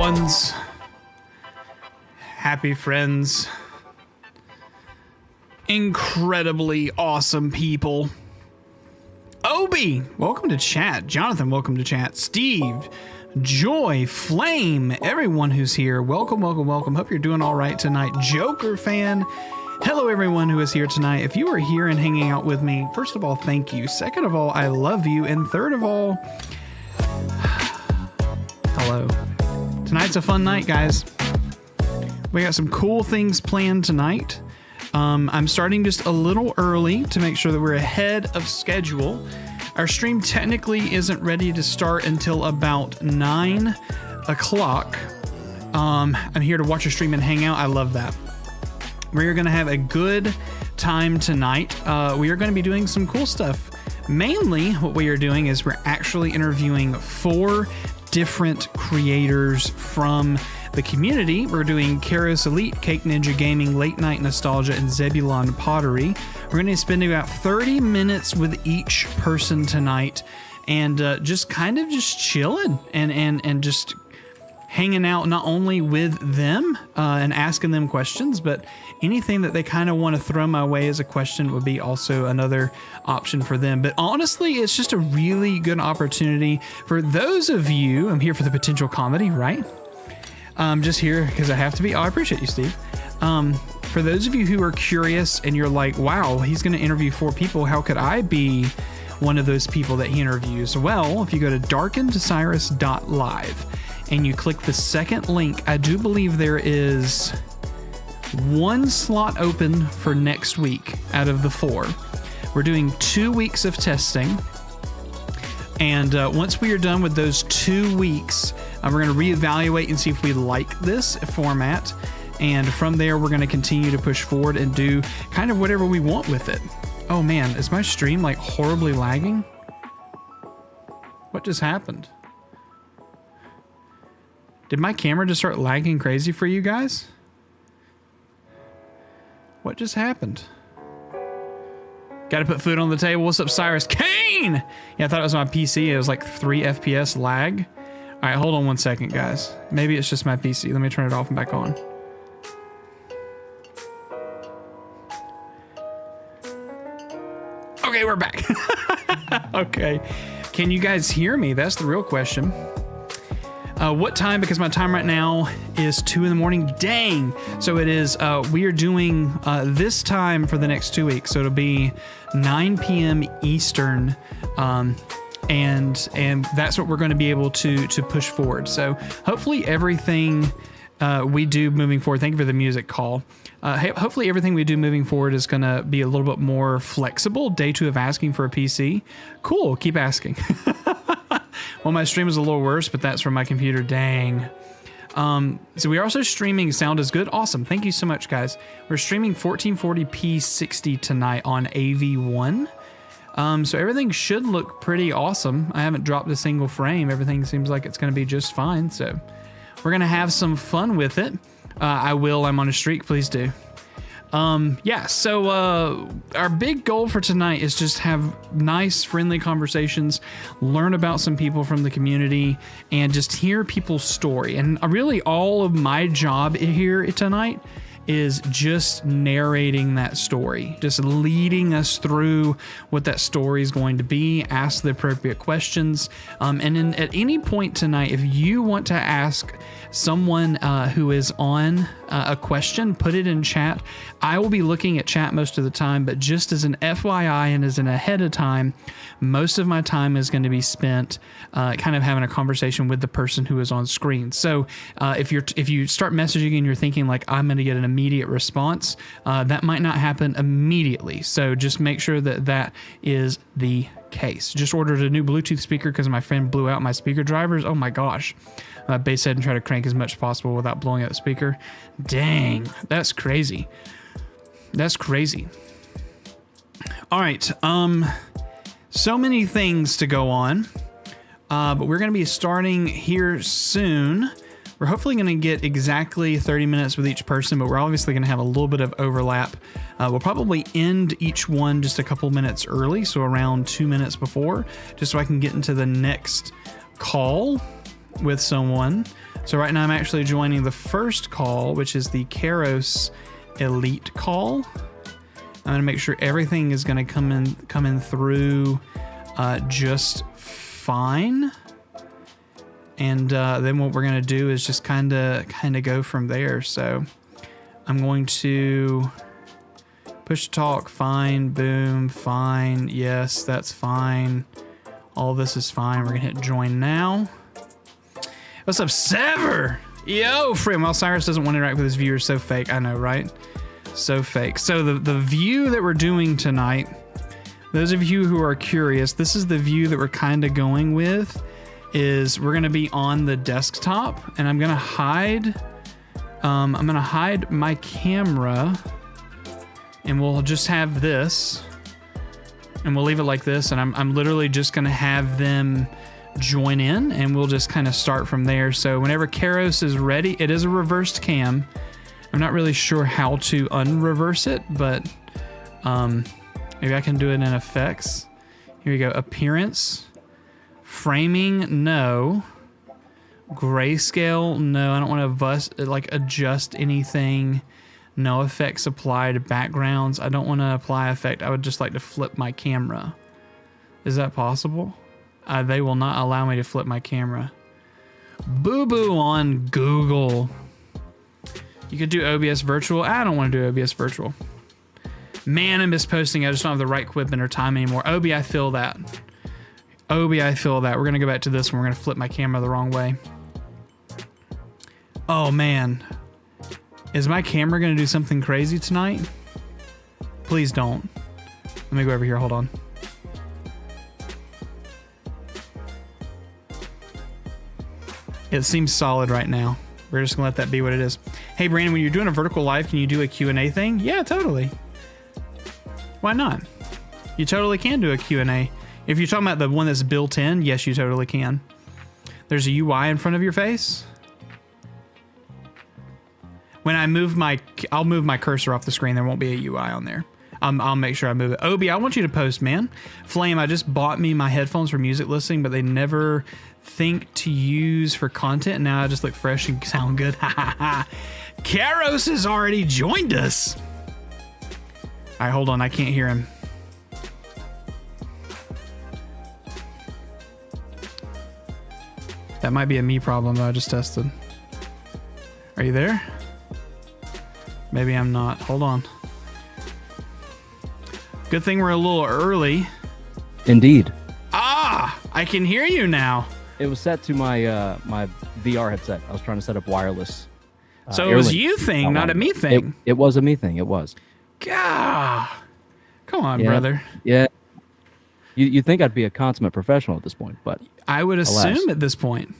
ones, happy friends, incredibly awesome people. Obi, welcome to chat. Jonathan, welcome to chat. Steve, Joy, Flame, everyone who's here, welcome, welcome, welcome. Hope you're doing all right tonight. Joker fan, hello everyone who is here tonight. If you are here and hanging out with me, first of all, thank you. Second of all, I love you. And third of all, hello. Tonight's a fun night, guys. We got some cool things planned tonight. I'm starting just a little early to make sure that we're ahead of schedule. Our stream technically isn't ready to start until about 9 o'clock. I'm here to watch your stream and hang out. I love that. We're going to have a good time tonight. We are going to be doing some cool stuff. Mainly what we are doing is we're actually interviewing 4 different creators from the community. We're doing Karos Elite, Cake Ninja Gaming, Late Night Nostalgia, and Zebulon Pottery. We're going to be spending about 30 minutes with each person tonight and just kind of just chilling and just hanging out not only with them and asking them questions, but anything that they kind of want to throw my way as a question would be also another option for them. But honestly, it's just a really good opportunity for those of you. I'm here for the potential comedy, right? I'm just here because I have to be. Oh, I appreciate you, Steve. For those of you who are curious and you're like, wow, he's going to interview 4 people. How could I be one of those people that he interviews? Well, if you go to darkened.cyrus.live and you click the second link, I do believe there is 1 slot open for next week out of the 4. We're doing 2 weeks of testing. And once we are done with those 2 weeks, we're going to reevaluate and see if we like this format. And from there, we're going to continue to push forward and do kind of whatever we want with it. Oh man, is my stream like horribly lagging? What just happened? Did my camera just start lagging crazy for you guys? What just happened? Gotta put food on the table. What's up, Cyrus? Kane! Yeah, I thought it was my PC. It was like 3 FPS lag. All right, hold on 1 second, guys. Maybe it's just my PC. Let me turn it off and back on. Okay, we're back. Okay. Can you guys hear me? That's the real question. What time? Because my time right now is 2 in the morning. Dang. So it is, we are doing this time for the next 2 weeks. So it'll be 9 p.m. Eastern. And that's what we're going to be able to push forward. So hopefully everything we do moving forward, thank you for the music call. Hopefully everything we do moving forward is going to be a little bit more flexible. Day 2 of asking for a PC. Cool. Keep asking. Well, my stream is a little worse, but that's from my computer. Dang. So we are also streaming Sound is Good. Awesome. Thank you so much, guys. We're streaming 1440p 60 tonight on AV1. So everything should look pretty awesome. I haven't dropped a single frame. Everything seems like it's going to be just fine. So we're going to have some fun with it. I will. I'm on a streak. Please do. Yeah, so our big goal for tonight is just have nice, friendly conversations, learn about some people from the community, and just hear people's story. And really all of my job here tonight is just narrating that story, just leading us through what that story is going to be, ask the appropriate questions. And then at any point tonight, if you want to ask someone who is on a question, put it in chat. I will be looking at chat most of the time, but just as an FYI and as an ahead of time, most of my time is going to be spent kind of having a conversation with the person who is on screen. So if you start messaging and you're thinking like I'm going to get an immediate response, that might not happen immediately. So just make sure that that is the case. Just ordered a new Bluetooth speaker because my friend blew out my speaker drivers. Oh my gosh. Bass head and try to crank as much as possible without blowing out the speaker. Dang, that's crazy. That's crazy. All right. So many things to go on, but we're going to be starting here soon. We're hopefully going to get exactly 30 minutes with each person, but we're obviously going to have a little bit of overlap. We'll probably end each one just a couple minutes early, so around 2 minutes before, just so I can get into the next call with someone. So right now I'm actually joining the first call, which is the Karos Elite call. I'm gonna make sure everything is gonna come in through just fine. And then what we're gonna do is just kind of go from there. So I'm going to push talk, fine, boom, fine, yes, that's fine. All this is fine. We're gonna hit join now. What's up, Sever? Yo, friend. Well, Cyrus doesn't want to interact with his viewers. So fake. I know, right? So fake. So the view that we're doing tonight, those of you who are curious, this is the view that we're kind of going with, is we're going to be on the desktop, and I'm going to hide my camera, and we'll just have this, and we'll leave it like this, and I'm literally just going to have them join in, and we'll just kind of start from there. So whenever Karos is ready, it is a reversed cam. I'm not really sure how to unreverse it, but maybe I can do it in effects. Here we go. Appearance, framing, no. Grayscale, no. I don't want to adjust anything. No effects applied. Backgrounds, I don't want to apply effect. I would just like to flip my camera. Is that possible? They will not allow me to flip my camera. Boo-boo on Google. You could do OBS virtual. I don't want to do OBS virtual. Man, I miss posting. I just don't have the right equipment or time anymore. Obi, I feel that. Obi, I feel that. We're going to go back to this one. We're going to flip my camera the wrong way. Oh, man. Is my camera going to do something crazy tonight? Please don't. Let me go over here. Hold on. It seems solid right now. We're just gonna let that be what it is. Hey, Brandon, when you're doing a vertical live, can you do a Q&A thing? Yeah, totally. Why not? You totally can do a Q&A. If you're talking about the one that's built in, yes, you totally can. There's a UI in front of your face. When I move I'll move my cursor off the screen. There won't be a UI on there. I'll make sure I move it. Obi, I want you to post, man. Flame, I just bought me my headphones for music listening, but they never think to use for content. Now I just look fresh and sound good. Karos has already joined us. All right, hold on. I can't hear him. That might be a me problem that I just tested. Are you there? Maybe I'm not. Hold on. Good thing we're a little early. Indeed. Ah, I can hear you now. It was set to my my VR headset. I was trying to set up wireless. So it was a you thing, not a me thing. It was a me thing. It was. Gah. Come on, brother. Yeah. You'd think I'd be a consummate professional at this point, but I would assume at this point.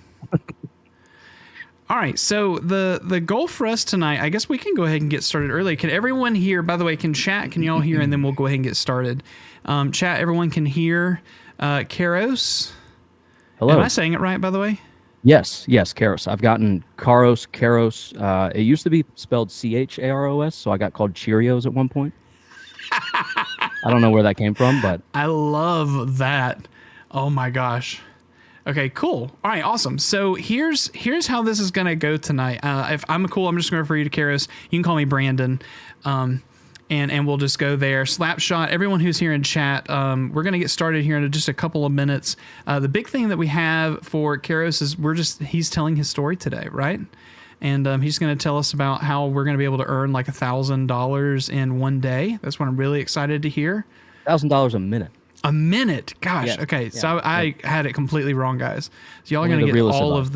All right, so the goal for us tonight, I guess we can go ahead and get started early. Can everyone hear? By the way, can chat? Can you all hear? And then we'll go ahead and get started. Chat, everyone can hear. Karos. Hello. Am I saying it right, by the way? Yes, Karos. I've gotten Karos. It used to be spelled Charos, so I got called Cheerios at one point. I don't know where that came from, but I love that. Oh my gosh. Okay, cool. All right, awesome. So here's how this is gonna go tonight. If I'm cool, I'm just gonna refer you to Karos. You can call me Brandon, and we'll just go there. Slapshot. Everyone who's here in chat, we're gonna get started here in just a couple of minutes. The big thing that we have for Karos is he's telling his story today, right? And he's going to tell us about how we're going to be able to earn like $1,000 in one day. That's what I'm really excited to hear. $1,000 a minute. A minute, gosh. Yeah, okay, so I had it completely wrong, guys. So y'all are going to get all of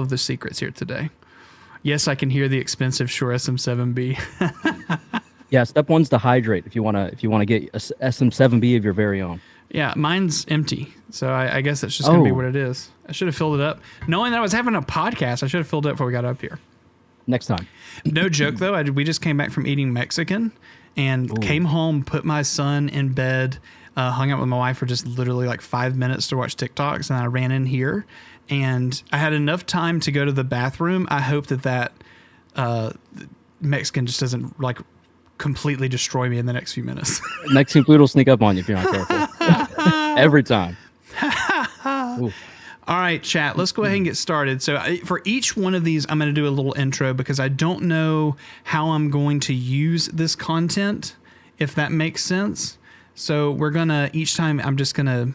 the secrets here today. Yes, I can hear the expensive Shure SM7B. Yeah, step one's to hydrate if you want to get a SM7B of your very own. Yeah, mine's empty, so I guess that's just going to be what it is. I should have filled it up. Knowing that I was having a podcast, I should have filled it up before we got up here. Next time. No joke, though. We just came back from eating Mexican and came home, put my son in bed, hung out with my wife for just literally like 5 minutes to watch TikToks, and I ran in here, and I had enough time to go to the bathroom. I hope that Mexican just doesn't like completely destroy me in the next few minutes. Mexican food will sneak up on you if you're not careful. Every time. All All right, chat, let's go ahead and get started. So for each one of these, I'm going to do a little intro because I don't know how I'm going to use this content, if that makes sense. So we're going to, each time, I'm just going to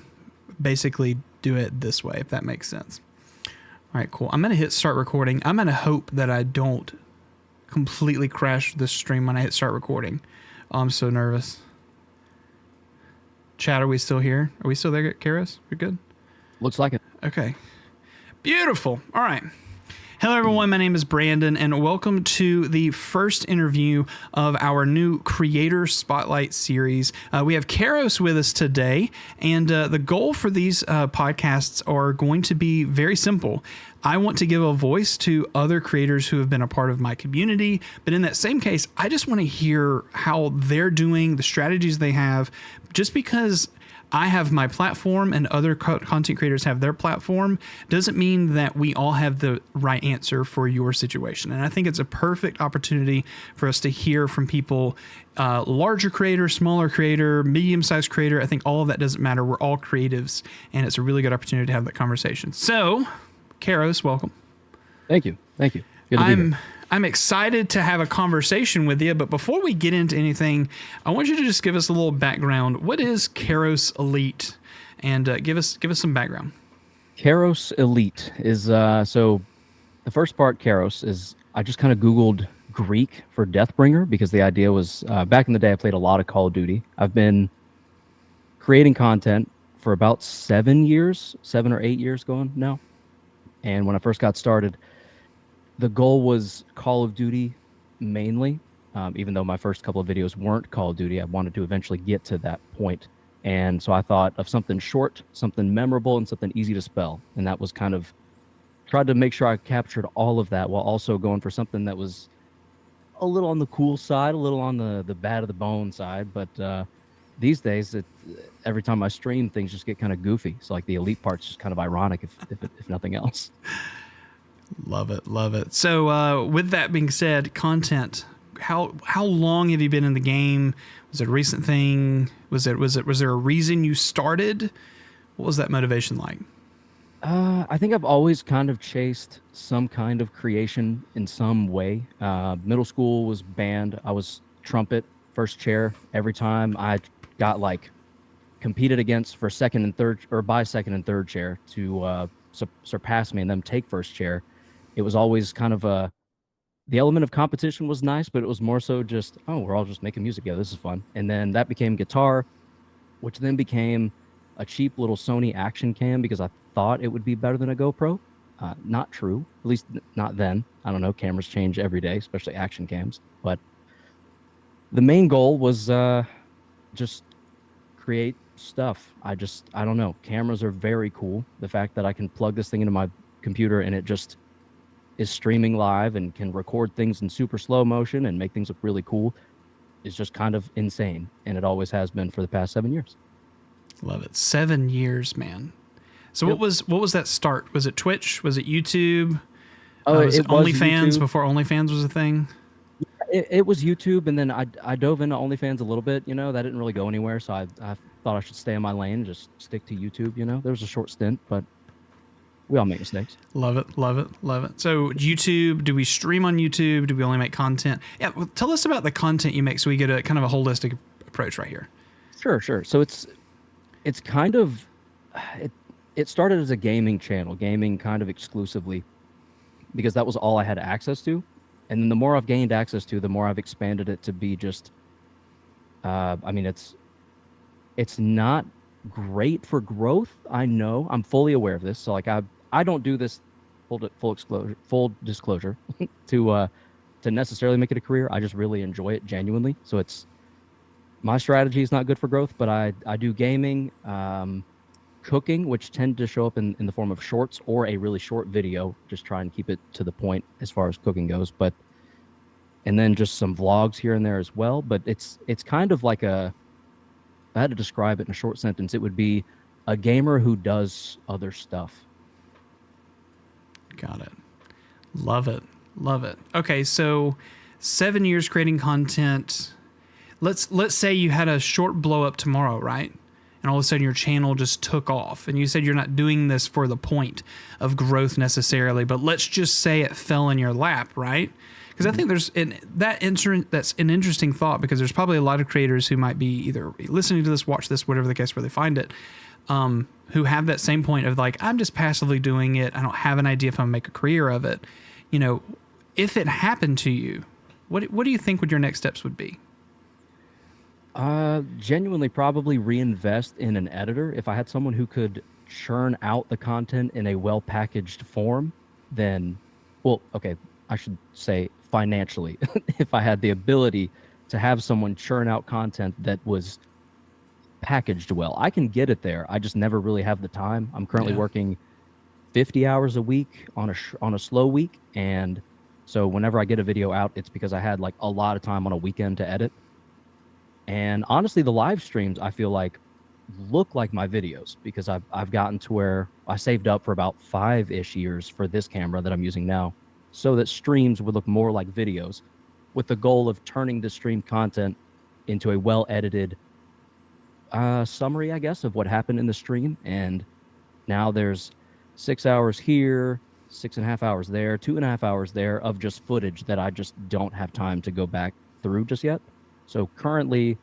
basically do it this way, if that makes sense. All right, cool. I'm going to hit start recording. I'm going to hope that I don't completely crash the stream when I hit start recording. Oh, I'm so nervous. Chat, are we still here? Are we still there, Karos? We're good? Looks like it. Okay. Beautiful. All right. Hello, everyone. My name is Brandon, and welcome to the first interview of our new Creator Spotlight series. We have Karos with us today, and the goal for these podcasts are going to be very simple. I want to give a voice to other creators who have been a part of my community, but in that same case, I just want to hear how they're doing, the strategies they have, just because I have my platform and other content creators have their platform doesn't mean that we all have the right answer for your situation. And I think it's a perfect opportunity for us to hear from people, larger creator, smaller creator, medium-sized creator. I think all of that doesn't matter. We're all creatives, and it's a really good opportunity to have that conversation. So, Karos, welcome. Thank you. Thank you. Good to be here. I'm excited to have a conversation with you, but before we get into anything, I want you to just give us a little background. What is Karos Elite? And give us some background. Karos Elite is so the first part, Karos, is I just kind of Googled Greek for Deathbringer because the idea was back in the day I played a lot of Call of Duty. I've been creating content for about 7 or 8 years going now. And when I first got started, the goal was Call of Duty mainly, even though my first couple of videos weren't Call of Duty. I wanted to eventually get to that point. And so I thought of something short, something memorable, and something easy to spell. And that was kind of, tried to make sure I captured all of that while also going for something that was a little on the cool side, a little on the bad of the bone side. But these days, every time I stream, things just get kind of goofy. So like the Elite part's just kind of ironic, if nothing else. Love it, love it. So with that being said, content. How long have you been in the game? Was it a recent thing? Was there a reason you started? What was that motivation like? I think I've always kind of chased some kind of creation in some way. Middle school was band. I was trumpet, first chair every time. I got competed against for second and third, or by second and third chair to surpass me and then take first chair. It was always kind of the element of competition was nice, but it was more so just, oh, we're all just making music together. This is fun. And then that became guitar, which then became a cheap little Sony action cam because I thought it would be better than a GoPro. Not true, at least not then. I don't know. Cameras change every day, especially action cams. But the main goal was just create stuff. I don't know. Cameras are very cool. The fact that I can plug this thing into my computer and it just is streaming live and can record things in super slow motion and make things look really cool is just kind of insane. And it always has been for the past 7 years. Love it. 7 years, man. So Yep. what was that start? Was it Twitch? Was it YouTube? Oh, was it was OnlyFans YouTube. before OnlyFans was a thing? It was YouTube, and then I dove into OnlyFans a little bit. That didn't really go anywhere, so I thought I should stay in my lane and just stick to YouTube. There was a short stint, but we all make mistakes. Love it, love it, love it. So YouTube, do we stream on YouTube? Do we only make content? Yeah, well, tell us about the content you make so we get a kind of a holistic approach right here. Sure. So it's kind of it started as a gaming channel, gaming kind of exclusively, because that was all I had access to. And then the more I've gained access to, the more I've expanded it to be just, it's not great for growth. I know, I'm fully aware of this. So I don't do this full disclosure to necessarily make it a career. I just really enjoy it genuinely. So my strategy is not good for growth, but I do gaming, cooking, which tend to show up in the form of shorts or a really short video, just try and keep it to the point as far as cooking goes. And then just some vlogs here and there as well. But it's kind of like if I had to describe it in a short sentence, it would be a gamer who does other stuff. Got it. Love it. Love it. Okay, so 7 years creating content. Let's say you had a short blow up tomorrow, right? and all of a sudden your channel just took off. And you said you're not doing this for the point of growth necessarily, but let's just say it fell in your lap, right? Because I think that's an interesting thought, because there's probably a lot of creators who might be either listening to this, watch this, whatever the case where they find it, who have that same point of like, I'm just passively doing it. I don't have an idea if I'm gonna make a career of it. You know, if it happened to you, what do you think your next steps would be? Genuinely probably reinvest in an editor. If I had someone who could churn out the content in a well-packaged form, then, well, okay, I should say financially, if I had the ability to have someone churn out content that was packaged well. I can get it there. I just never really have the time. I'm currently working 50 hours a week on a slow week, and so whenever I get a video out, it's because I had like a lot of time on a weekend to edit. And honestly, the live streams, I feel like, look like my videos, because I've gotten to where I saved up for about 5-ish years for this camera that I'm using now, so that streams would look more like videos, with the goal of turning the stream content into a well-edited summary, I guess, of what happened in the stream. And now there's 6 hours here, 6.5 hours there, 2.5 hours there of just footage that I just don't have time to go back through just yet. So currently,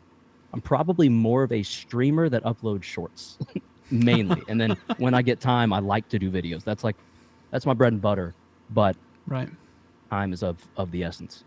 I'm probably more of a streamer that uploads shorts, mainly. And then when I get time, I like to do videos. That's my bread and butter. But time is of the essence.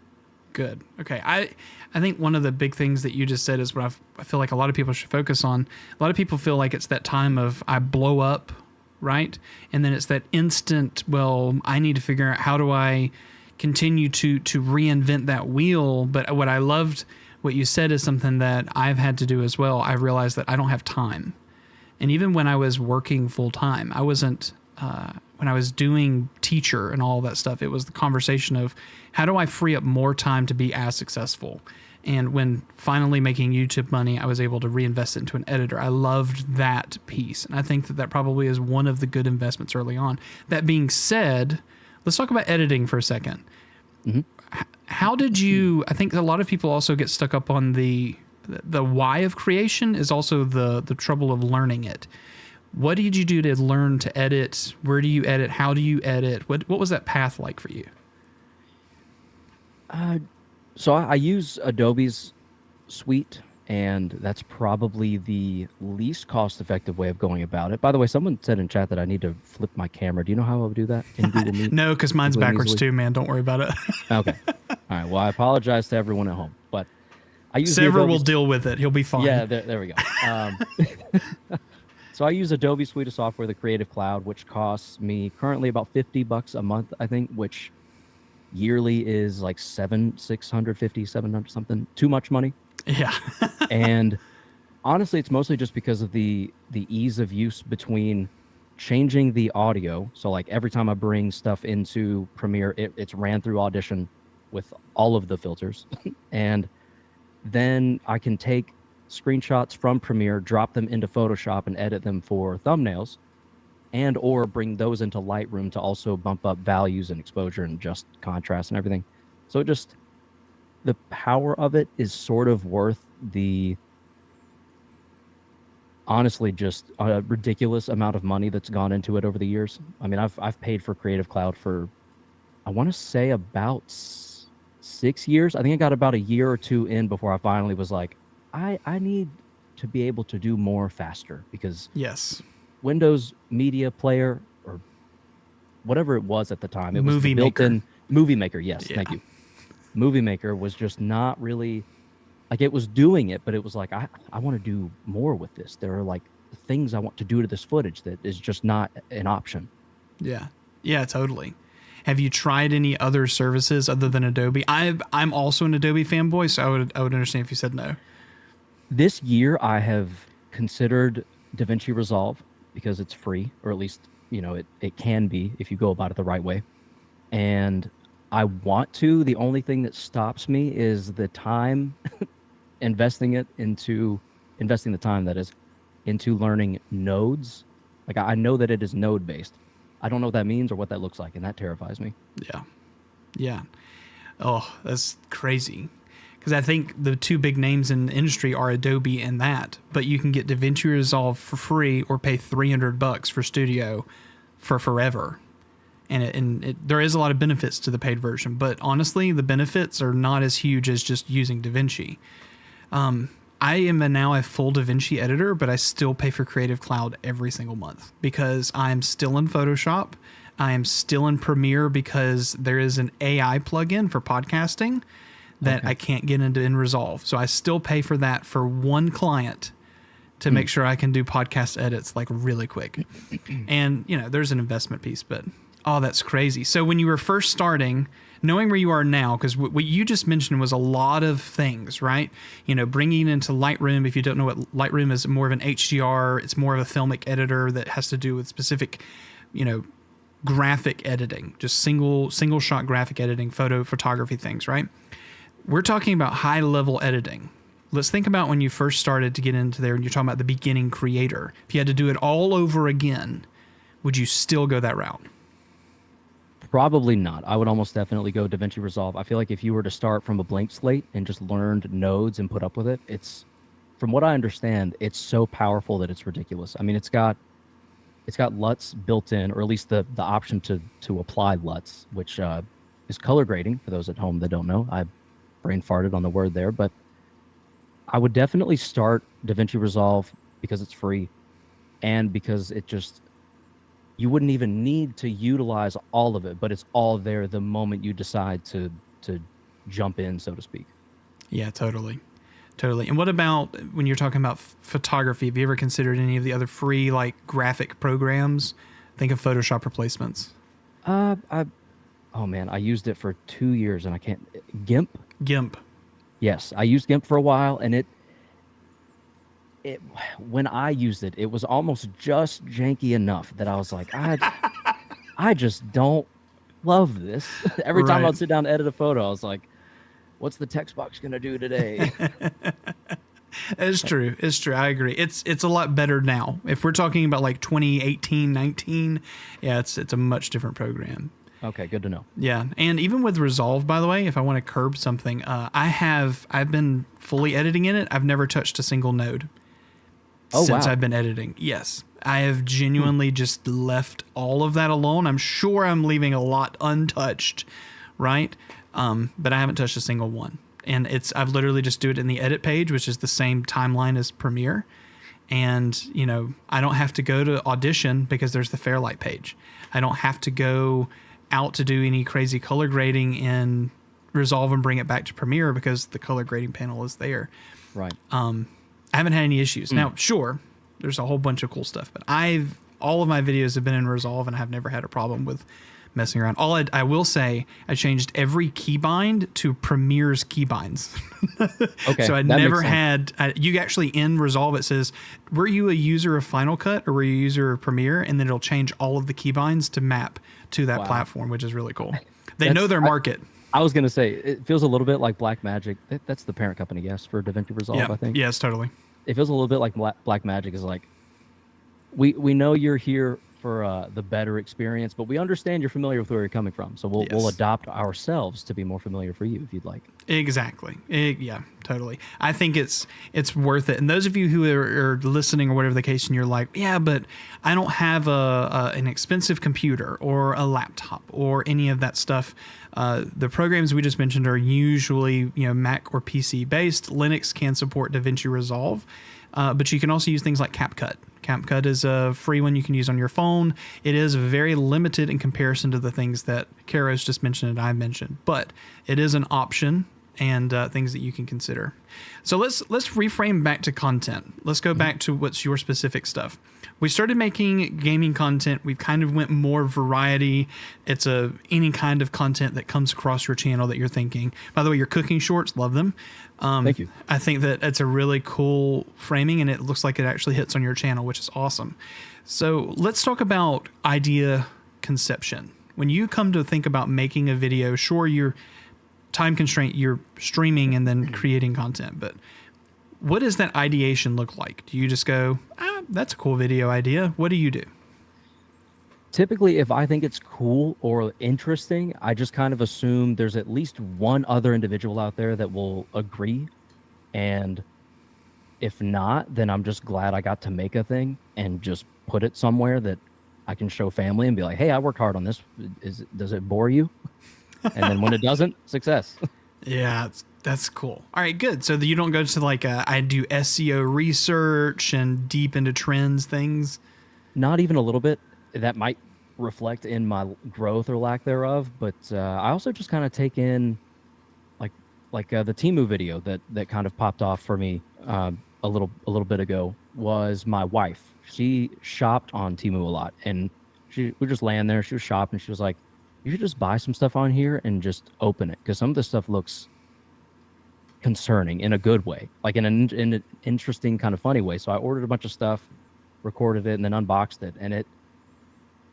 Good. Okay. I think one of the big things that you just said is what I feel like a lot of people should focus on. A lot of people feel like it's that time of I blow up, right? And then it's that instant, well, I need to figure out how do I continue to reinvent that wheel. But what I loved, what you said, is something that I've had to do as well. I realized that I don't have time. And even when I was working full time, I wasn't, when I was doing teacher and all that stuff, it was the conversation of how do I free up more time to be as successful? And when finally making YouTube money, I was able to reinvest it into an editor. I loved that piece. And I think that probably is one of the good investments early on. That being said, let's talk about editing for a second. Mm-hmm. How did you, I think a lot of people also get stuck up on the why of creation is also the trouble of learning it. What did you do to learn to edit? Where do you edit? How do you edit? What was that path like for you? So I use Adobe's suite, and that's probably the least cost-effective way of going about it. By the way, someone said in chat that I need to flip my camera. Do you know how I would do that in Google Meet? No, because mine's backwards too, man. Don't worry about it. Okay. All right. Well, I apologize to everyone at home, but I use Sever will deal with it. He'll be fine. Yeah, there we go. So I use Adobe suite of software, the Creative Cloud, which costs me currently about $50 a month, I think, which yearly is like $650, $700 something. Too much money. Yeah. And honestly, it's mostly just because of the ease of use between changing the audio. So like every time I bring stuff into Premiere, it's ran through Audition with all of the filters. And then I can take screenshots from Premiere, drop them into Photoshop, and edit them for thumbnails, and or bring those into Lightroom to also bump up values and exposure and just contrast and everything. So it just, the power of it is sort of worth the, honestly, just a ridiculous amount of money that's gone into it over the years. I mean, I've paid for Creative Cloud for, I want to say about 6 years. I think I got about a year or two in before I finally was like, I need to be able to do more faster, because yes, Windows Media Player, or whatever it was at the time, it was Movie the built-in Maker. Movie Maker. Yes, Yeah. thank you. Movie Maker was just not really, like, it was doing it, but it was like, I want to do more with this. There are like things I want to do to this footage that is just not an option. Yeah. Yeah, totally. Have you tried any other services other than Adobe? I'm also an Adobe fanboy, so I would understand if you said no. This year, I have considered DaVinci Resolve because it's free, or at least, you know, it can be if you go about it the right way. And I want to. The only thing that stops me is the time, investing the time, that is, into learning nodes. Like, I know that it is node based. I don't know what that means or what that looks like, and that terrifies me. Yeah. Yeah. Oh, that's crazy. because I think the two big names in the industry are Adobe and that, but you can get DaVinci Resolve for free or pay $300 for Studio for forever. And there is a lot of benefits to the paid version, but honestly, the benefits are not as huge as just using DaVinci. I am now a full DaVinci editor, but I still pay for Creative Cloud every single month because I'm still in Photoshop. I am still in Premiere because there is an AI plugin for podcasting that I can't get into in Resolve. So I still pay for that for one client to make sure I can do podcast edits like really quick. And, there's an investment piece, but that's crazy. So when you were first starting, knowing where you are now, because what you just mentioned was a lot of things, right? Bringing into Lightroom. If you don't know what Lightroom is, more of an HDR. It's more of a filmic editor that has to do with specific, graphic editing, just single shot graphic editing, photography things, right? We're talking about high level editing. Let's think about when you first started to get into there and you're talking about the beginning creator. If you had to do it all over again, would you still go that route? Probably not. I would almost definitely go DaVinci Resolve. I feel like if you were to start from a blank slate and just learned nodes and put up with it, from what I understand, it's so powerful that it's ridiculous. I mean, it's got LUTs built in, or at least the option to apply LUTs, which is color grading for those at home that don't know. I brain farted on the word there, but I would definitely start DaVinci Resolve because it's free and because you wouldn't even need to utilize all of it, but it's all there the moment you decide to jump in, so to speak. Yeah, totally. And what about when you're talking about photography? Have you ever considered any of the other free graphic programs? Think of Photoshop replacements. I used it for 2 years and I can't. GIMP. Yes, I used GIMP for a while, and it when I used it, it was almost just janky enough that I was like, I just don't love this. Every time I'd sit down to edit a photo, I was like, what's the text box gonna do today? It's true. I agree. It's a lot better now. If we're talking about 2018, 19, yeah, it's a much different program. Okay, good to know. Yeah, and even with Resolve, by the way, if I want to curb something, I've been fully editing in it. I've never touched a single node since I've been editing. Yes, I have genuinely just left all of that alone. I'm sure I'm leaving a lot untouched, right? But I haven't touched a single one. And I've literally just do it in the edit page, which is the same timeline as Premiere. And, I don't have to go to Audition because there's the Fairlight page. I don't have to go out to do any crazy color grading in Resolve and bring it back to Premiere because the color grading panel is there. Right. I haven't had any issues. Now, sure, there's a whole bunch of cool stuff, but all of my videos have been in Resolve and I've never had a problem with messing around. I will say I changed every keybind to Premiere's keybinds. Okay. So I never had, you actually in Resolve, it says, were you a user of Final Cut or were you a user of Premiere? And then it'll change all of the keybinds to map to that platform, which is really cool. They know their market. I was going to say, it feels a little bit like Blackmagic. That's the parent company, yes, for DaVinci Resolve, I think. Yes, totally. It feels a little bit like Blackmagic is like, we know you're here for the better experience, but we understand you're familiar with where you're coming from. So we'll adopt ourselves to be more familiar for you if you'd like. Exactly. Yeah, totally. I think it's worth it. And those of you who are listening or whatever the case, and you're like, yeah, but I don't have an expensive computer or a laptop or any of that stuff. The programs we just mentioned are usually Mac or PC based. Linux can support DaVinci Resolve, but you can also use things like CapCut. CapCut is a free one you can use on your phone. It is very limited in comparison to the things that Karos just mentioned and I mentioned, but it is an option and things that you can consider. So let's reframe back to content. Let's go back to what's your specific stuff. We started making gaming content. We kind of went more variety. It's any kind of content that comes across your channel that you're thinking. By the way, your cooking shorts, love them. Thank you. I think that it's a really cool framing, and it looks like it actually hits on your channel, which is awesome. So let's talk about idea conception. When you come to think about making a video, sure, you're time constraint, you're streaming and then creating content, but what does that ideation look like? Do you just go, that's a cool video idea? What do you do? Typically, if I think it's cool or interesting, I just kind of assume there's at least one other individual out there that will agree. And if not, then I'm just glad I got to make a thing and just put it somewhere that I can show family and be like, hey, I worked hard on this. Does it bore you? And then when it doesn't, success. Yeah, that's cool. All right, good. So you don't go to like I do SEO research and deep into trends things. Not even a little bit. That might reflect in my growth or lack thereof, but I also just kind of take in like the Timu video that kind of popped off for me a little bit ago was my wife. She shopped on Timu a lot, and we were just laying there. She was shopping. She was like, "You should just buy some stuff on here and just open it because some of this stuff looks concerning in a good way, like in an interesting kind of funny way." So I ordered a bunch of stuff, recorded it, and then unboxed it, and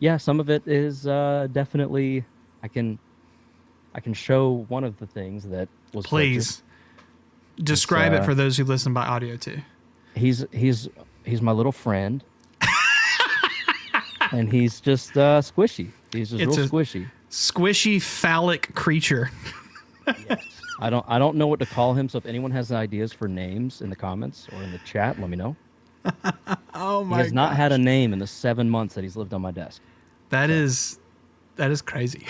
yeah, some of it is definitely I can show one of the things that was Please purchased. describe it for those who listen by audio too. He's my little friend, and he's just squishy. He's just real squishy. Squishy phallic creature. Yes. I don't know what to call him. So if anyone has ideas for names in the comments or in the chat, let me know. Oh my! He has not had a name in the 7 months that he's lived on my desk. That is crazy.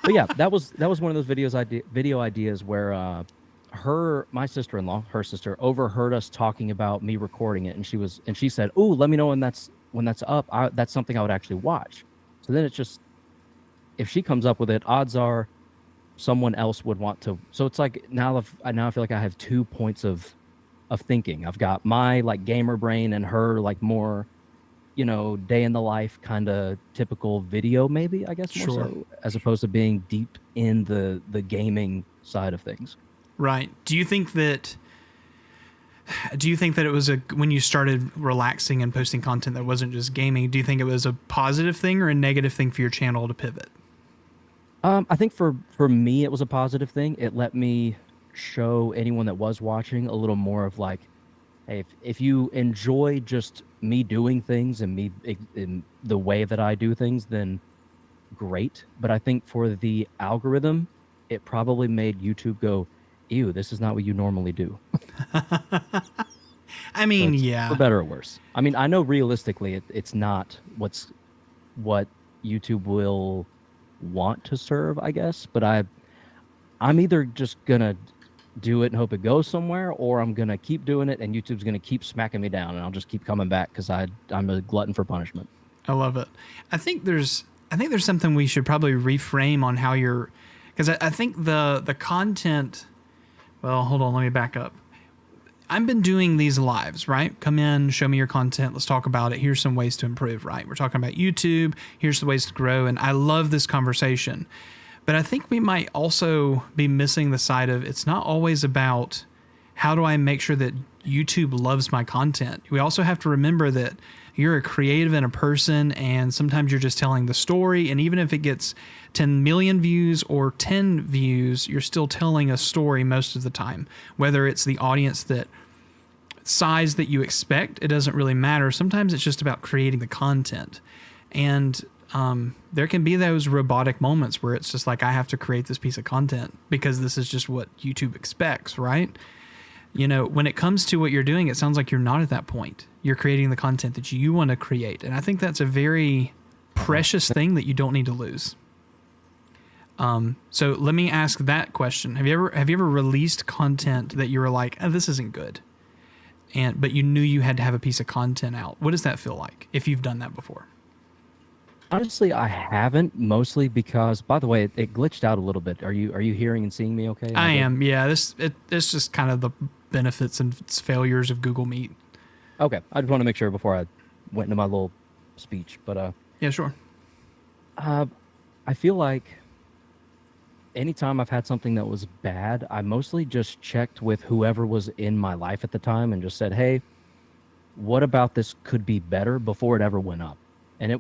But yeah, that was one of those video ideas where my sister-in-law, her sister, overheard us talking about me recording it, and she said, "Ooh, let me know when that's up. That's something I would actually watch." So then it's just, if she comes up with it, odds are someone else would want to. So it's like now I feel like I have 2 points of thinking. I've got my like gamer brain and her like more, day in the life kind of typical video, maybe, I guess, more so, as opposed to being deep in the gaming side of things. Right. Do you think that it was when you started relaxing and posting content that wasn't just gaming, do you think it was a positive thing or a negative thing for your channel to pivot? I think for me, it was a positive thing. It let me show anyone that was watching a little more of like, hey, if you enjoy just me doing things and me in the way that I do things, then great. But I think for the algorithm, it probably made YouTube go, ew, this is not what you normally do. I mean, for better or worse. I mean, I know realistically it's not what YouTube will want to serve, I guess, but I'm either just gonna do it and hope it goes somewhere, or I'm gonna keep doing it and YouTube's gonna keep smacking me down and I'll just keep coming back because I'm a glutton for punishment. I love it. I think there's something we should probably reframe on how you're, because I think the content. Well, hold on, let me back up. I've been doing these lives, right? Come in, show me your content. Let's talk about it. Here's some ways to improve, right? We're talking about YouTube. Here's the ways to grow. And I love this conversation. But I think we might also be missing the side of it's not always about how do I make sure that YouTube loves my content. We also have to remember that you're a creative and a person, and sometimes you're just telling the story. And even if it gets 10 million views or 10 views, you're still telling a story most of the time. Whether it's the audience that size that you expect, it doesn't really matter. Sometimes it's just about creating the content. And there can be those robotic moments where it's just like, I have to create this piece of content because this is just what YouTube expects, right? When it comes to what you're doing, it sounds like you're not at that point. You're creating the content that you want to create. And I think that's a very precious thing that you don't need to lose. So let me ask that question. Have you ever released content that you were like, oh, this isn't good, but you knew you had to have a piece of content out? What does that feel like if you've done that before? Honestly, I haven't, mostly because, by the way, it glitched out a little bit. Are you hearing and seeing me okay? I am. Yeah, it's just kind of the benefits and failures of Google Meet. Okay, I just want to make sure before I went into my little speech, but yeah, sure. I feel like anytime I've had something that was bad, I mostly just checked with whoever was in my life at the time and just said, hey, what about this could be better before it ever went up? And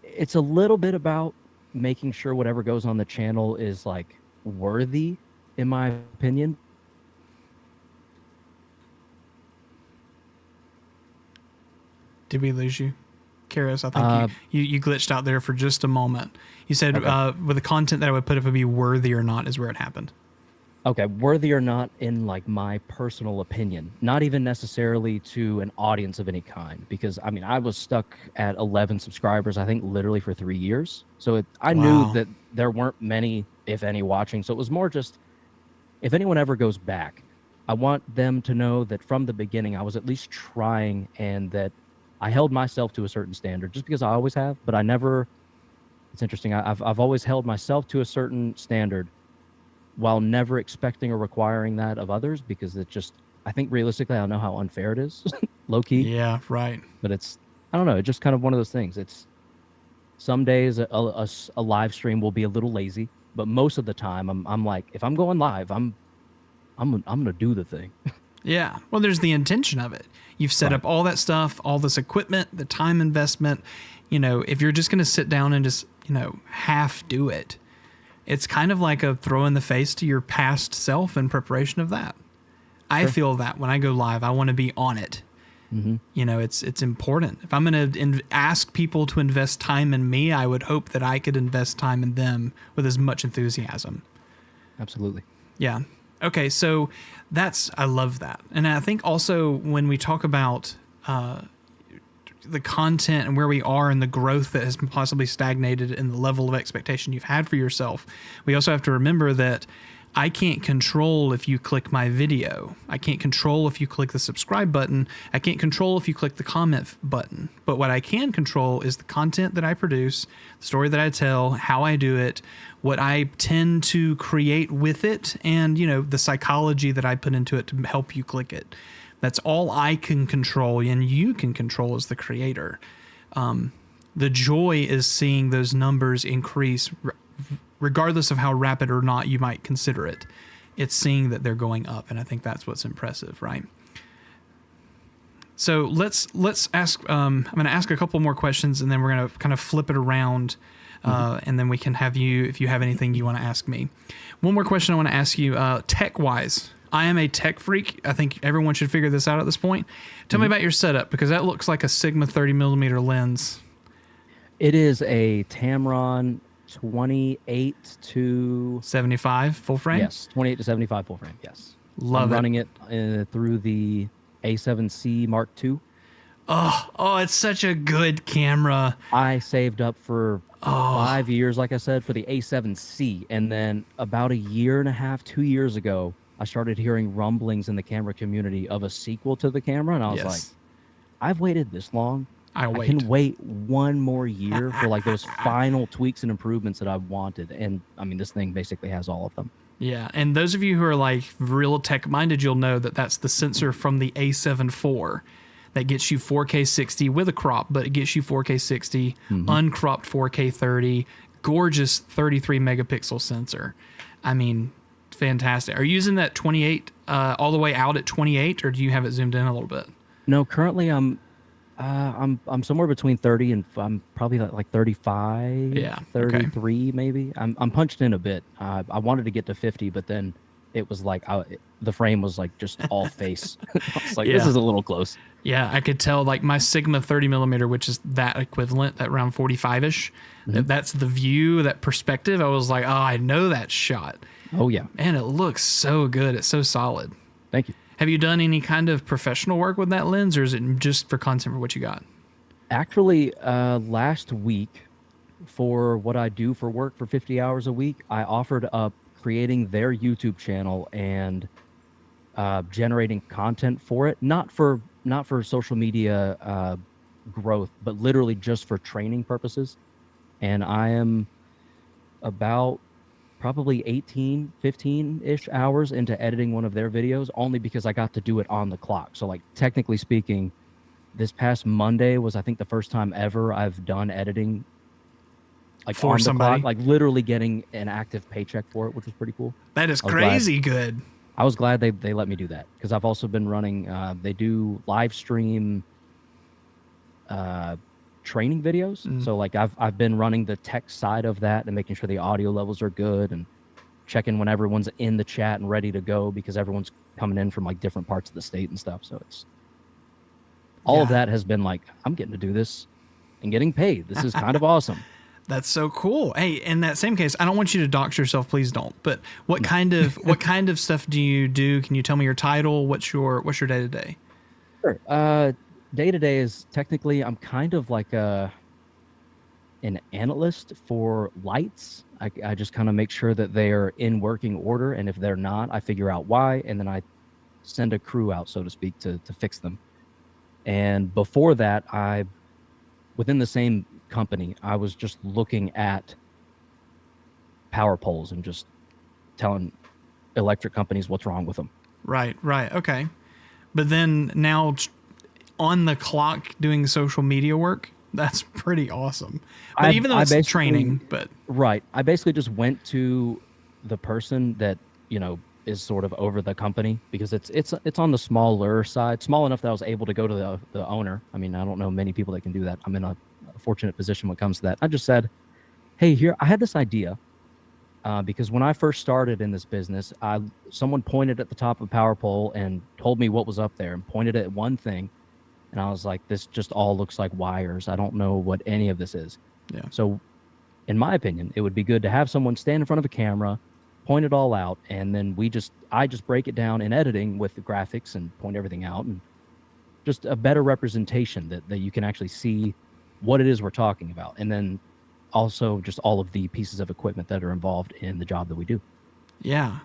it's a little bit about making sure whatever goes on the channel is like worthy, in my opinion. Did we lose you? Karos, I think you glitched out there for just a moment. You said with the content that I would put if it would be worthy or not is where it happened. Okay, worthy or not in like my personal opinion, not even necessarily to an audience of any kind, because I mean, I was stuck at 11 subscribers, I think literally for 3 years. So I knew that there weren't many, if any, watching. So it was more just, if anyone ever goes back, I want them to know that from the beginning, I was at least trying and that I held myself to a certain standard just because I always have, but I never, it's interesting. I've always held myself to a certain standard while never expecting or requiring that of others, because it just, I think realistically, I don't know how unfair it is, low key. Yeah, right. But it's, I don't know, it's just kind of one of those things. It's some days a live stream will be a little lazy, but most of the time I'm like, if I'm going live, I'm gonna do the thing. Yeah. Well, there's the intention of it. You've set up all that stuff, all this equipment, the time investment. You know, if you're just going to sit down and just, half do it, it's kind of like a throw in the face to your past self in preparation of that. I feel that when I go live, I want to be on it. Mm-hmm. It's important. If I'm going to ask people to invest time in me, I would hope that I could invest time in them with as much enthusiasm. Absolutely. Yeah. Okay. So I love that. And I think also when we talk about the content and where we are and the growth that has possibly stagnated in the level of expectation you've had for yourself, we also have to remember that I can't control if you click my video. I can't control if you click the subscribe button. I can't control if you click the comment button. But what I can control is the content that I produce, the story that I tell, how I do it, what I tend to create with it, and, the psychology that I put into it to help you click it. That's all I can control, and you can control as the creator. The joy is seeing those numbers increase, regardless of how rapid or not you might consider it. It's seeing that they're going up, and I think that's what's impressive, right? So let's ask. I'm going to ask a couple more questions, and then we're going to kind of flip it around, and then we can have you, if you have anything you want to ask me. One more question I want to ask you, tech-wise. I am a tech freak. I think everyone should figure this out at this point. Tell me about your setup, because that looks like a Sigma 30mm lens. It is a Tamron 28 to 75 full frame? Yes, 28 to 75 full frame, yes. I'm running it through the A7C Mark II. Oh, it's such a good camera. I saved up for 5 years, like I said, for the A7C. And then about a year and a half, 2 years ago, I started hearing rumblings in the camera community of a sequel to the camera. And I was like, I've waited this long. I can wait one more year for like those final tweaks and improvements that I wanted. And I mean, this thing basically has all of them. Yeah. And those of you who are like real tech minded, you'll know that that's the sensor from the A7 IV that gets you 4K 60 with a crop, but it gets you 4K 60, uncropped 4K 30, gorgeous 33 megapixel sensor. I mean, fantastic. Are you using that 28 all the way out at 28, or do you have it zoomed in a little bit? No, currently I'm somewhere between 30 and I'm probably like 35, 33 maybe. I'm punched in a bit. I wanted to get to 50, but then it was like the frame was like just all face. I was like, this is a little close. Yeah, I could tell like my Sigma 30mm, which is that equivalent, that around 45-ish. That's the view, that perspective. I was like, oh, I know that shot. Oh, yeah. Man, it looks so good. It's so solid. Thank you. Have you done any kind of professional work with that lens, or is it just for content for what you got? Actually, last week, for what I do for work for 50 hours a week, I offered up creating their YouTube channel and generating content for it, not for social media growth, but literally just for training purposes. And I am about probably 15-ish hours into editing one of their videos, only because I got to do it on the clock. So like technically speaking, this past Monday was, I think, the first time ever I've done editing like for on the somebody, clock, like literally getting an active paycheck for it, which was pretty cool. That is crazy good. I was glad they let me do that, because I've also been running, they do live stream training videos. So like I've been running the tech side of that and making sure the audio levels are good and checking when everyone's in the chat and ready to go, because everyone's coming in from like different parts of the state and stuff. So it's all of that has been like, I'm getting to do this and getting paid. This is kind of awesome. That's so cool. Hey, in that same case, I don't want you to dox yourself, please don't. But what kind of stuff do you do? Can you tell me your title? What's your day to day? Sure. Day to day is technically I'm kind of like an analyst for lights. I just kind of make sure that they are in working order, and if they're not, I figure out why, and then I send a crew out, so to speak, to fix them. And before that, within the same company, I was just looking at power poles and just telling electric companies what's wrong with them. Right. Okay. But then now on the clock doing social media work, that's pretty awesome. But even though it's training, but right. I basically just went to the person that, is sort of over the company, because it's on the smaller side, small enough that I was able to go to the owner. I mean, I don't know many people that can do that. I'm in a fortunate position when it comes to that. I just said, hey, here, I had this idea. Because when I first started in this business, someone pointed at the top of a power pole and told me what was up there and pointed at one thing. And I was like, this just all looks like wires. I don't know what any of this is. Yeah. So in my opinion, it would be good to have someone stand in front of a camera, point it all out, and then I just break it down in editing with the graphics and point everything out, and just a better representation that you can actually see what it is we're talking about. And then also just all of the pieces of equipment that are involved in the job that we do. Yeah,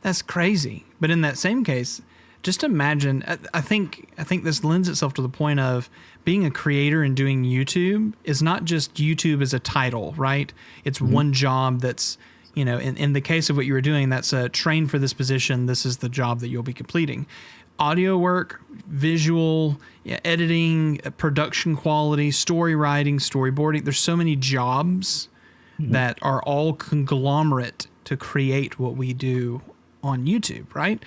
that's crazy. But in that same case, just imagine, I think this lends itself to the point of being a creator and doing YouTube is not just YouTube as a title, right? It's one job that's, in the case of what you were doing, that's a train for this position. This is the job that you'll be completing. Audio work, visual, editing, production quality, story writing, storyboarding. There's so many jobs that are all conglomerate to create what we do on YouTube, right?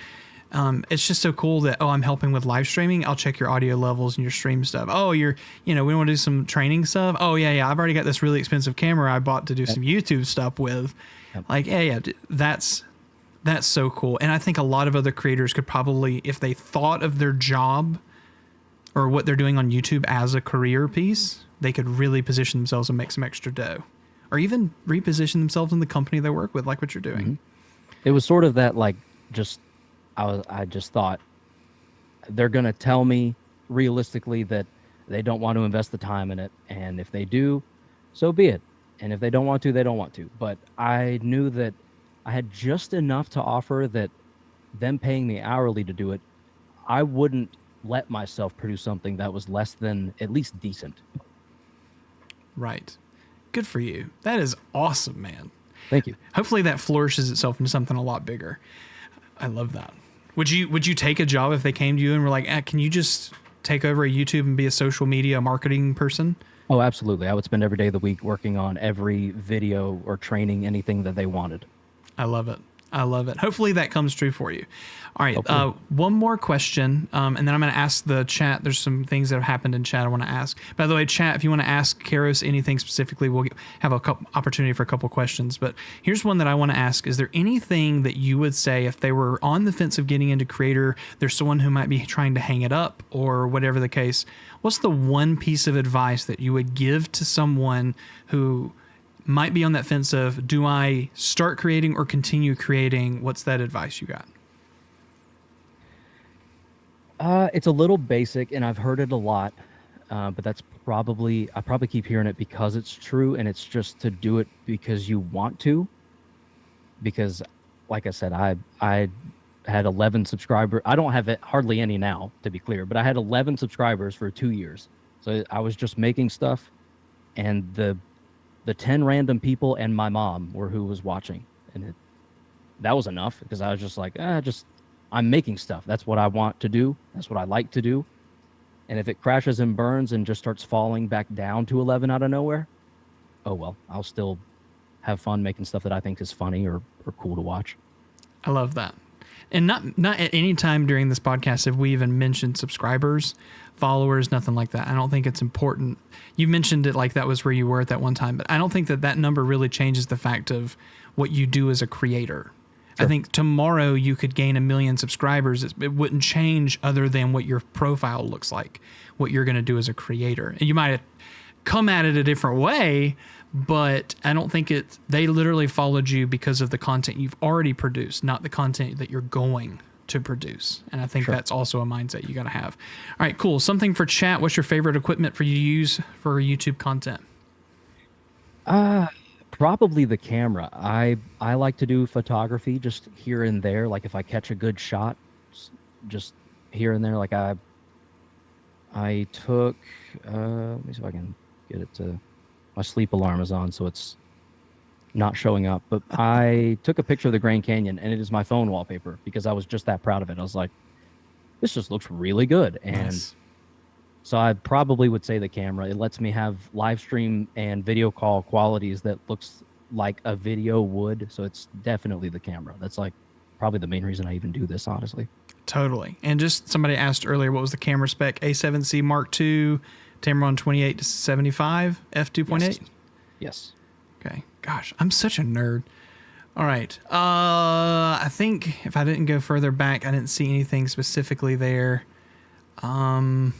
It's just so cool that, I'm helping with live streaming. I'll check your audio levels and your stream stuff. Oh, we want to do some training stuff. Oh, yeah. I've already got this really expensive camera I bought to do some YouTube stuff with. Yep. Like, that's so cool. And I think a lot of other creators could probably, if they thought of their job or what they're doing on YouTube as a career piece, they could really position themselves and make some extra dough, or even reposition themselves in the company they work with, like what you're doing. It was sort of that, like, I just thought they're going to tell me realistically that they don't want to invest the time in it. And if they do, so be it. And if they don't want to, they don't want to. But I knew that I had just enough to offer that them paying me hourly to do it, I wouldn't let myself produce something that was less than at least decent. Right. Good for you. That is awesome, man. Thank you. Hopefully that flourishes itself into something a lot bigger. I love that. Would you take a job if they came to you and were like, can you just take over a YouTube and be a social media marketing person? Oh, absolutely. I would spend every day of the week working on every video or training, anything that they wanted. I love it. Hopefully that comes true for you. All right. One more question. And then I'm going to ask the chat. There's some things that have happened in chat I want to ask. By the way, chat, if you want to ask Karos anything specifically, we'll have a opportunity for a couple questions. But here's one that I want to ask. Is there anything that you would say if they were on the fence of getting into creator, there's someone who might be trying to hang it up or whatever the case, what's the one piece of advice that you would give to someone who might be on that fence of, do I start creating or continue creating? What's that advice you got? It's a little basic, and I've heard it a lot, but I probably keep hearing it because it's true, and it's just to do it because you want to. Because, like I said, I had 11 subscribers. I don't have hardly any now, to be clear, but I had 11 subscribers for 2 years. So I was just making stuff, and the 10 random people and my mom were who was watching, and that was enough, because I was just like, I'm making stuff. That's what I want to do. That's what I like to do. And if it crashes and burns and just starts falling back down to 11 out of nowhere, oh well, I'll still have fun making stuff that I think is funny or cool to watch. I love that. And not at any time during this podcast have we even mentioned subscribers, followers, nothing like that. I don't think it's important. You mentioned it like that was where you were at that one time, but I don't think that number really changes the fact of what you do as a creator. Sure. I think tomorrow you could gain 1 million subscribers. It wouldn't change other than what your profile looks like, what you're going to do as a creator. And you might come at it a different way, but I don't think they literally followed you because of the content you've already produced, not the content that you're going to produce. And I think that's also a mindset you got to have. All right, cool. Something for chat. What's your favorite equipment for you to use for YouTube content? Probably the camera. I like to do photography just here and there. Like if I catch a good shot, just here and there. Like I took, let me see if I can get it to, my sleep alarm is on, so it's not showing up. But I took a picture of the Grand Canyon, and it is my phone wallpaper because I was just that proud of it. I was like, this just looks really good. And so I probably would say the camera. It lets me have live stream and video call qualities that looks like a video would. So it's definitely the camera. That's like probably the main reason I even do this, honestly. Totally. And just somebody asked earlier, what was the camera spec? A7C Mark II, Tamron 28 to 75, f2.8? Yes. Okay. Gosh, I'm such a nerd. All right. I think if I didn't go further back, I didn't see anything specifically there. So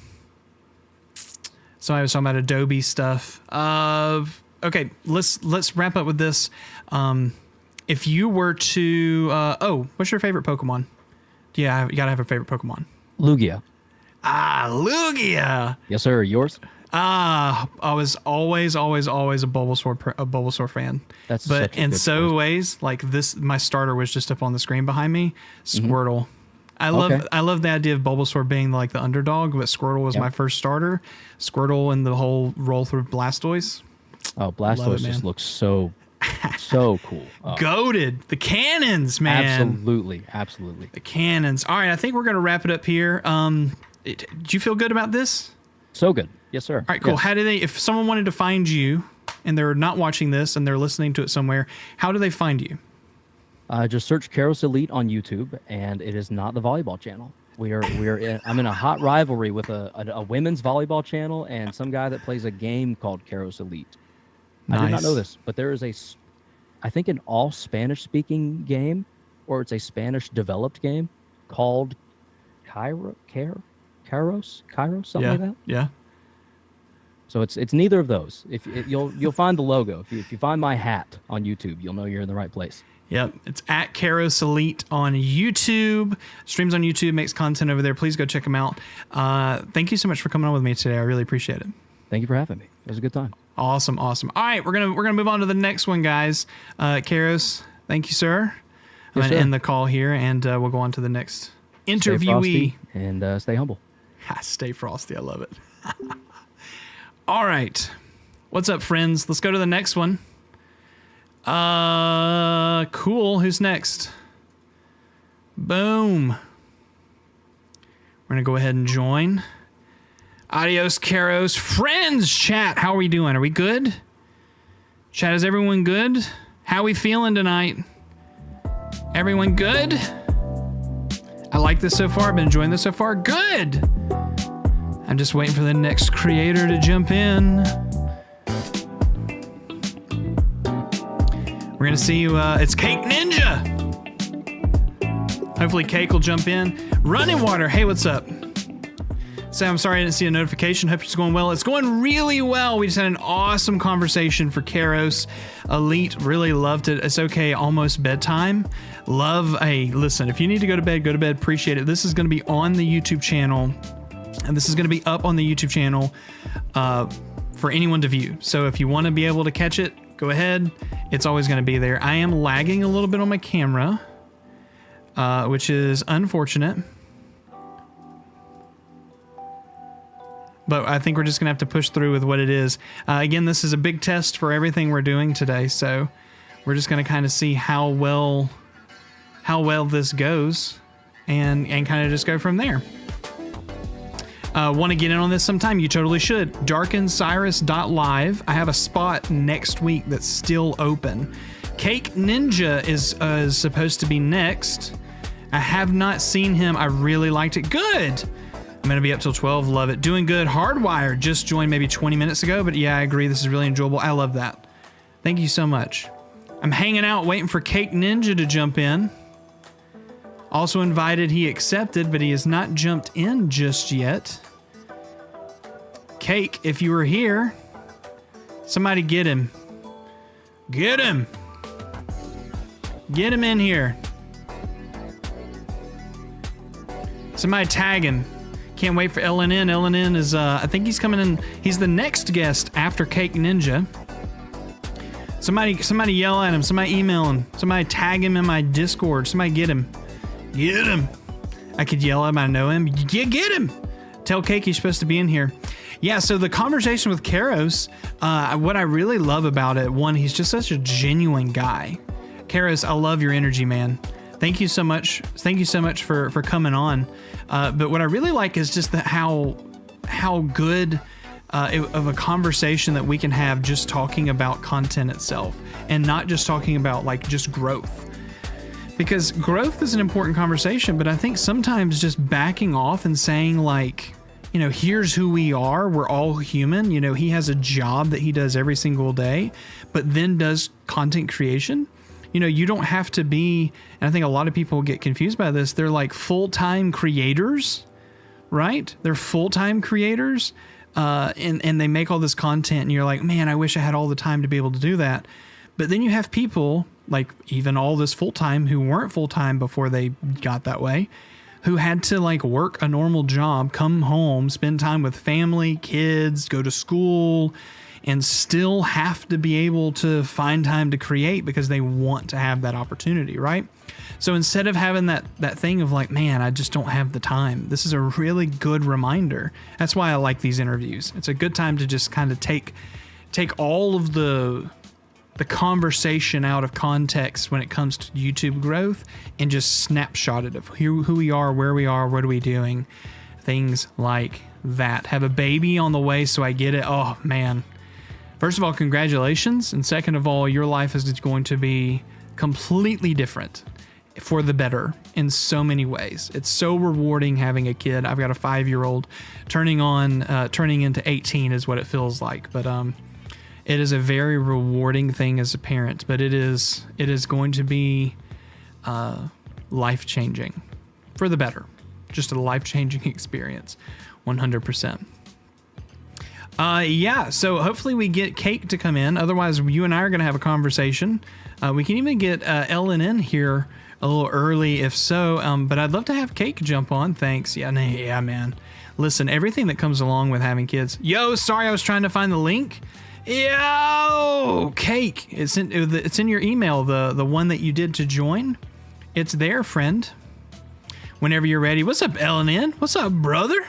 I was talking about Adobe stuff. Okay, let's wrap up with this. If you were to, what's your favorite Pokemon? Yeah, you gotta have a favorite Pokemon. Lugia. Lugia. Yes, sir. Yours? I was always a Bulbasaur fan. That's but such a in good so choice. ways, like this, my starter was just up on the screen behind me. Squirtle. I love the idea of Bulbasaur being like the underdog, but Squirtle was my first starter. Squirtle and the whole roll through Blastoise. Oh, Blastoise just looks so cool. Oh. Goated. The cannons, man. Absolutely. The cannons. All right, I think we're gonna wrap it up here. Do you feel good about this? So good. Yes, sir. All right, cool. Yes. How do they, if someone wanted to find you and they're not watching this and they're listening to it somewhere, how do they find you? Just search Karos Elite on YouTube, and it is not the volleyball channel. I'm in a hot rivalry with a women's volleyball channel and some guy that plays a game called Karos Elite. Nice. I did not know this, but there is I think an all Spanish speaking game, or it's a Spanish developed game called Karos, something like that. Yeah. So it's neither of those. You'll find the logo. If you find my hat on YouTube, you'll know you're in the right place. Yep. It's at Karos Elite on YouTube. Streams on YouTube, makes content over there. Please go check them out. Thank you so much for coming on with me today. I really appreciate it. Thank you for having me. It was a good time. Awesome. All right, we're gonna move on to the next one, guys. Karos, thank you, sir. I'm gonna end the call here, and we'll go on to the next interviewee. Stay frosty and stay humble. Stay frosty. I love it. All right. What's up, friends? Let's go to the next one. Cool. Who's next? Boom. We're going to go ahead and join. Adios, Karos. Friends, chat. How are we doing? Are we good? Chat, is everyone good? How we feeling tonight? Everyone good? I like this so far. I've been enjoying this so far. Good. I'm just waiting for the next creator to jump in. We're going to see it's Cake Ninja. Hopefully Cake will jump in. Running Water. Hey, what's up? So I'm sorry I didn't see a notification. Hope it's going well. It's going really well. We just had an awesome conversation for Karos Elite. Really loved it. It's okay. Almost bedtime. Listen, if you need to go to bed, go to bed. Appreciate it. This is going to be on the YouTube channel. And this is going to be up on the YouTube channel for anyone to view. So if you want to be able to catch it, go ahead. It's always going to be there. I am lagging a little bit on my camera, which is unfortunate. But I think we're just going to have to push through with what it is. Again, this is a big test for everything we're doing today. So we're just going to kind of see how well this goes and kind of just go from there. Want to get in on this sometime? You totally should. Darkened.Cyrus.live. I have a spot next week that's still open. Cake Ninja is supposed to be next. I have not seen him. I really liked it. Good. I'm going to be up till 12. Love it. Doing good. Hardwired just joined maybe 20 minutes ago, but yeah, I agree. This is really enjoyable. I love that. Thank you so much. I'm hanging out waiting for Cake Ninja to jump in. Also invited, he accepted, but he has not jumped in just yet. Cake, if you were here, Somebody get him. Get him. Get him in here. Somebody tag him. Can't wait for LNN. LNN is, I think he's coming in. He's the next guest after Cake Ninja. Somebody yell at him. Somebody email him. Somebody tag him in my Discord. Somebody get him. Get him. I could yell at him. I know him. Get him. Tell Cake he's supposed to be in here. Yeah, so the conversation with Karos, what I really love about it, one, he's just such a genuine guy. Karos, I love your energy, man. Thank you so much. Thank you so much for coming on. But what I really like is just how good of a conversation that we can have just talking about content itself and not just talking about like just growth. Because growth is an important conversation, but I think sometimes just backing off and saying like, you know, here's who we are. We're all human. You know, he has a job that he does every single day, but then does content creation. You know, you don't have to be, and I think a lot of people get confused by this. They're like full-time creators, right? They're full-time creators, and they make all this content, and you're like, man, I wish I had all the time to be able to do that. But then you have people like even all this full-time who weren't full-time before they got that way, who had to like work a normal job, come home, spend time with family, kids, go to school, and still have to be able to find time to create because they want to have that opportunity, right? So instead of having that thing of like, man, I just don't have the time, this is a really good reminder. That's why I like these interviews. It's a good time to just kind of take all of the conversation out of context when it comes to YouTube growth and just snapshot it of who we are, where we are, what are we doing, things like that. Have a baby on the way, so I get it. Oh, man. First of all, congratulations. And second of all, your life is going to be completely different for the better in so many ways. It's so rewarding having a kid. I've got a 5-year-old turning into 18 is what it feels like. But it is a very rewarding thing as a parent, but it is going to be life-changing for the better. Just a life-changing experience, 100%. Yeah, so hopefully we get Cake to come in. Otherwise, you and I are going to have a conversation. We can even get Ellen in here a little early if so, but I'd love to have Cake jump on. Thanks. Yeah, man. Listen, everything that comes along with having kids. Yo, sorry, I was trying to find the link. Yo, Cake. It's in your email, the one that you did to join. It's there, friend. Whenever you're ready. What's up, Ellen? What's up, brother?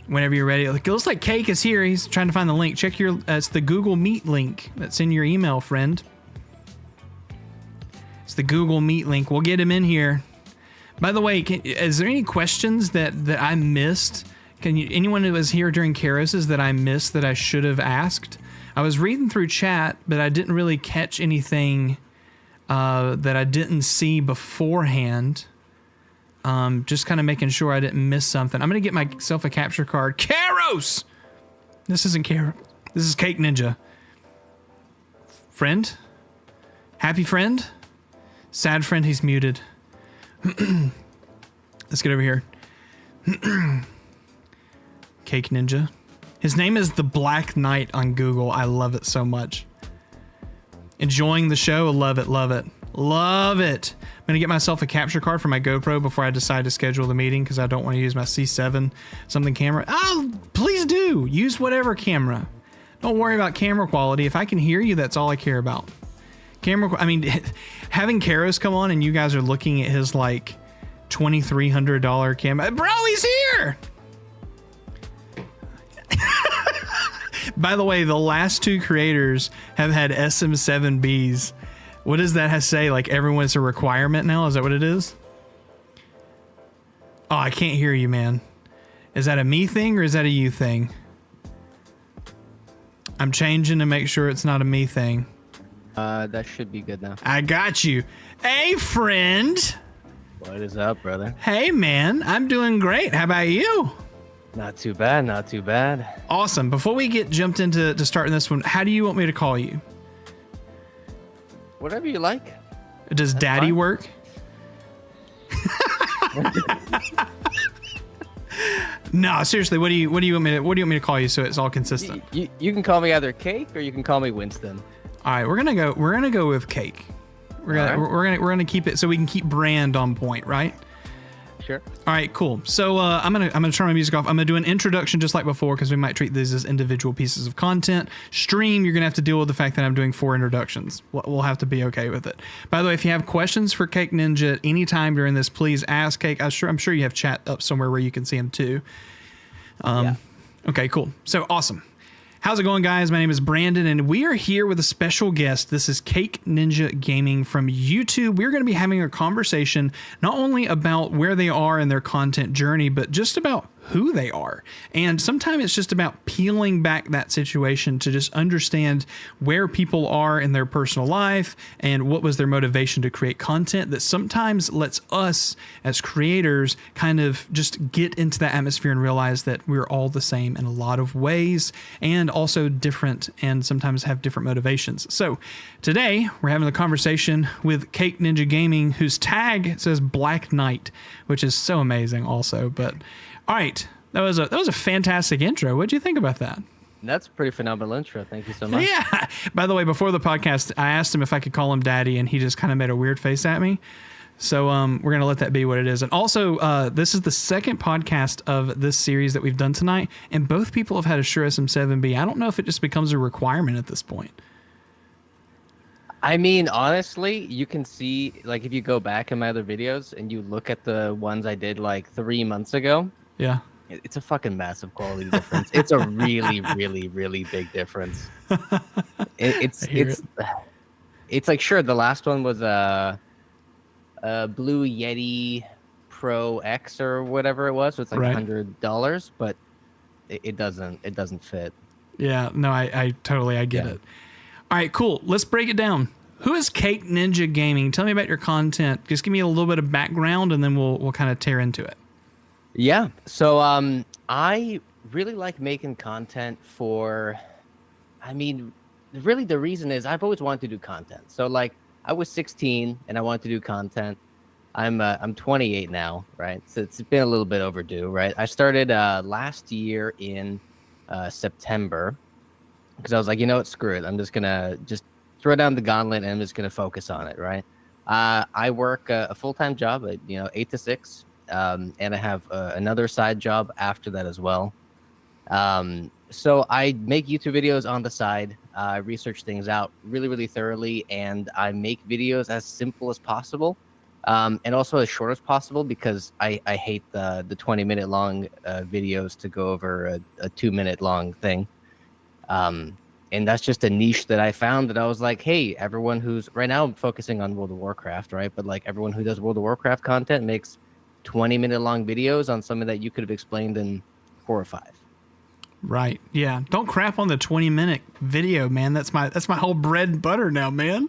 Whenever you're ready. It looks like Cake is here. He's trying to find the link. Check your, it's the Google Meet link that's in your email, friend. It's the Google Meet link. We'll get him in here. By the way, is there any questions that I missed? Anyone who was here during Karos's that I missed that I should have asked? I was reading through chat, but I didn't really catch anything that I didn't see beforehand. Just kind of making sure I didn't miss something. I'm going to get myself a capture card. Karos! This isn't Karos. This is Cake Ninja. Friend? Happy friend? Sad friend, he's muted. Let's get over here. Cake Ninja. His name is the Black Knight on Google. I love it so much. Enjoying the show. Love it, love it. Love it. I'm going to get myself a capture card for my GoPro before I decide to schedule the meeting because I don't want to use my C7 something camera. Oh, please do. Use whatever camera. Don't worry about camera quality. If I can hear you, that's all I care about. I mean, having Karos come on and you guys are looking at his like $2,300 camera. Bro, he's here. By the way, the last two creators have had SM7Bs. What does that say? Like everyone's a requirement now? Is that what it is? Oh, I can't hear you, man. Is that a me thing or is that a you thing? I'm changing to make sure it's not a me thing. That should be good now. I got you. Hey, friend. What is up, brother? Hey, man. I'm doing great. How about you? Not too bad, not too bad. Awesome. Before we get jumped into starting this one, how do you want me to call you? Whatever you like. Does That's daddy fine. work? No, seriously, what do you want me to call you so it's all consistent? You can call me either Cake or you can call me Winston. All right, we're gonna go with Cake. We're gonna keep it so we can keep brand on point, right? Sure. All right, cool. So I'm gonna turn my music off. I'm gonna do an introduction just like before because we might treat these as individual pieces of content. Stream, you're gonna have to deal with the fact that I'm doing 4 introductions. We'll have to be okay with it. By the way, if you have questions for Cake Ninja at any time during this, please ask Cake. I'm sure you have chat up somewhere where you can see him too. Yeah. Okay, cool. So awesome. How's it going, guys? My name is Brandon, and we are here with a special guest. This is Cake Ninja Gaming from YouTube. We're going to be having a conversation not only about where they are in their content journey, but just about who they are. And sometimes it's just about peeling back that situation to just understand where people are in their personal life and what was their motivation to create content that sometimes lets us as creators kind of just get into that atmosphere and realize that we're all the same in a lot of ways and also different and sometimes have different motivations. So today we're having a conversation with Cake Ninja Gaming, whose tag says Black Knight, which is so amazing also. But all right, that was a fantastic intro. What'd you think about that? That's a pretty phenomenal intro. Thank you so much. Yeah. By the way, before the podcast, I asked him if I could call him Daddy, and he just kind of made a weird face at me. So we're going to let that be what it is. And also, this is the second podcast of this series that we've done tonight, and both people have had a Shure SM7B. I don't know if it just becomes a requirement at this point. I mean, honestly, you can see, like, if you go back in my other videos and you look at the ones I did like 3 months ago, Yeah. it's a fucking massive quality difference. It's a really, really, really big difference. It's like, sure, the last one was a Blue Yeti Pro X or whatever it was, so it's like Right. $100, but it doesn't fit. Yeah, no, I totally get Yeah. it. All right, cool. Let's break it down. Who is Cake Ninja Gaming? Tell me about your content. Just give me a little bit of background, and then we'll kind of tear into it. Yeah. So I really like making content for, I mean, really the reason is I've always wanted to do content. So like I was 16 and I wanted to do content. I'm 28 now, right? So it's been a little bit overdue, right? I started last year in September because I was like, you know what, screw it. I'm just gonna throw down the gauntlet and I'm just gonna focus on it, right? I work a full-time job at 8 to 6. And I have another side job after that as well. So I make YouTube videos on the side. I research things out really, really thoroughly, and I make videos as simple as possible, and also as short as possible because I hate the 20-minute long videos to go over a 2-minute long thing. And that's just a niche that I found that I was like, hey, everyone who's right now I'm focusing on World of Warcraft, right? But like everyone who does World of Warcraft content makes 20-minute long videos on something that you could have explained in 4 or 5. Right. Yeah. Don't crap on the 20-minute video, man. That's my whole bread and butter now, man.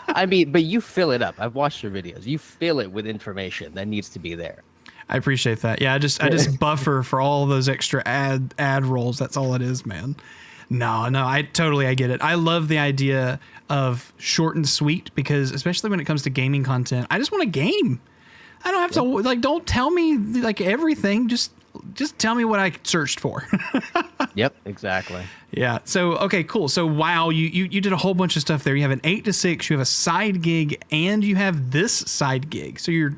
I mean, but you fill it up. I've watched your videos. You fill it with information that needs to be there. I appreciate that. Yeah, I just buffer for all those extra ad rolls. That's all it is, man. No, I get it. I love the idea of short and sweet because especially when it comes to gaming content, I just want to game. I don't have to like. Don't tell me like everything. Just tell me what I searched for. Yep, exactly. Yeah. So okay, cool. So wow, you did a whole bunch of stuff there. You have an 8 to 6. You have a side gig, and you have this side gig. So you're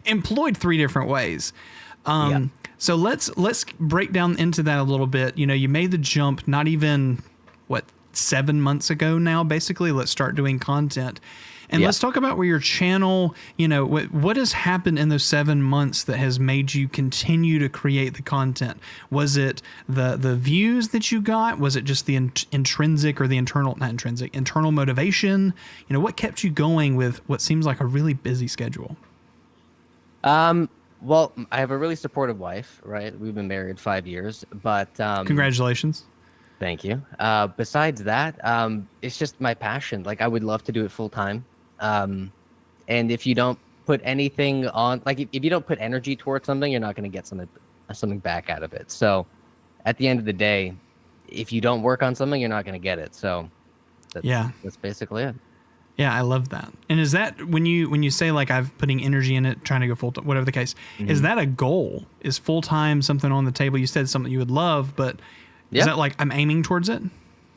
employed 3 different ways. So let's break down into that a little bit. You made the jump. Not even 7 months ago now. Basically, let's start doing content. And let's talk about where your channel, what has happened in those 7 months that has made you continue to create the content? Was it the views that you got? Was it just the intrinsic or the internal motivation? What kept you going with what seems like a really busy schedule? Well, I have a really supportive wife, right? We've been married 5 years, but Congratulations. Thank you. Besides that, it's just my passion. Like I would love to do it full time. And if you don't put anything on, like if you don't put energy towards something, you're not going to get something back out of it. So at the end of the day, if you don't work on something, you're not going to get it. So that's basically it. Yeah, I love that. And is that when you say like I've putting energy in it, trying to go full time, whatever the case, is that a goal? Is full time something on the table? You said something you would love, but is that like I'm aiming towards it?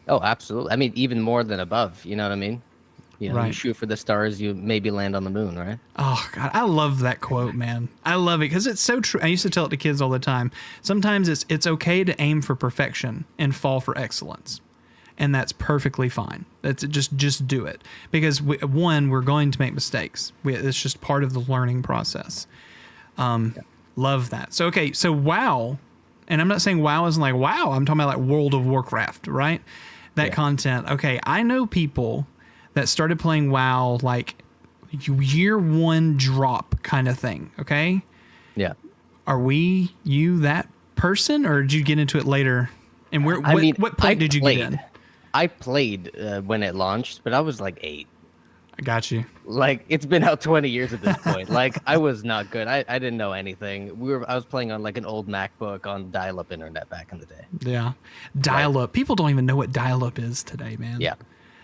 Oh, absolutely. I mean, even more than above. You know what I mean? You know, you shoot for the stars, you maybe land on the moon, right? Oh God, I love that quote, man. I love it because it's so true. I used to tell it to kids all the time. Sometimes it's okay to aim for perfection and fall for excellence. And that's perfectly fine. That's just do it because we're going to make mistakes. It's just part of the learning process. Love that. So okay, so WoW, and I'm not saying WoW isn't like WoW. I'm talking about like World of Warcraft, right? That content. Okay, I know people that started playing WoW like year one drop kind of thing. Okay. Yeah. Are you that person, or did you get into it later? And what point did you get in? I played when it launched, but I was like 8. I got you. Like it's been out 20 years at this point. Like I was not good. I didn't know anything. I was playing on like an old MacBook on dial-up internet back in the day. Yeah, dial-up. People don't even know what dial-up is today, man. Yeah,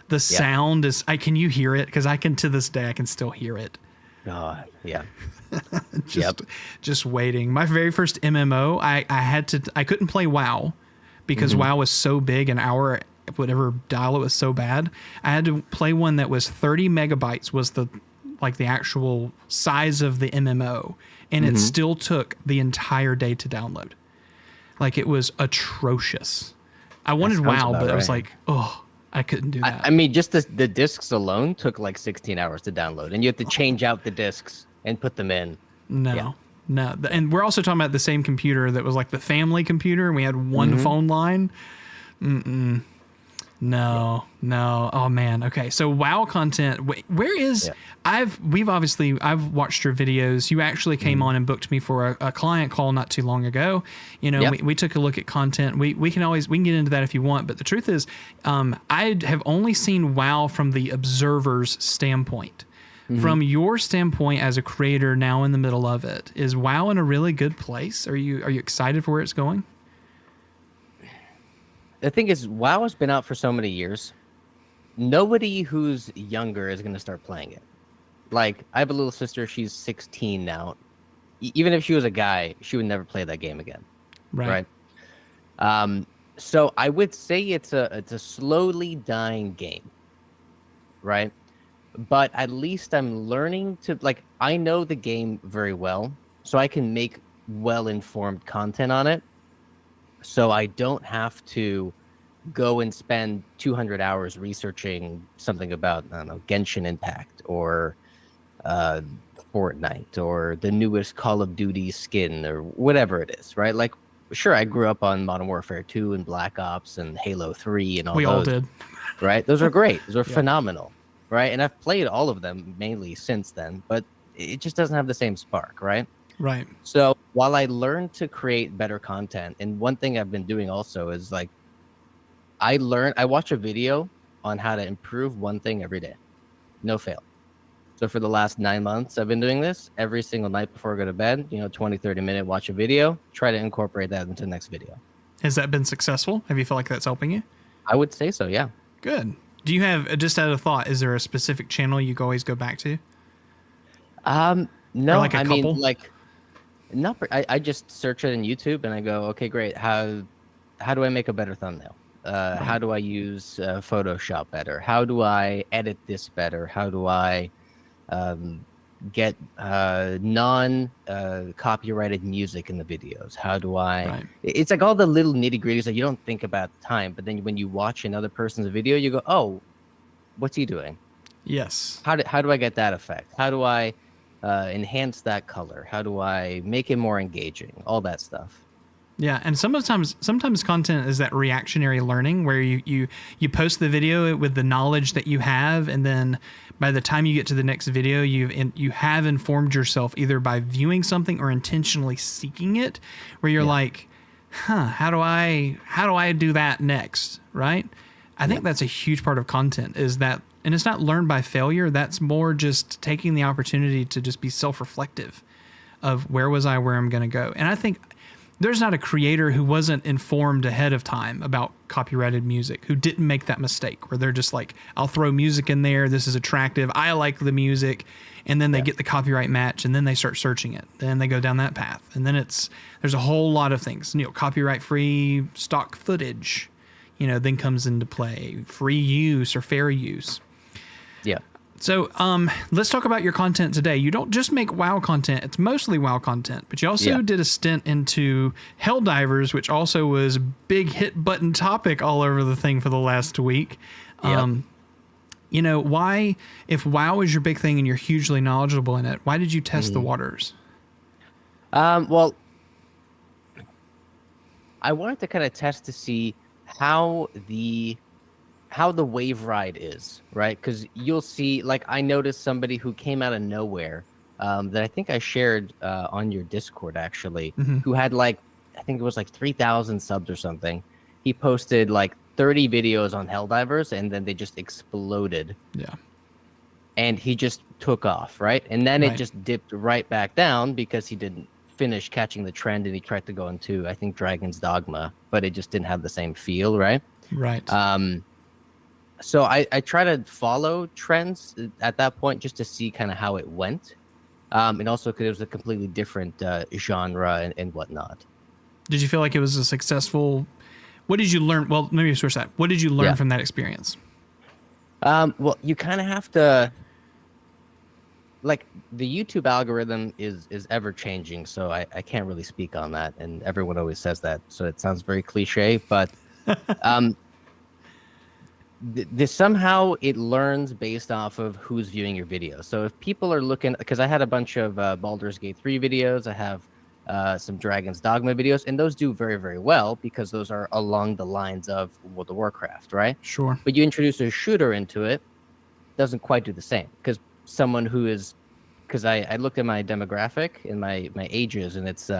the sound is. Can you hear it? Because I can to this day I can still hear it. Yeah. Just waiting. My very first MMO, I couldn't play WoW because WoW was so big and our whatever dial it was so bad. I had to play one that was 30 megabytes was the actual size of the MMO, and it still took the entire day to download. Like it was atrocious. I wanted WoW, but I was like, oh, I couldn't do that. I mean, just the discs alone took like 16 hours to download, and you have to change out the discs and put them in. No. And we're also talking about the same computer that was like the family computer, and we had one phone line. No. Oh man. Okay. So WoW content. Where is? I've watched your videos. You actually came on and booked me for a client call not too long ago. You know, we took a look at content. We can get into that if you want. But the truth is, I have only seen WoW from the observer's standpoint. From your standpoint as a creator now in the middle of it, is WoW in a really good place? Are you excited for where it's going? The thing is, WoW has been out for so many years. Nobody who's younger is going to start playing it. Like, I have a little sister. She's 16 now. Even if she was a guy, she would never play that game again. Right. So I would say it's a slowly dying game. Right. But at least I'm learning to, like, I know the game very well, so I can make well-informed content on it. So I don't have to go and spend 200 hours researching something about, I don't know, Genshin Impact or Fortnite or the newest Call of Duty skin or whatever it is, right? Like, sure, I grew up on Modern Warfare 2 and Black Ops and Halo 3 and all those. We all did. Right? Those are great. Those are phenomenal, right? And I've played all of them mainly since then, but it just doesn't have the same spark, right? Right. So while I learned to create better content, and one thing I've been doing also is like, I watch a video on how to improve one thing every day. No fail. So for the last 9 months, I've been doing this every single night before I go to bed, 20, 30 minute, watch a video, try to incorporate that into the next video. Has that been successful? Have you felt like that's helping you? I would say so. Yeah. Good. Do you have, just out of thought, is there a specific channel you always go back to? No, like I mean, like, I just search it in YouTube and I go, okay, great. How do I make a better thumbnail? How do I use Photoshop better? How do I edit this better? How do I get non-copyrighted music in the videos? How do I... Right. It's like all the little nitty-gritties that you don't think about at the time, but then when you watch another person's video, you go, oh, what's he doing? Yes. How do I get that effect? How do I enhance that color? How do I make it more engaging? All that stuff. Yeah, and sometimes content is that reactionary learning where you post the video with the knowledge that you have, and then by the time you get to the next video, you have informed yourself either by viewing something or intentionally seeking it, where you're like, how do I do that next, right? I think that's a huge part of content is that, and it's not learned by failure. That's more just taking the opportunity to just be self-reflective of where was I, where I'm going to go. And I think there's not a creator who wasn't informed ahead of time about copyrighted music, who didn't make that mistake where they're just like, I'll throw music in there. This is attractive. I like the music. And then they get the copyright match, and then they start searching it. Then they go down that path. And then there's a whole lot of things, copyright free stock footage, then comes into play, free use or fair use. Yeah. So let's talk about your content today. You don't just make WoW content. It's mostly WoW content, but you also did a stint into Helldivers, which also was a big hit button topic all over the thing for the last week. Why, if WoW is your big thing and you're hugely knowledgeable in it, why did you test the waters? Well, I wanted to kind of test to see how the wave ride is, right? Because you'll see, like, I noticed somebody who came out of nowhere that I think I shared on your Discord, actually, who had I think it was 3,000 subs or something. He posted 30 videos on Helldivers, and then they just exploded. Yeah. And he just took off, right? And then it just dipped right back down because he didn't finish catching the trend, and he tried to go into, I think, Dragon's Dogma, but it just didn't have the same feel, right? Right. So I try to follow trends at that point just to see kind of how it went. And also because it was a completely different genre and whatnot. Did you feel like it was a successful... What did you learn? Well, maybe switch that. What did you learn from that experience? Well, you kind of have to... the YouTube algorithm is ever changing, so I can't really speak on that. And everyone always says that, so it sounds very cliche, but... somehow it learns based off of who's viewing your video. So if people are looking, because I had a bunch of Baldur's Gate 3 videos, I have some Dragon's Dogma videos, and those do very, very well because those are along the lines of World of Warcraft, right? Sure. But you introduce a shooter into it, doesn't quite do the same because someone who is, because I looked at my demographic and my ages, and it's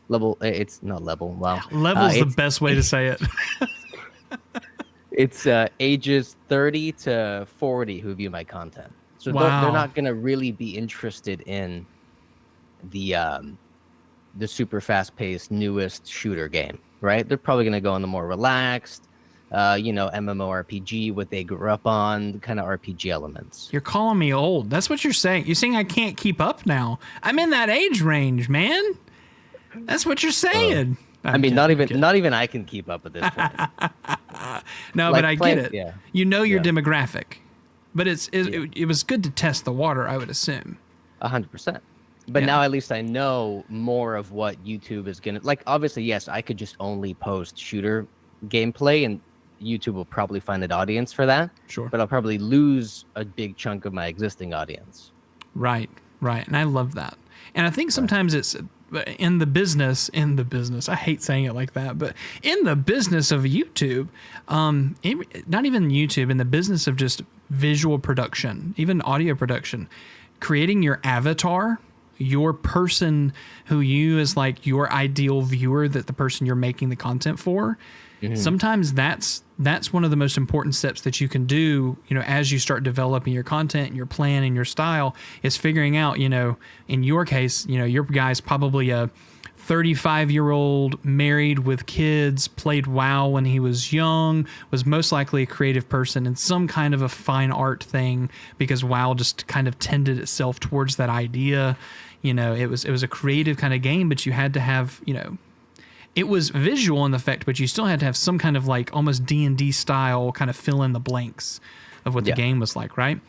level, it's not level, wow. Level's the best way to say it. It's ages 30 to 40 who view my content. So they're not going to really be interested in the super fast-paced, newest shooter game, right? They're probably going to go on the more relaxed, MMORPG, what they grew up on, the kind of RPG elements. You're calling me old. That's what you're saying. You're saying I can't keep up now. I'm in that age range, man. That's what you're saying. Not even I can keep up at this point. No, but I get it. Yeah. Your demographic, but it was good to test the water, I would assume. 100%. But now at least I know more of what YouTube is gonna like. Obviously, yes, I could just only post shooter gameplay, and YouTube will probably find an audience for that. Sure. But I'll probably lose a big chunk of my existing audience. Right. And I love that. And I think sometimes it's in the business, I hate saying it like that, but in the business of YouTube, not even YouTube, in the business of just visual production, even audio production, creating your avatar, your person who you as your ideal viewer, that the person you're making the content for, sometimes that's one of the most important steps that you can do, as you start developing your content and your plan and your style, is figuring out, in your case, your guy's probably a 35-year-old married with kids, played WoW when he was young, was most likely a creative person in some kind of a fine art thing because WoW just kind of tended itself towards that idea. It was a creative kind of game, but you had to have, it was visual in effect, but you still had to have some kind of almost D&D style kind of fill in the blanks of what the game was like, right?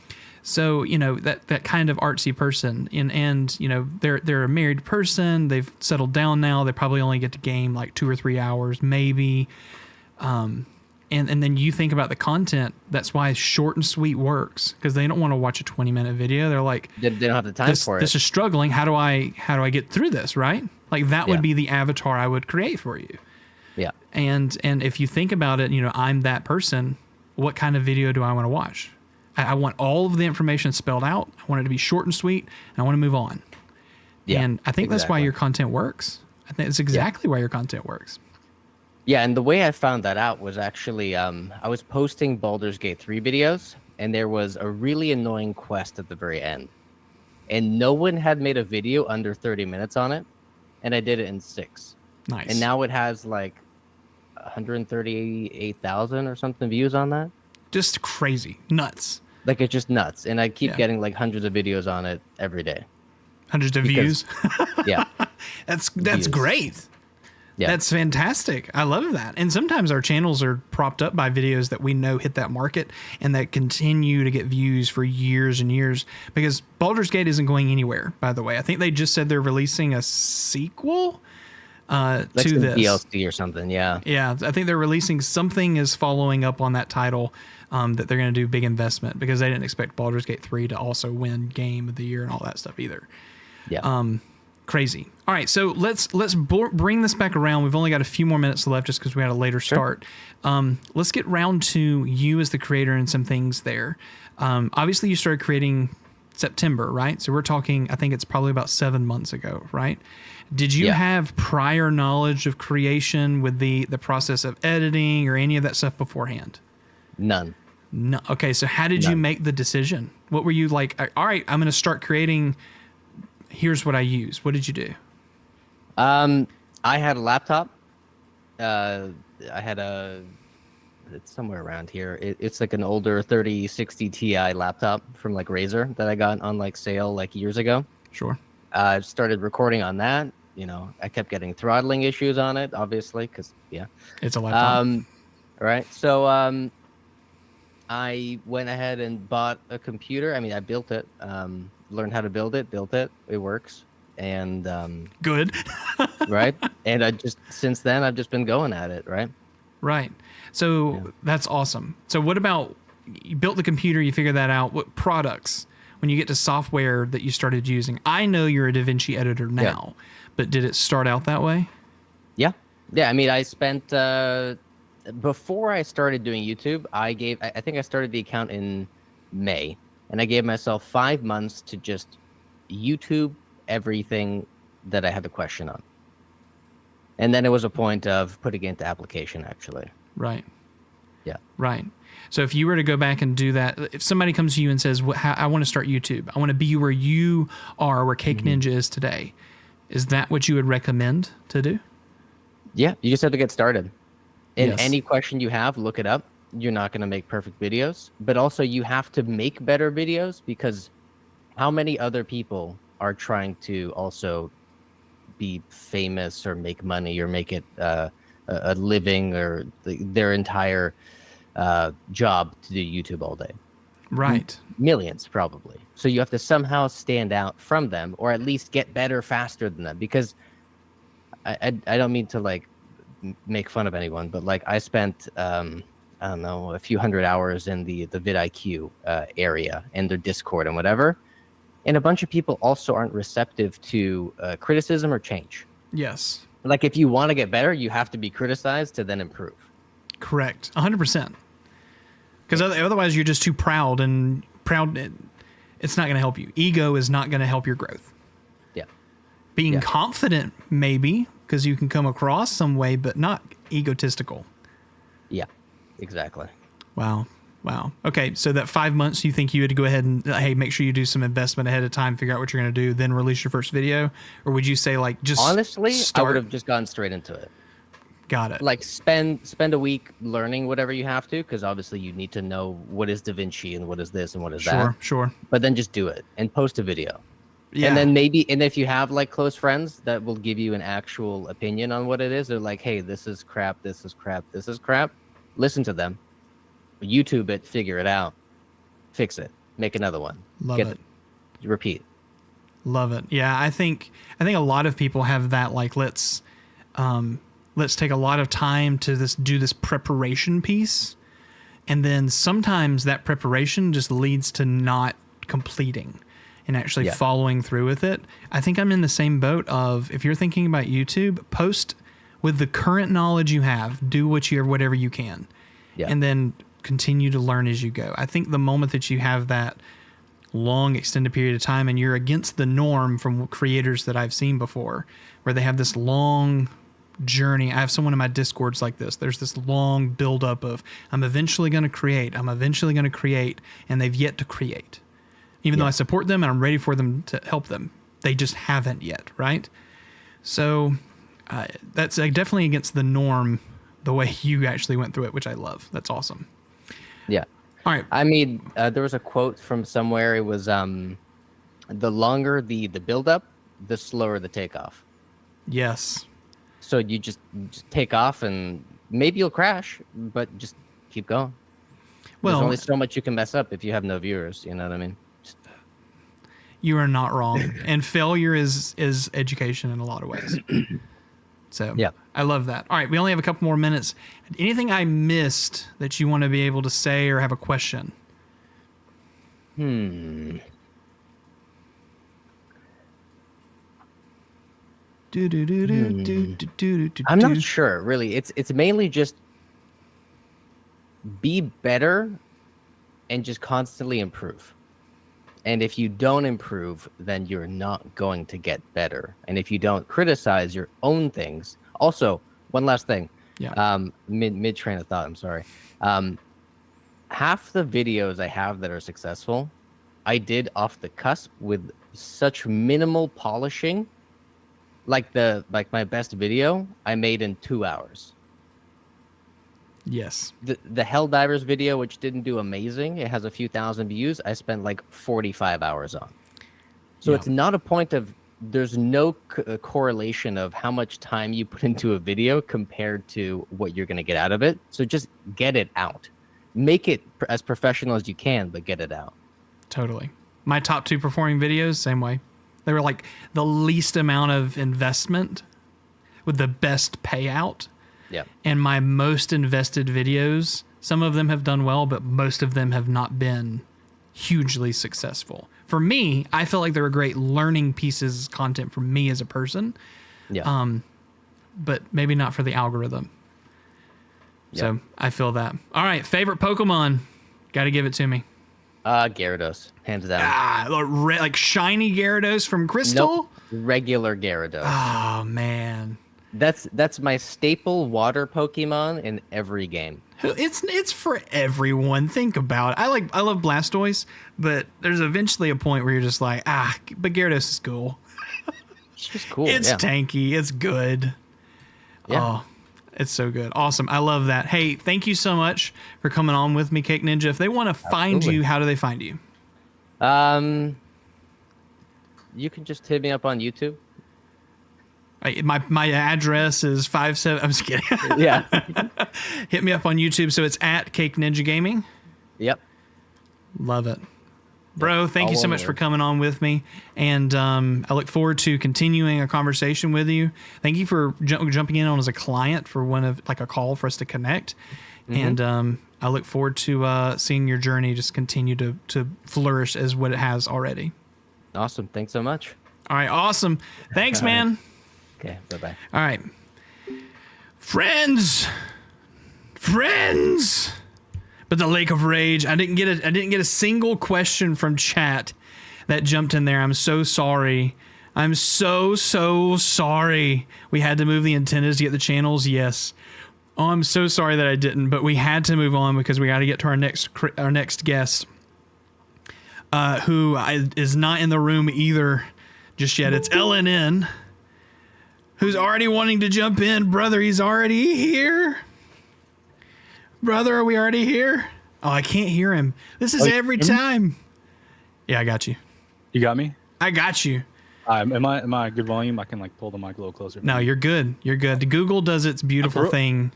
So, that kind of artsy person and they're a married person, they've settled down now, they probably only get to game 2 or 3 hours, maybe. And then you think about the content. That's why short and sweet works, because they don't want to watch a 20-minute video. They're like, they don't have the time for it. This is struggling. How do I get through this? Right? That would be the avatar I would create for you. Yeah. And if you think about it, I'm that person. What kind of video do I want to watch? I want all of the information spelled out. I want it to be short and sweet, and I want to move on. Yeah. And I think that's why your content works. I think it's exactly why your content works. Yeah, and the way I found that out was actually I was posting Baldur's Gate 3 videos, and there was a really annoying quest at the very end. And no one had made a video under 30 minutes on it, and I did it in 6. Nice. And now it has like 138,000 or something views on that. Just crazy. Nuts. Like, it's just nuts. And I keep Yeah. getting like hundreds of videos on it every day. Hundreds of Because- views. Yeah. That's Views. great. Yeah. That's fantastic. I love that. And sometimes our channels are propped up by videos that we know hit that market and that continue to get views for years and years, because Baldur's Gate isn't going anywhere, by the way. I think they just said they're releasing a sequel like to some this. DLC or something. Yeah. Yeah, I think they're releasing something is following up on that title, that they're going to do big investment, because they didn't expect Baldur's Gate 3 to also win Game of the Year and all that stuff either. Yeah. Crazy. All right, so let's bring this back around. We've only got a few more minutes left just because we had a later start. Let's get round to you as the creator and some things there. Obviously, you started creating September, right? So we're talking, I think it's probably about 7 months ago, right? Did you Yeah. have prior knowledge of creation with the process of editing or any of that stuff beforehand? None. No. Okay, so how did you None. make the decision? What were you like, all right, I'm going to start creating, here's what I use. What did you do? I had a laptop. I had it's somewhere around here. It's like an older 3060 Ti laptop from like Razer that I got on like sale like years ago. Sure. I started recording on that. You know, I kept getting throttling issues on it, obviously, because yeah. It's a laptop. Right. So I went ahead and bought a computer. I mean, I built it. Learned how to build it. Built it. It works. And Good. right. And since then I've just been going at it. Right. Right. So that's awesome. So what about, you built the computer, you figured that out. What products, when you get to software that you started using? I know you're a DaVinci editor now, but did it start out that way? Yeah. Yeah. I mean, I spent, before I started doing YouTube, I think I started the account in May, and I gave myself 5 months to just YouTube everything that I had a question on. And then it was a point of putting it into application, actually. Right. Yeah. Right. So if you were to go back and do that, if somebody comes to you and says, I want to start YouTube, I want to be where you are, where Cake Ninja is today, is that what you would recommend to do? Yeah. You just have to get started. And Yes. any question you have, look it up. You're not going to make perfect videos, but also you have to make better videos, because how many other people are trying to also be famous or make money or make it a living, or their entire job to do YouTube all day? Right. Millions, probably. So you have to somehow stand out from them, or at least get better faster than them, because I don't mean to like make fun of anyone, but like I spent I don't know, a few hundred hours in the vidIQ area and their Discord and whatever, and a bunch of people also aren't receptive to criticism or change. Yes. Like, if you want to get better, you have to be criticized to then improve. Correct. 100%. Because otherwise you're just too proud, and it's not going to help you. Ego is not going to help your growth. Yeah. Being confident, maybe, because you can come across some way, but not egotistical. Yeah, exactly. Wow. Okay, so that 5 months, you think you had to go ahead and, hey, make sure you do some investment ahead of time, figure out what you're going to do, then release your first video? Or would you say, like, just Honestly, start? I would have just gone straight into it. Got it. Like, spend a week learning whatever you have to, because obviously you need to know what is DaVinci and what is this and what is that. Sure. But then just do it and post a video. Yeah. And then and if you have like close friends that will give you an actual opinion on what it is, they're like, hey, this is crap, this is crap, this is crap. Listen to them. YouTube it, figure it out, fix it, make another one. Love it. Repeat. Love it. Yeah, I think a lot of people have that, like, let's take a lot of time to do this preparation piece, and then sometimes that preparation just leads to not completing and actually following through with it. I think I'm in the same boat of, if you're thinking about YouTube, post with the current knowledge you have, do whatever you can, and then continue to learn as you go. I think the moment that you have that long extended period of time and you're against the norm from creators that I've seen before, where they have this long journey. I have someone in my Discords like this. There's this long buildup of, I'm eventually going to create, and they've yet to create. Even though I support them and I'm ready for them to help them, they just haven't yet, right? So That's definitely against the norm, the way you actually went through it, which I love. That's awesome. Yeah. All right. I mean, there was a quote from somewhere. It was the longer the build up, the slower the takeoff. Yes. So you just take off, and maybe you'll crash, but just keep going. Well, There's only so much you can mess up if you have no viewers. You know what I mean? you are not wrong. And failure is education in a lot of ways. So Yeah. I love that. All right. We only have a couple more minutes. Anything I missed that you want to be able to say or have a question? Hmm. I'm not sure, really. It's mainly just be better and just constantly improve. And if you don't improve, then you're not going to get better. And if you don't criticize your own things, also one last thing. Yeah. Mid train of thought. I'm sorry. Half the videos I have that are successful, I did off the cusp with such minimal polishing. Like my best video, I made in 2 hours. Yes. The Helldivers video, which didn't do amazing, it has a few thousand views, I spent like 45 hours on. So it's not a point of, there's no correlation of how much time you put into a video compared to what you're going to get out of it. So just get it out. Make it as professional as you can, but get it out. Totally. My top 2 performing videos, same way. They were like the least amount of investment with the best payout. Yeah. And my most invested videos, some of them have done well, but most of them have not been hugely successful. For me, I feel like they were great learning pieces of content for me as a person. Yeah. But maybe not for the algorithm. Yeah. So I feel that. All right. Favorite Pokemon. Got to give it to me. Gyarados, hands down. Like shiny Gyarados from Crystal? Nope. Regular Gyarados. Oh, man. That's my staple water Pokemon in every game. It's for everyone. Think about it. I love Blastoise, but there's eventually a point where you're just like, but Gyarados is cool. It's just cool. It's tanky. It's good. Yeah. Oh, it's so good. Awesome. I love that. Hey, thank you so much for coming on with me, Cake Ninja. If they want to find you, how do they find you? You can just hit me up on YouTube. My address is 57. I'm just kidding. Yeah. Hit me up on YouTube. So it's at Cake Ninja Gaming. Yep. Love it. Bro, thank you so one much word. for coming on with me. And I look forward to continuing a conversation with you. Thank you for jumping in on as a client for a call for us to connect. Mm-hmm. And I look forward to seeing your journey just continue to flourish as what it has already. Awesome. Thanks so much. All right. Awesome. Thanks, man. Okay. Bye-bye. All right. Friends. But the Lake of Rage, I didn't get a single question from chat that jumped in there. I'm so sorry. I'm so sorry. We had to move the antennas to get the channels. Yes. Oh, I'm so sorry that I didn't, but we had to move on because we got to get to our next guest, who is not in the room either just yet. It's LNN, who's already wanting to jump in. Brother, he's already here. Brother, are we already here? Oh, I can't hear him. This is every time. Yeah, I got you. You got me? I got you. Am I a good volume? I can pull the mic a little closer. No, you're good. You're good. Google does its beautiful thing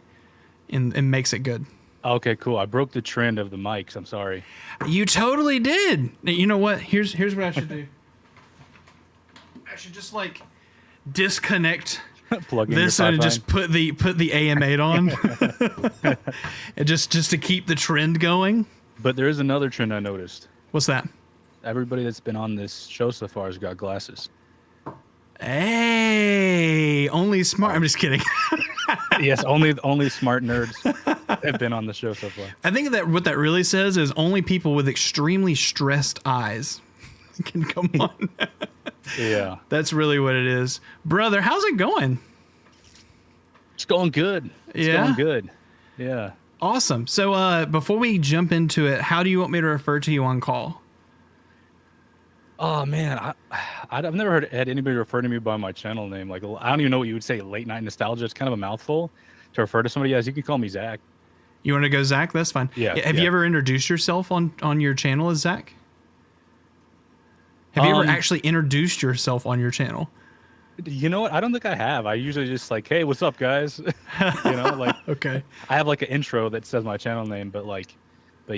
and makes it good. Okay, cool. I broke the trend of the mics. I'm sorry. You totally did. You know what? Here's what I should do. I should just disconnect Plug in this your and just pipeline. put the AM8 on. And just to keep the trend going. But there is another trend I noticed. What's that? Everybody that's been on this show so far has got glasses. Hey, only smart. I'm just kidding. Yes, only smart nerds have been on the show so far. I think that what that really says is only people with extremely stressed eyes can come on. Yeah. That's really what it is. Brother, how's it going? It's going good. It's going good. Yeah. Awesome. So before we jump into it, how do you want me to refer to you on call? Oh man, I've never had anybody refer to me by my channel name. Like I don't even know what you would say. Late night nostalgia. It's kind of a mouthful to refer to somebody as. You can call me Zach. You want to go Zach? That's fine. Yeah, Have you yeah. ever introduced yourself on your channel as Zach? Have you ever actually introduced yourself on your channel? You know what? I don't think I have. I usually just like, hey, what's up, guys? Like Okay. I have like an intro that says my channel name, but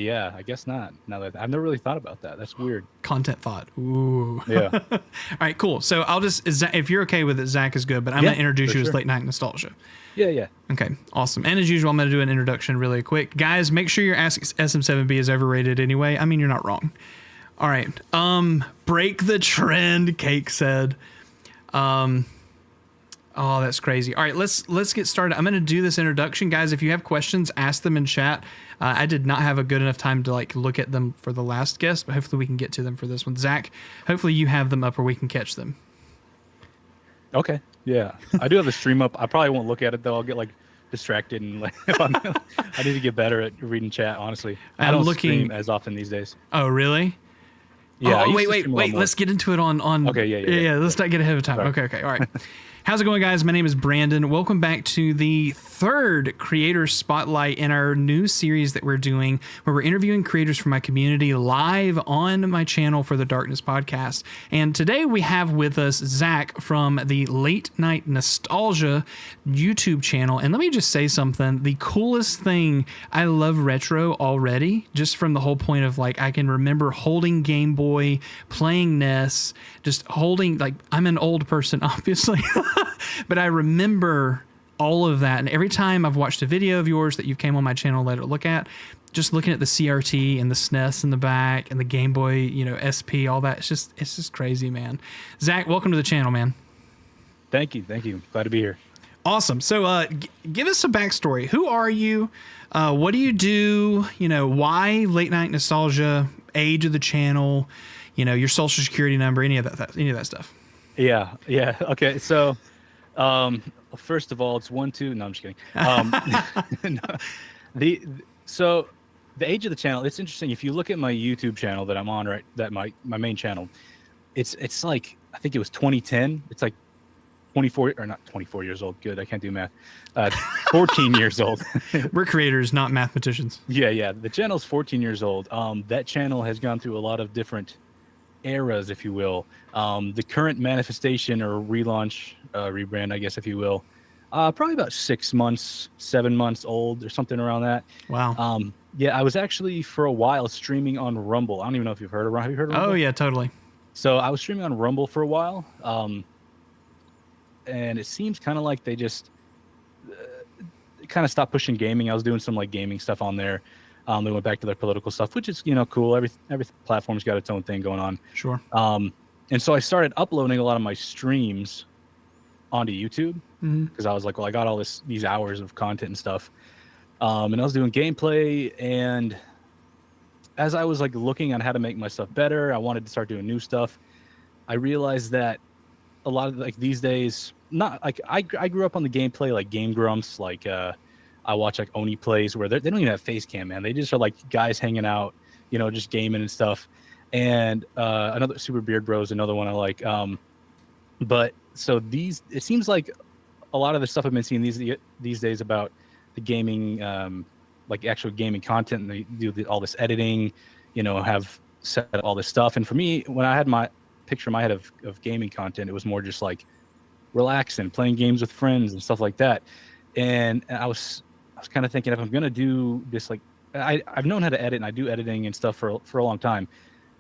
yeah, I guess not. Now that I've never really thought about that. That's weird. Content thought. Ooh. Yeah. All right, cool. So I'll just, if you're okay with it, Zach is good, but I'm Yeah, going to introduce for you as sure. Late Night Nostalgia. Yeah. Okay, awesome. And as usual, I'm going to do an introduction really quick. Guys, make sure your Ask SM7B is overrated anyway. I mean, you're not wrong. All right. Break the trend, Cake said. Oh, that's crazy. All right, let's get started. I'm going to do this introduction. Guys, if you have questions, ask them in chat. I did not have a good enough time to like look at them for the last guest, but hopefully we can get to them for this one. Zach, hopefully you have them up or we can catch them. Okay. Yeah. I do have the stream up. I probably won't look at it though. I'll get like distracted and like I need to get better at reading chat, honestly. I I'm don't looking stream as often these days. Oh, really? Yeah. I Oh, used wait, to wait, stream a lot wait. more. Let's get into it on. Okay, yeah. Let's not get ahead of time. Sorry. Okay. All right. How's it going, guys? My name is Brandon. Welcome back to the third Creator Spotlight in our new series that we're doing, where we're interviewing creators from my community live on my channel for the Darkness podcast. And today we have with us Zach from the Late Night Nostalgia YouTube channel. And let me just say something. The coolest thing, I love retro already, just from the whole point of like, I can remember holding Game Boy, playing NES, just holding, like, I'm an old person, obviously. But I remember all of that. And every time I've watched a video of yours that you've came on my channel, let it look at, just looking at the CRT and the SNES in the back and the Game Boy, SP, all that. It's just crazy, man. Zach, welcome to the channel, man. Thank you. Glad to be here. Awesome. So give us a backstory. Who are you? What do you do? Why Late Night Nostalgia, age of the channel, your social security number, any of that stuff. Yeah. Okay. So, first of all, it's 1, 2. No, I'm just kidding. So the age of the channel, it's interesting. If you look at my YouTube channel that I'm on, right, that my main channel, it's like, I think it was 2010. It's like 24 or not 24 years old. Good. I can't do math. 14 years old. We're creators, not mathematicians. Yeah. The channel's 14 years old. That channel has gone through a lot of different eras, if you will. The current manifestation or relaunch, rebrand, I guess, if you will, probably about 6 months, 7 months old or something around that. Wow. Yeah, I was actually for a while streaming on Rumble. I don't even know if you've heard of Rumble. Have you heard of Rumble? Oh yeah, totally. So I was streaming on Rumble for a while. And it seems kind of like they just kind of stopped pushing gaming. I was doing some like gaming stuff on there. They went back to their political stuff, which is, cool. Every platform's got its own thing going on. Sure. And so I started uploading a lot of my streams onto YouTube because I was like, well, I got all these hours of content and stuff. And I was doing gameplay, and as I was like looking on how to make my stuff better, I wanted to start doing new stuff. I realized that a lot of like these days, not like I grew up on the gameplay, like Game Grumps, like I watch like Oni plays where they don't even have face cam, man. They just are like guys hanging out, just gaming and stuff. And another Super Beard Bros, another one I like. But so it seems like a lot of the stuff I've been seeing these days about the gaming, like actual gaming content, and they do all this editing, have set up all this stuff. And for me, when I had my picture in my head of gaming content, it was more just like relaxing, playing games with friends and stuff like that. And I was kind of thinking, if I'm gonna do this, like I've known how to edit, and I do editing and stuff for a long time.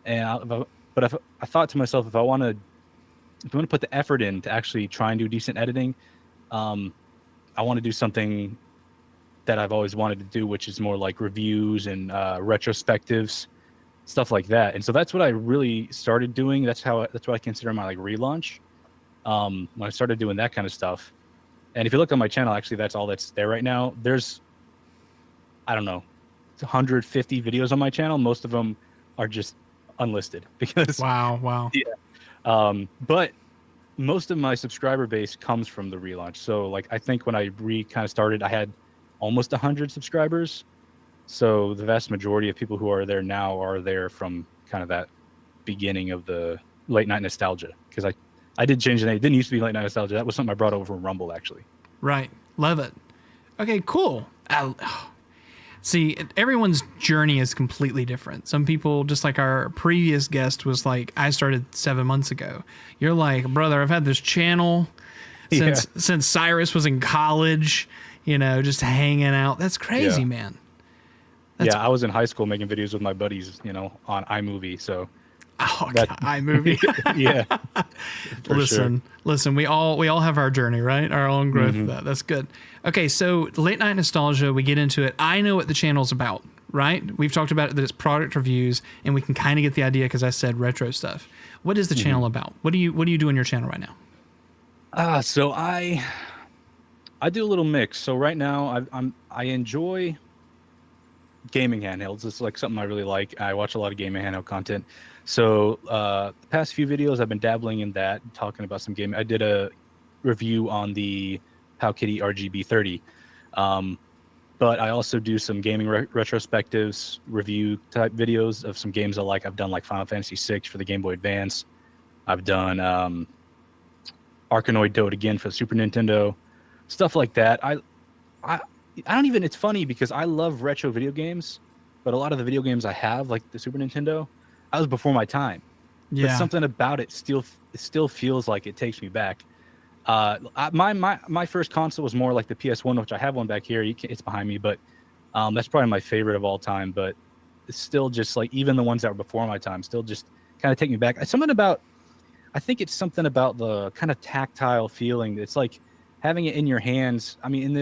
And I thought to myself, if I want to put the effort in to actually try and do decent editing, I want to do something that I've always wanted to do, which is more like reviews and retrospectives, stuff like that. And so that's what I really started doing. That's what I consider my like relaunch. When I started doing that kind of stuff. And if you look on my channel, actually, that's all that's there right now. There's, I don't know, 150 videos on my channel. Most of them are just unlisted because Wow. Yeah. But most of my subscriber base comes from the relaunch. So like, I think when I kind of started, I had almost 100 subscribers. So the vast majority of people who are there now are there from kind of that beginning of the Late Night Nostalgia, because I did change the name. It didn't used to be Late Night Nostalgia. That was something I brought over from Rumble, actually. Right. Love it. Okay, cool. See, everyone's journey is completely different. Some people, just like our previous guest was like, I started 7 months ago. You're like, brother, I've had this channel since Cyrus was in college, just hanging out. That's crazy, man. I was in high school making videos with my buddies, on iMovie. So God, iMovie. Yeah. Listen, we all have our journey, right? Our own growth. That's good. Okay, so Late Night Nostalgia, we get into it. I know what the channel's about, right? We've talked about it, that it's product reviews, and we can kind of get the idea because I said retro stuff. What is the channel about? What do you do in your channel right now? So I do a little mix. So right now I enjoy gaming handhelds. It's like something I really like. I watch a lot of gaming handheld content. So the past few videos I've been dabbling in that, talking about some gaming. I did a review on the Powkitty RGB 30. But I also do some gaming retrospectives, review type videos of some games I like. I've done like Final Fantasy VI for the Game Boy Advance. I've done Arkanoid Dode again for the Super Nintendo, stuff like that. I don't even, it's funny because I love retro video games, but a lot of the video games I have, like the Super Nintendo, I was before my time. Yeah. But something about it still feels like it takes me back. My first console was more like the PS1, which I have one back here. It's behind me, but that's probably my favorite of all time. But it's still just like, even the ones that were before my time still just kind of take me back. I think it's something about the kind of tactile feeling. It's like having it in your hands. I mean,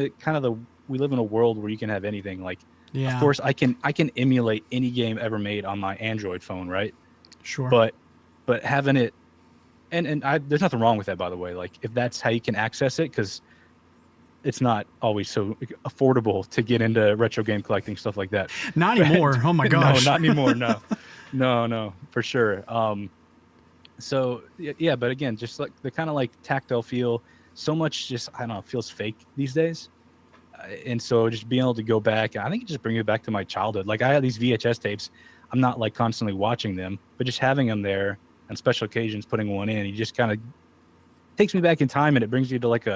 we live in a world where you can have anything. Like, of course, I can emulate any game ever made on my Android phone, right? Sure. But having it, and there's nothing wrong with that, by the way. Like, if that's how you can access it, because it's not always so affordable to get into retro game collecting, stuff like that. Not anymore. Oh my gosh. No, not anymore. No, for sure. So yeah, but again, just like the kind of like tactile feel, so much just, I don't know, feels fake these days. And so just being able to go back, I think it just brings me back to my childhood. Like, I have these VHS tapes. I'm not like constantly watching them, but just having them there on special occasions, putting one in, it just kind of takes me back in time, and it brings you to like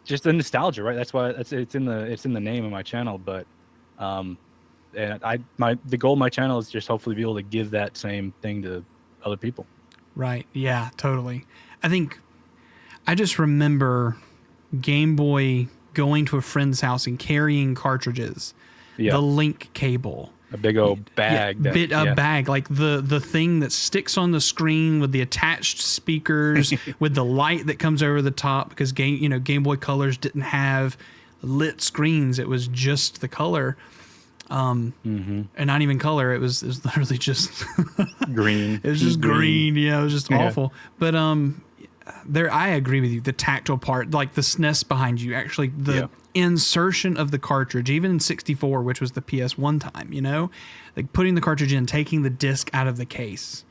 just a nostalgia, right? That's why it's in the name of my channel. But and the goal of my channel is just hopefully be able to give that same thing to other people. Right. Yeah, totally. I think I just remember Game Boy going to a friend's house and carrying cartridges, the link cable, a big old bag, bag, like the thing that sticks on the screen with the attached speakers, with the light that comes over the top, because Game Boy Colors didn't have lit screens. It was just the color. And not even color. It was literally just green. It was just green. Yeah, it was just awful. But I agree with you. The tactile part, like the SNES behind you, actually the insertion of the cartridge, even in 64, which was the PS1 time, like putting the cartridge in, taking the disc out of the case,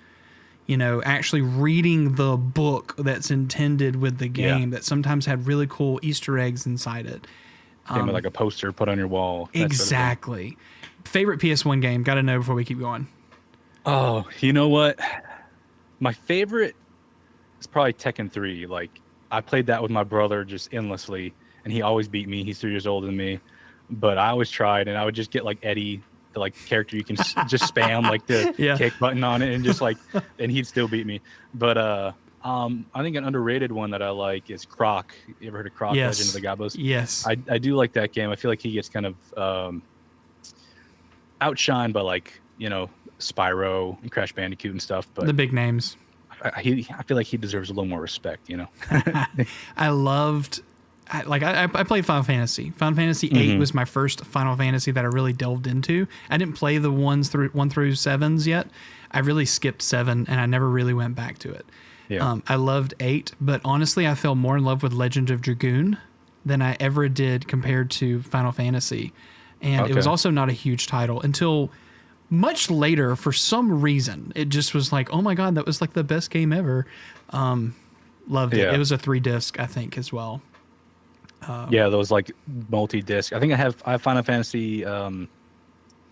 actually reading the book that's intended with the game that sometimes had really cool Easter eggs inside it. Came with like a poster put on your wall. Exactly. Sort of favorite PS1 game? Got to know before we keep going. Oh, you know what? My favorite is probably Tekken 3. Like, I played that with my brother just endlessly, and he always beat me. He's 3 years older than me, but I always tried, and I would just get like Eddie, the like character you can just spam like the kick button on it, and just like, and he'd still beat me. But I think an underrated one that I like is Croc. You ever heard of Croc? Yes. Legend of the Gabos? Yes. I do like that game. I feel like he gets kind of outshined by like, Spyro and Crash Bandicoot and stuff. But the big names. I feel like he deserves a little more respect, I played Final Fantasy. Final Fantasy 8 was my first Final Fantasy that I really delved into. I didn't play the 1 through 7s yet. I really skipped 7, and I never really went back to it. Yeah. I loved 8, but honestly, I fell more in love with Legend of Dragoon than I ever did compared to Final Fantasy. And it was also not a huge title until much later. For some reason, it just was like, oh my God, that was like the best game ever. Loved it. It was a 3-disc, I think, as well. Those like multi-disc. I think I have Final Fantasy 9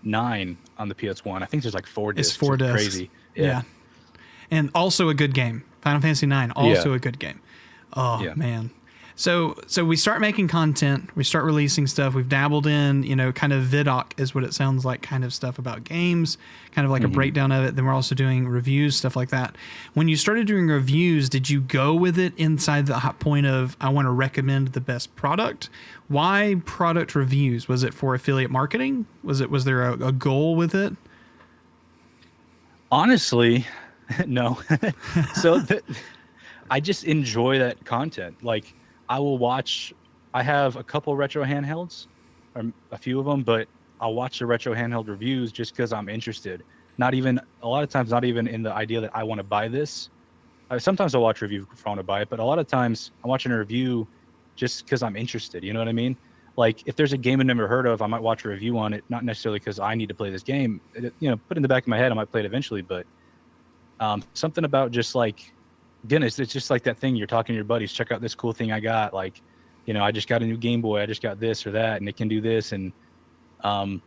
on the PS1. I think there's like 4 discs. It's 4 discs. Crazy. Yeah. And also a good game. Final Fantasy 9, also a good game. Oh, man. So we start making content, we start releasing stuff. We've dabbled in, kind of vidoc is what it sounds like, kind of stuff about games, kind of like a breakdown of it. Then we're also doing reviews, stuff like that. When you started doing reviews, did you go with it inside the hot point of, I want to recommend the best product? Why product reviews? Was it for affiliate marketing? Was there a goal with it? Honestly, no. So I just enjoy that content. Like, I have a couple retro handhelds, or a few of them, but I'll watch the retro handheld reviews just because I'm interested. A lot of times, not even in the idea that I want to buy this. Sometimes I'll watch a review if I want to buy it, but a lot of times I'm watching a review just because I'm interested. You know what I mean? Like, if there's a game I've never heard of, I might watch a review on it, not necessarily because I need to play this game. Put in the back of my head, I might play it eventually, but something about just like, again, it's just like that thing you're talking to your buddies, check out this cool thing I got. Like, I just got a new Game Boy, I just got this or that, and it can do this. And I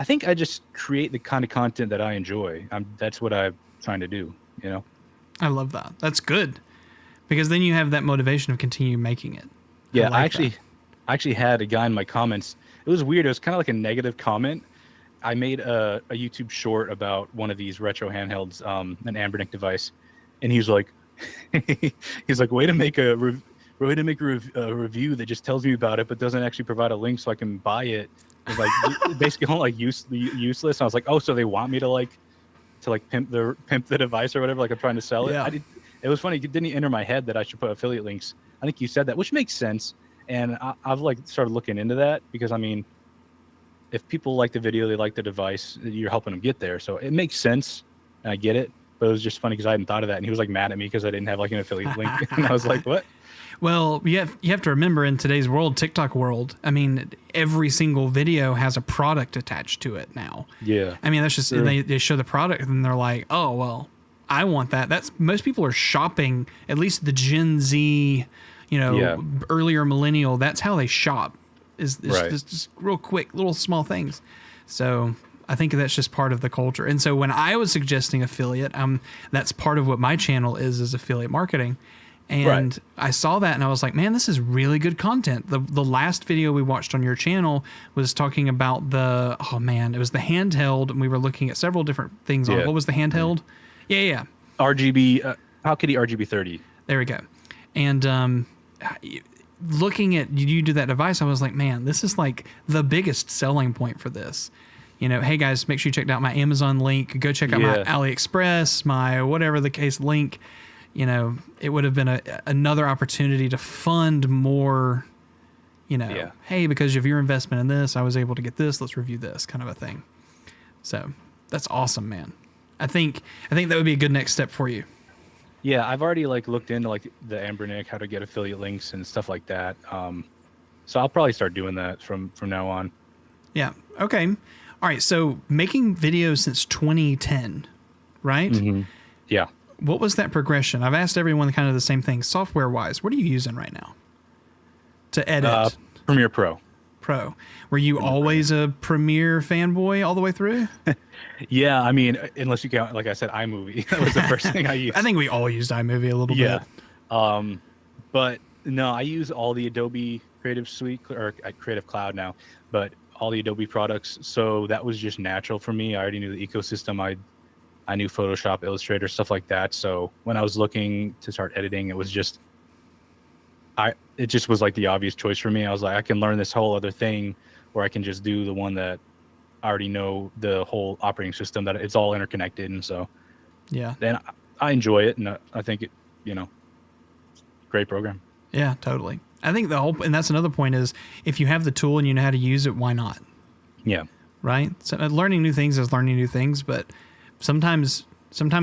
think I just create the kind of content that I enjoy. That's what I'm trying to do, I love that. That's good. Because then you have that motivation of continue making it. Yeah, I actually had a guy in my comments. It was weird. It was kind of like a negative comment. I made a YouTube short about one of these retro handhelds, an Ambernic device, and he's like, way to make a review that just tells me about it, but doesn't actually provide a link so I can buy it. It's like basically like useless. And I was like, oh, so they want me to pimp the device or whatever? Like I'm trying to sell it. Yeah. It was funny. It didn't enter my head that I should put affiliate links. I think you said that, which makes sense. And I've started looking into that because if people like the video, they like the device, you're helping them get there. So it makes sense, and I get it. But it was just funny because I hadn't thought of that, and he was mad at me because I didn't have an affiliate link. And I was like, what? Well, you have to remember, in today's world, TikTok world, every single video has a product attached to it now. Yeah. That's just, they show the product and they're like, oh, well, I want that. Most people are shopping, at least the Gen Z, earlier millennial, that's how they shop. Is just real quick, little small things. So I think that's just part of the culture. And so when I was suggesting affiliate, that's part of what my channel is affiliate marketing. And I saw that and I was like, man, this is really good content. The last video we watched on your channel was talking about it was the handheld, and we were looking at several different things on it. What was the handheld? Yeah. RGB, how could he RGB 30? There we go. And looking at you do that device, I was like, man, this is like the biggest selling point for this. Hey guys, make sure you check out my Amazon link. Go check out my AliExpress, my whatever the case link. It would have been another opportunity to fund more. Hey, because of your investment in this, I was able to get this. Let's review this kind of a thing. So that's awesome, man. I think that would be a good next step for you. Yeah, I've already looked into the Ambernic, how to get affiliate links and stuff like that. So I'll probably start doing that from now on. Yeah. Okay. All right. So making videos since 2010, right? Mm-hmm. Yeah. What was that progression? I've asked everyone kind of the same thing. Software wise, what are you using right now to edit? Premiere Pro. Were you always a Premiere fanboy all the way through? Yeah, unless you count, like I said, iMovie. That was the first thing I used. I think we all used iMovie a little bit. But no, I use all the Adobe Creative Suite, or Creative Cloud now, but all the Adobe products. So that was just natural for me. I already knew the ecosystem. I knew Photoshop, Illustrator, stuff like that. So when I was looking to start editing, it was just was like the obvious choice for me. I was like, I can learn this whole other thing, or I can just do the one that I already know the whole operating system, that it's all interconnected. And so, then I enjoy it. And I think it, great program. Yeah, totally. I think and that's another point is, if you have the tool and you know how to use it, why not? Yeah. Right. So learning new things is learning new things, but sometimes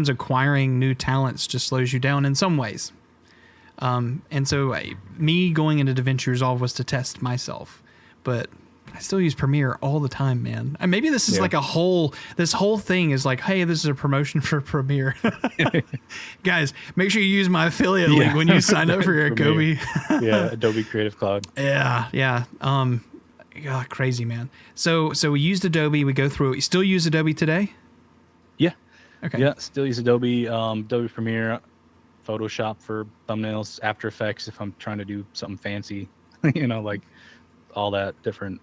acquiring new talents just slows you down in some ways. And so me going into DaVinci Resolve was to test myself, but I still use Premiere all the time, man. And maybe this is this whole thing is like, hey, this is a promotion for Premiere. Guys, make sure you use my affiliate link when you sign up for your Adobe. Adobe Creative Cloud. Yeah. Crazy, man. So we used Adobe, we go through it. You still use Adobe today? Yeah. Okay. Yeah, still use Adobe, Adobe Premiere, Photoshop for thumbnails, After Effects if I'm trying to do something fancy, like all that different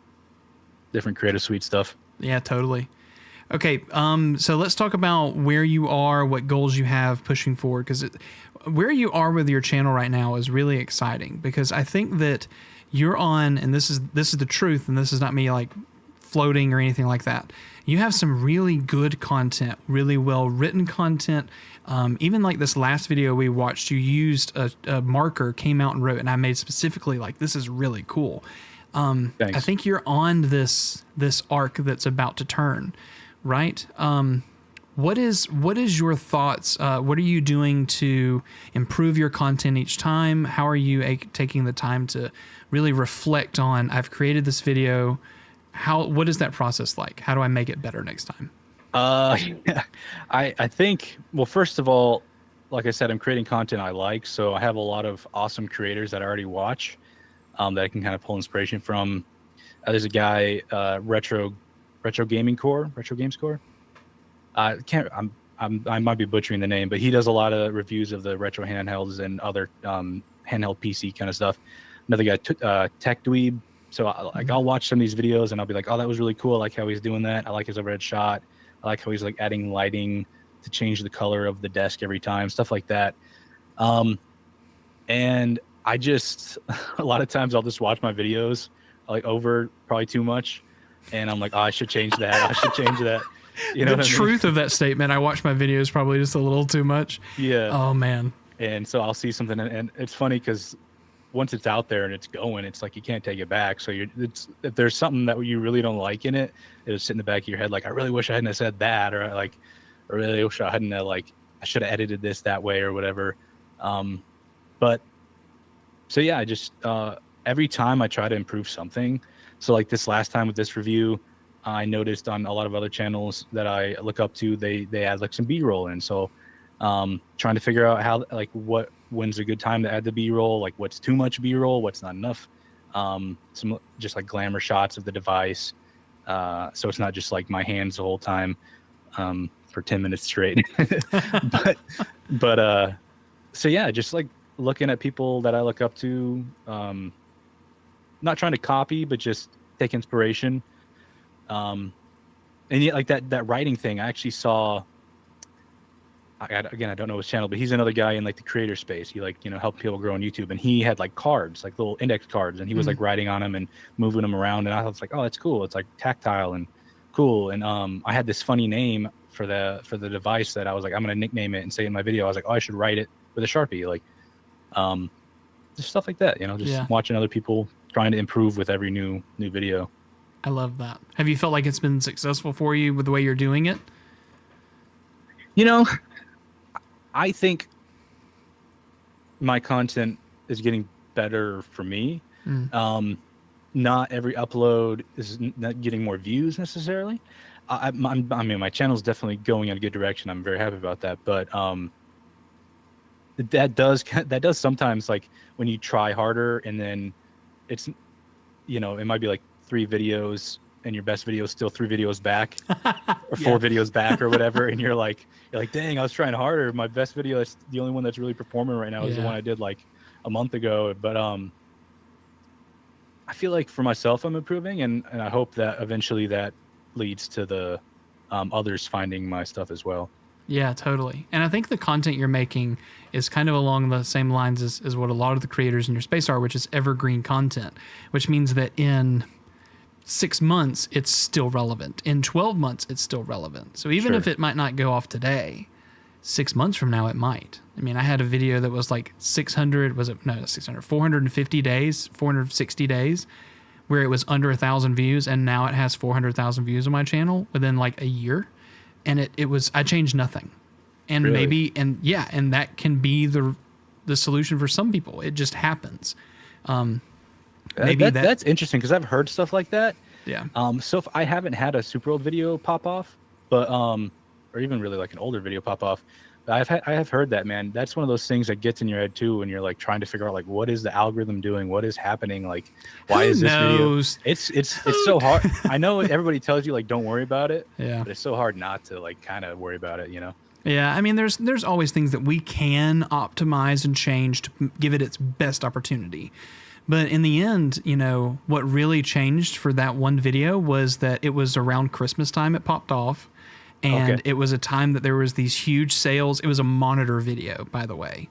Creative Suite stuff. Yeah, totally. Okay, so let's talk about where you are, what goals you have pushing forward, because where you are with your channel right now is really exciting, because I think that you're on, and this is the truth, and this is not me like floating or anything like that. You have some really good content, really well written content. Even like this last video we watched, you used a marker, came out and wrote, and I made specifically like, this is really cool. Thanks. I think you're on this arc that's about to turn, right? What is your thoughts? What are you doing to improve your content each time? How are you taking the time to really reflect on, I've created this video. What is that process like? How do I make it better next time? I think, well, first of all, like I said, I'm creating content I like. So I have a lot of awesome creators that I already watch, that I can kind of pull inspiration from. There's a guy, Retro Games Core. I might be butchering the name, but he does a lot of reviews of the retro handhelds and other handheld PC kind of stuff. Another guy, Tech Dweeb. So I'll watch some of these videos and I'll be like, oh, that was really cool. I like how he's doing that. I like his overhead shot. I like how he's like adding lighting to change the color of the desk every time, stuff like that. And I just, a lot of times I'll just watch my videos like over probably too much. And I'm like, oh, I should change that. I should change that. You know the truth of that statement, I watch my videos probably just a little too much. Yeah. Oh, man. And so I'll see something, and it's funny because once it's out there and it's going, it's like you can't take it back. So if there's something that you really don't like in it, it'll sit in the back of your head like, I really wish I hadn't have said that, or like, I really wish I hadn't have, like, I should have edited this that way or whatever. But so yeah, I just every time I try to improve something. So like this last time with this review, I noticed on a lot of other channels that I look up to, they add like some B-roll in. So trying to figure out how, like, when's a good time to add the B-roll, like what's too much B-roll, what's not enough. Some just like glamour shots of the device, so it's not just like my hands the whole time for 10 minutes straight. but so yeah, just like looking at people that I look up to, not trying to copy, but just take inspiration. And yet, like that writing thing, I actually saw. Again, I don't know his channel, but he's another guy in like the creator space. He like, helped people grow on YouTube, and he had like cards, like little index cards, and he was like writing on them and moving them around. And I was like, oh, that's cool. It's like tactile and cool. And I had this funny name for the device that I was like, I'm gonna nickname it and say in my video. I was like, oh, I should write it with a Sharpie, like just stuff like that. Just watching other people trying to improve with every new video. I love that. Have you felt like it's been successful for you with the way you're doing it? I think my content is getting better for me. Not every upload is not getting more views necessarily. I mean, my channel's definitely going in a good direction. I'm very happy about that. But that does sometimes, like when you try harder and then it's, it might be like 3 videos and your best video is still 3 videos back or 4 videos back or whatever. And you're like, dang, I was trying harder. My best video is the only one that's really performing right now is the one I did like a month ago. But I feel like for myself, I'm improving, and I hope that eventually that leads to the others finding my stuff as well. Yeah, totally. And I think the content you're making is kind of along the same lines as what a lot of the creators in your space are, which is evergreen content, which means that in 6 months, it's still relevant. In 12 months, it's still relevant. So even if it might not go off today, 6 months from now, it might. I mean, I had a video that was like 450 days, 460 days, where it was under 1,000 views, and now it has 400,000 views on my channel within like a year. And it was, I changed nothing. And maybe, and that can be the solution for some people. It just happens. Maybe that's interesting, because I've heard stuff like that. Yeah. So if I haven't had a super old video pop off, but or even really like an older video pop off, I have heard that, man. That's one of those things that gets in your head too, when you're like trying to figure out like, what is the algorithm doing? What is happening? Like, why is this video? It's so hard. I know everybody tells you like, don't worry about it. Yeah. But it's so hard not to like kind of worry about it, Yeah, I mean, there's always things that we can optimize and change to give it its best opportunity. But in the end, you know, what really changed for that one video was that it was around Christmas time it popped off. And Okay. it was a time that there was these huge sales. It was a monitor video, by the way.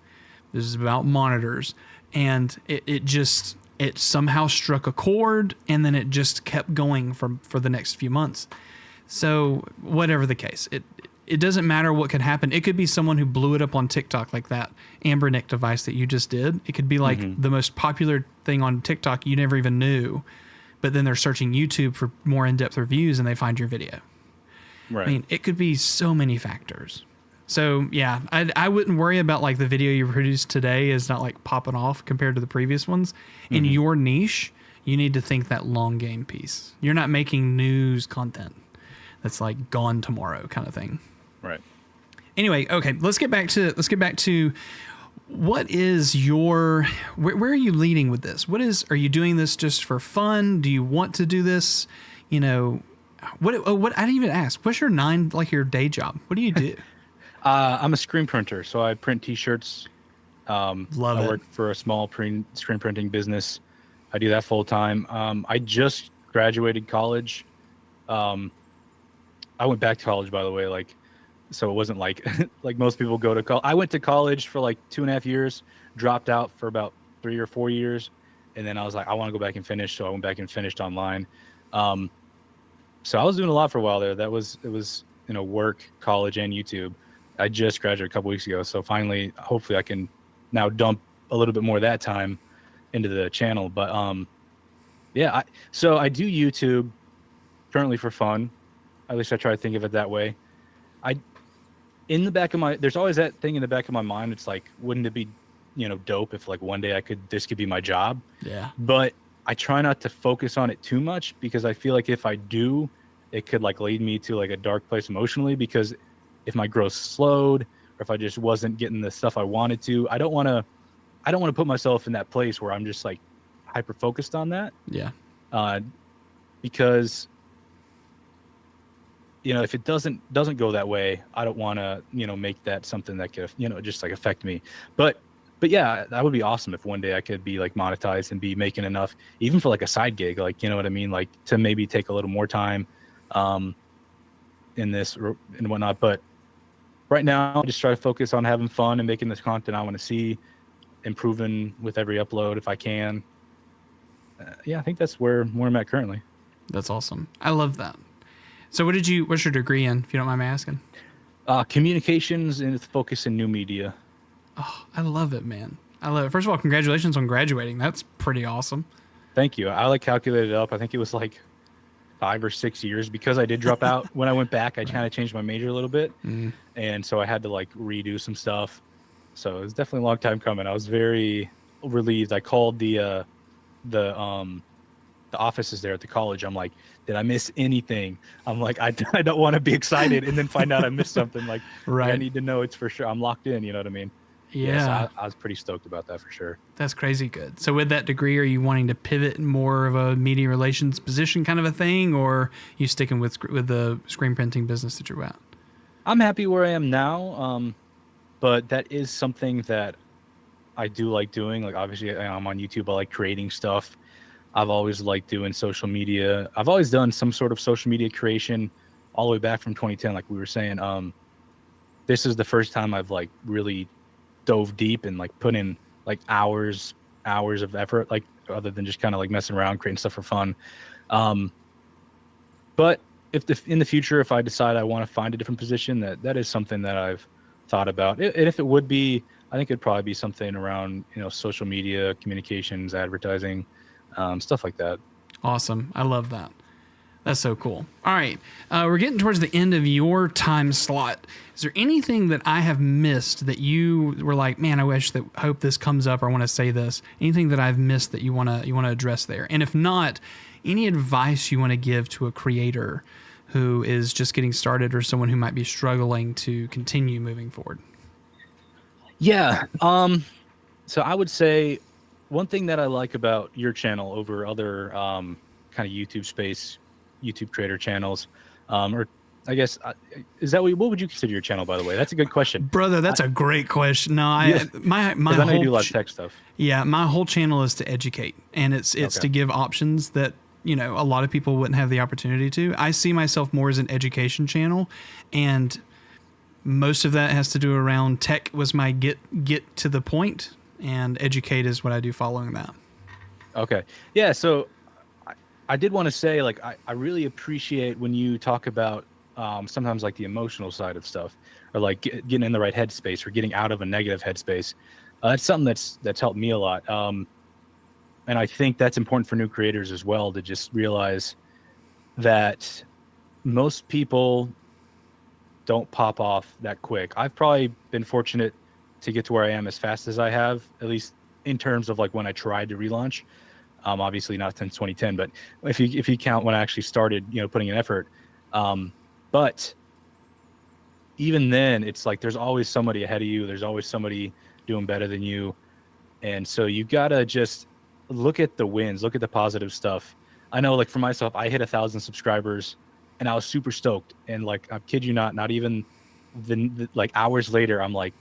This is about monitors. And it somehow struck a chord, and then it just kept going for the next few months. So whatever the case, it doesn't matter what could happen. It could be someone who blew it up on TikTok, like that Amber Nick device that you just did. It could be like the most popular thing on TikTok you never even knew, but then they're searching YouTube for more in-depth reviews and they find your video. Right. I mean, it could be so many factors. So yeah, I wouldn't worry about like the video you produced today is not like popping off compared to the previous ones. In your niche, you need to think that long game piece. You're not making news content that's like gone tomorrow kind of thing. Right. Anyway, okay, let's get back to what is your where are you leading with this? Are you doing this just for fun? Do you want to do this? You know, what I didn't even ask. What's your your day job? What do you do? I'm a screen printer, so I print T-shirts. Love I it. work for a small screen printing business. I do that full time. I just graduated college. I went back to college, by the way. Like, so it wasn't like like most people go to college. I went to college for like 2.5 years, dropped out for about 3 or 4 years, and then I was like, I want to go back and finish. So I went back and finished online. So I was doing a lot for a while there. It was work, college, and YouTube. I just graduated a couple weeks ago, so finally, hopefully, I can now dump a little bit more of that time into the channel. But yeah, so I do YouTube currently for fun. At least I try to think of it that way. There's always that thing in the back of my mind. It's like, wouldn't it be, dope if like one day this could be my job? Yeah. But I try not to focus on it too much because I feel like if I do, it could like lead me to like a dark place emotionally, because if my growth slowed or if I just wasn't getting the stuff I wanted to, I don't want to put myself in that place where I'm just like hyper focused on that. Yeah. Because if it doesn't go that way, I don't want to, make that something that could, just like affect me. But yeah, that would be awesome if one day I could be like monetized and be making enough, even for like a side gig, like, you know what I mean? Like to maybe take a little more time in this and whatnot. But right now, I just try to focus on having fun and making this content I want to see, improving with every upload if I can. Yeah, I think that's where I'm at currently. That's awesome. I love that. So what's your degree in, if you don't mind me asking? Communications and focus in new media. Oh, I love it, man. I love it. First of all, congratulations on graduating. That's pretty awesome. Thank you. I like calculated it up. I think it was like 5 or 6 years because I did drop out. When I went back, I kind of changed my major a little bit. And so I had to like redo some stuff. So it was definitely a long time coming. I was very relieved. I called the offices there at the college. I'm like, did I miss anything? I'm like, I don't want to be excited and then find out I missed something. Like, Right. I need to know it's for sure. I'm locked in. You know what I mean? Yeah. So I was pretty stoked about that for sure. That's crazy good. So with that degree, are you wanting to pivot more of a media relations position kind of a thing, or you sticking with the screen printing business that you're at? I'm happy where I am now. But that is something that I do like doing. Like, obviously I'm on YouTube. I like creating stuff. I've always liked doing social media. I've always done some sort of social media creation all the way back from 2010. Like we were saying, this is the first time I've like really dove deep and like put in like hours of effort, like other than just kind of like messing around, creating stuff for fun. But in the future, if I decide I want to find a different position, that is something that I've thought about. And if it would be, I think it'd probably be something around, social media, communications, advertising, stuff like that. Awesome. I love that. That's so cool. All right. We're getting towards the end of your time slot. Is there anything that I have missed that you were like, man, I hope this comes up, or I want to say this? Anything that I've missed that you want to address there? And if not, any advice you want to give to a creator who is just getting started, or someone who might be struggling to continue moving forward? Yeah. So I would say one thing that I like about your channel over other kind of YouTube creator channels, or I guess is that what would you consider your channel? By the way, that's a good question, Brother, that's a great question. No, my 'cause I know you whole do a lot of tech stuff. yeah, my whole channel is to educate, and it's Okay. to give options that a lot of people wouldn't have the opportunity to. I see myself more as an education channel, and most of that has to do around tech was my get to the point, and educate is what I do following that. Okay. Yeah. So I did want to say, like, I really appreciate when you talk about sometimes like the emotional side of stuff, or like getting in the right headspace or getting out of a negative headspace. That's something that's helped me a lot. And I think that's important for new creators as well, to just realize that most people don't pop off that quick. I've probably been fortunate to get to where I am as fast as I have, at least in terms of like when I tried to relaunch. Obviously not since 2010, but if you count when I actually started, putting in effort. But even then, it's like there's always somebody ahead of you. There's always somebody doing better than you, and so you gotta just look at the wins, look at the positive stuff. I know, like for myself, I hit 1,000 subscribers, and I was super stoked. And like, I kid you not even the like hours later, I'm like,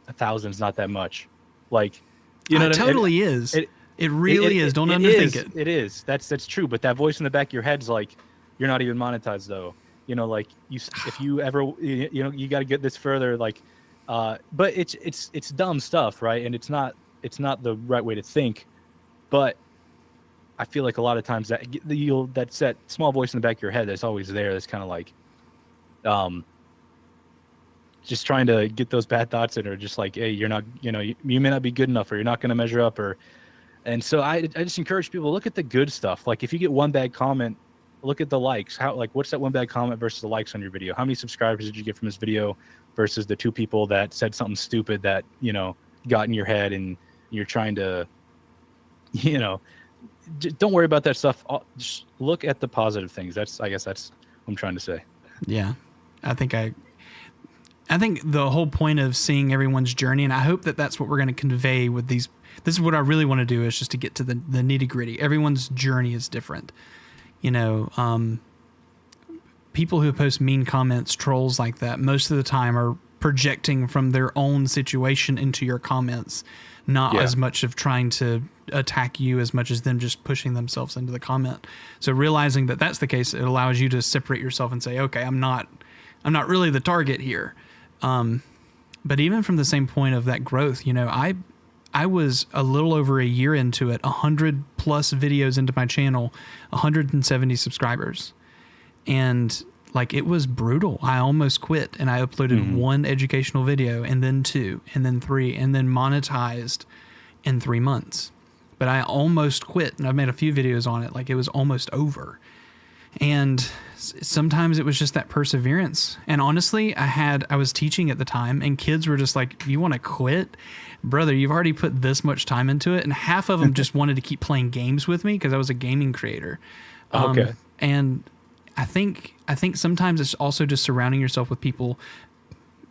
1,000 is not that much. Like, It what I mean? totally is. It really is. Don't underthink it. It is. That's true. But that voice in the back of your head's like, you're not even monetized though. Like if you ever, you got to get this further. Like, but it's dumb stuff, right? And it's not the right way to think. But I feel like a lot of times that's that small voice in the back of your head that's always there. That's kind of like, just trying to get those bad thoughts in, or just like, hey, you're not, you may not be good enough, or you're not going to measure up, and so I just encourage people to look at the good stuff. Like if you get one bad comment, look at the likes. What's that one bad comment versus the likes on your video? How many subscribers did you get from this video versus the 2 people that said something stupid that, got in your head, and you're trying to, don't worry about that stuff. Just look at the positive things. I guess that's what I'm trying to say. Yeah. I think the whole point of seeing everyone's journey, and I hope that that's what we're going to convey with these. This is what I really want to do, is just to get to the nitty gritty. Everyone's journey is different. People who post mean comments, trolls like that, most of the time are projecting from their own situation into your comments, not as much of trying to attack you as much as them just pushing themselves into the comment. So realizing that that's the case, it allows you to separate yourself and say, okay, I'm not really the target here. But even from the same point of that growth, I was a little over a year into it, 100 plus videos into my channel, 170 subscribers. And like, it was brutal. I almost quit, and I uploaded 1 educational video, and then 2, and then 3, and then monetized in 3 months. But I almost quit, and I've made a few videos on it. Like, it was almost over. And sometimes it was just that perseverance. And honestly, I was teaching at the time, and kids were just like, you want to quit? Brother, you've already put this much time into it. And half of them just wanted to keep playing games with me because I was a gaming creator. Okay. And I think sometimes it's also just surrounding yourself with people,